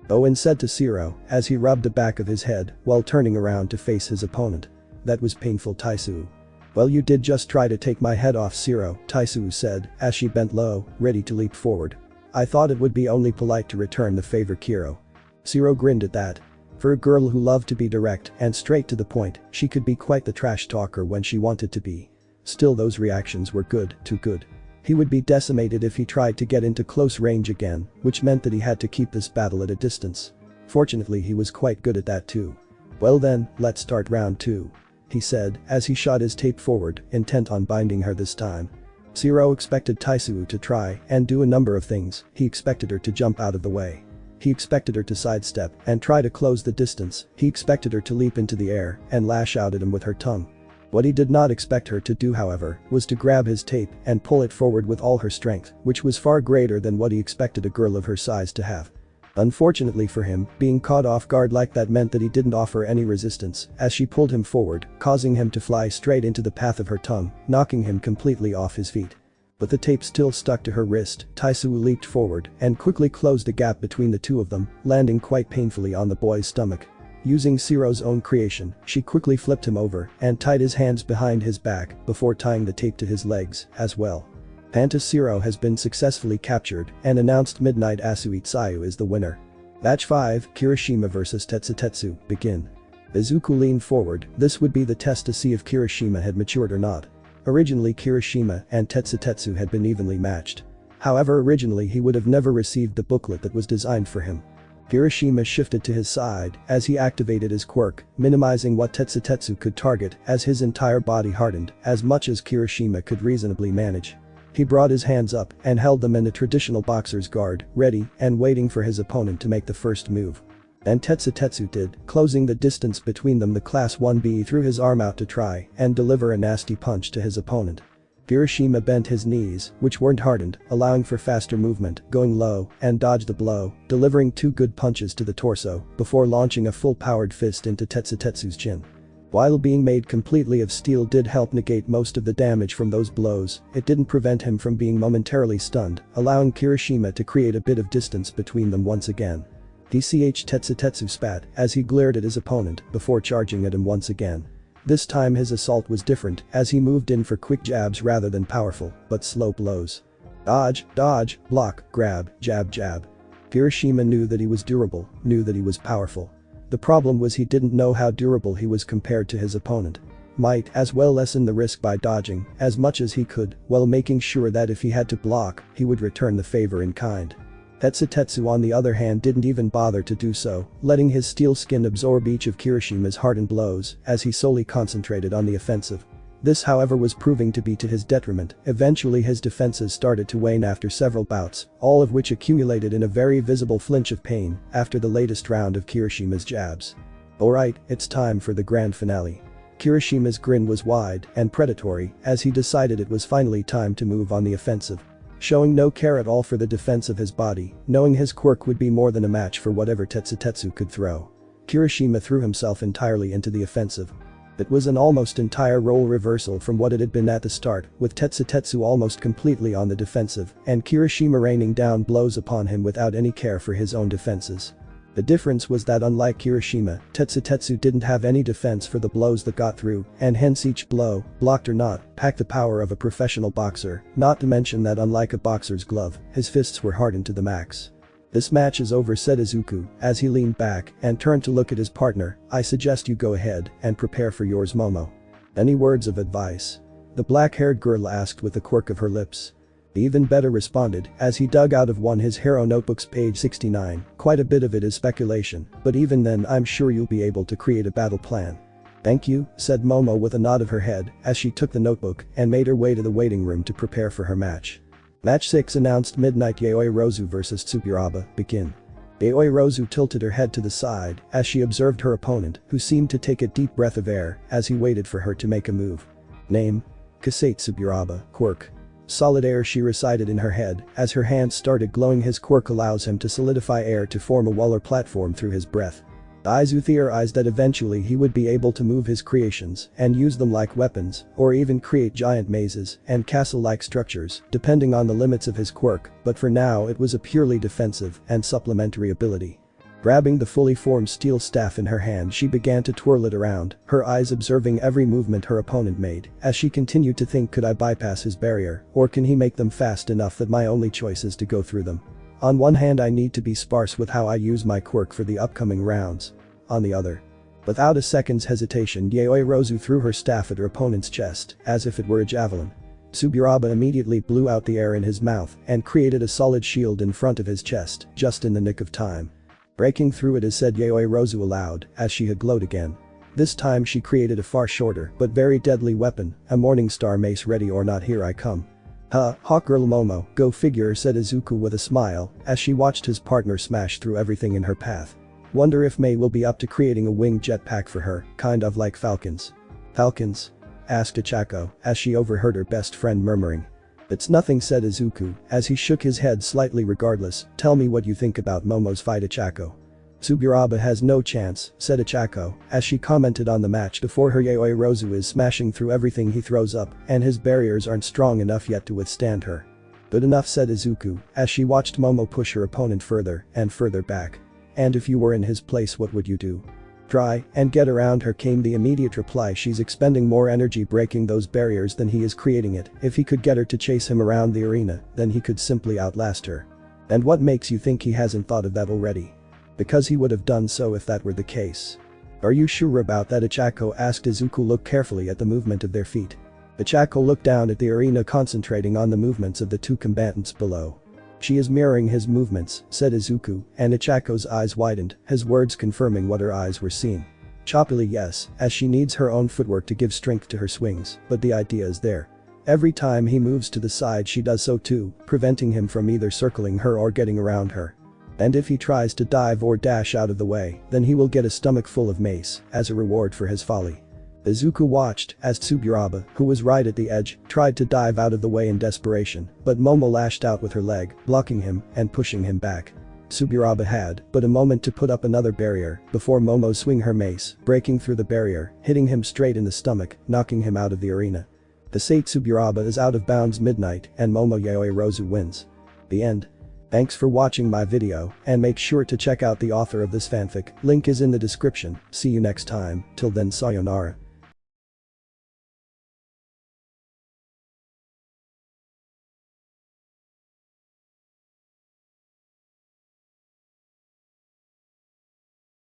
Owen said to Zero as he rubbed the back of his head while turning around to face his opponent. "That was painful, Taisuu." "Well, you did just try to take my head off, Zero," Taisuu said as she bent low, ready to leap forward. "I thought it would be only polite to return the favor, Kiro." Zero grinned at that. For a girl who loved to be direct and straight to the point, she could be quite the trash talker when she wanted to be. Still, those reactions were good, too good. He would be decimated if he tried to get into close range again, which meant that he had to keep this battle at a distance. Fortunately, he was quite good at that too. "Well then, let's start round 2. He said as he shot his tape forward, intent on binding her this time. Zero expected Taisuu to try and do a number of things. He expected her to jump out of the way. He expected her to sidestep and try to close the distance. He expected her to leap into the air and lash out at him with her tongue. What he did not expect her to do, however, was to grab his tape and pull it forward with all her strength, which was far greater than what he expected a girl of her size to have. Unfortunately for him, being caught off guard like that meant that he didn't offer any resistance as she pulled him forward, causing him to fly straight into the path of her tongue, knocking him completely off his feet. With the tape still stuck to her wrist, Taisuu leaped forward and quickly closed the gap between the two of them, landing quite painfully on the boy's stomach. Using Zero's own creation, she quickly flipped him over and tied his hands behind his back before tying the tape to his legs as well. Pantis Zero has been successfully captured and announced Midnight Asuitsayu is the winner. Match 5, Kirishima vs Tetsutetsu, begin. Izuku leaned forward. This would be the test to see if Kirishima had matured or not. Originally, Kirishima and Tetsutetsu had been evenly matched. However, originally he would have never received the booklet that was designed for him. Kirishima shifted to his side as he activated his quirk, minimizing what Tetsutetsu could target as his entire body hardened as much as Kirishima could reasonably manage. He brought his hands up and held them in a traditional boxer's guard, ready and waiting for his opponent to make the first move. And Tetsutetsu did, closing the distance between them. The Class 1B threw his arm out to try and deliver a nasty punch to his opponent. Kirishima bent his knees, which weren't hardened, allowing for faster movement, going low and dodged the blow, delivering 2 good punches to the torso before launching a full-powered fist into Tetsutetsu's chin. While being made completely of steel did help negate most of the damage from those blows, it didn't prevent him from being momentarily stunned, allowing Kirishima to create a bit of distance between them once again. Tetsutetsu spat as he glared at his opponent before charging at him once again. This time his assault was different as he moved in for quick jabs rather than powerful, but slow blows. Dodge, dodge, block, grab, jab, jab. Kirishima knew that he was durable, knew that he was powerful. The problem was he didn't know how durable he was compared to his opponent. Might as well lessen the risk by dodging as much as he could while making sure that if he had to block, he would return the favor in kind. Tetsutetsu on the other hand didn't even bother to do so, letting his steel skin absorb each of Kirishima's hardened blows as he solely concentrated on the offensive. This, however, was proving to be to his detriment. Eventually his defenses started to wane after several bouts, all of which accumulated in a very visible flinch of pain after the latest round of Kirishima's jabs. Alright, it's time for the grand finale. Kirishima's grin was wide and predatory as he decided it was finally time to move on the offensive. Showing no care at all for the defense of his body, knowing his quirk would be more than a match for whatever Tetsutetsu could throw. Kirishima threw himself entirely into the offensive. It was an almost entire role reversal from what it had been at the start, with Tetsutetsu almost completely on the defensive and Kirishima raining down blows upon him without any care for his own defenses. The difference was that unlike Kirishima, Tetsutetsu didn't have any defense for the blows that got through, and hence each blow, blocked or not, packed the power of a professional boxer, not to mention that unlike a boxer's glove, his fists were hardened to the max. "This match is over," said Izuku as he leaned back and turned to look at his partner. "I suggest you go ahead and prepare for yours, Momo." "Any words of advice?" the black-haired girl asked with a quirk of her lips. He even better responded as he dug out of one his hero notebooks page 69, quite a bit of it is speculation, but even then I'm sure you'll be able to create a battle plan. Thank you, said Momo with a nod of her head as she took the notebook and made her way to the waiting room to prepare for her match. Match 6 announced midnight Yayoi Rozu vs Tsuburaba, begin. Yayoi Rozu tilted her head to the side as she observed her opponent who seemed to take a deep breath of air as he waited for her to make a move. Name? Kasei Tsuburaba, quirk. Solid air, she recited in her head as her hands started glowing. His quirk allows him to solidify air to form a wall or platform through his breath. Izuku theorized that eventually he would be able to move his creations and use them like weapons or even create giant mazes and castle-like structures depending on the limits of his quirk, but for now it was a purely defensive and supplementary ability. Grabbing the fully formed steel staff in her hand, she began to twirl it around, her eyes observing every movement her opponent made as she continued to think, could I bypass his barrier or can he make them fast enough that my only choice is to go through them? On one hand I need to be sparse with how I use my quirk for the upcoming rounds. On the other. Without a second's hesitation, Yayoi Rozu threw her staff at her opponent's chest as if it were a javelin. Tsuburaba immediately blew out the air in his mouth and created a solid shield in front of his chest just in the nick of time. Breaking through it is said Yayoi Rozu aloud as she had glowed again. This time she created a far shorter but very deadly weapon, a morning star mace. Ready or not, here I come. Hawkgirl Momo, go figure, said Izuku with a smile as she watched his partner smash through everything in her path. Wonder if Mei will be up to creating a winged jetpack for her, kind of like Falcons. Falcons? Asked Ichako as she overheard her best friend murmuring. It's nothing, said Izuku as he shook his head slightly. Regardless, tell me what you think about Momo's fight. Ichako. Tsuburaba has no chance, said Ichako as she commented on the match before her. Yayoi Rozu is smashing through everything he throws up and his barriers aren't strong enough yet to withstand her. Good enough, said Izuku as she watched Momo push her opponent further and further back. And if you were in his place, what would you do? Try and get around her, came the immediate reply. She's expending more energy breaking those barriers than he is creating it. If he could get her to chase him around the arena, then he could simply outlast her. And what makes you think he hasn't thought of that already? Because he would have done so if that were the case. Are you sure about that? Ichako asked. Izuku looked carefully at the movement of their feet. Ichako looked down at the arena, concentrating on the movements of the two combatants below. She is mirroring his movements, said Izuku, and Ichako's eyes widened, his words confirming what her eyes were seeing. Choppily, yes, as she needs her own footwork to give strength to her swings, but the idea is there. Every time he moves to the side she does so too, preventing him from either circling her or getting around her. And if he tries to dive or dash out of the way, then he will get a stomach full of mace as a reward for his folly. Izuku watched as Tsuburaba, who was right at the edge, tried to dive out of the way in desperation, but Momo lashed out with her leg, blocking him and pushing him back. Tsuburaba had but a moment to put up another barrier before Momo swung her mace, breaking through the barrier, hitting him straight in the stomach, knocking him out of the arena. Kasei Tsuburaba is out of bounds. Midnight and Momo Yayoi Rozu wins. The end. Thanks for watching my video and make sure to check out the author of this fanfic, link is in the description. See you next time, till then sayonara.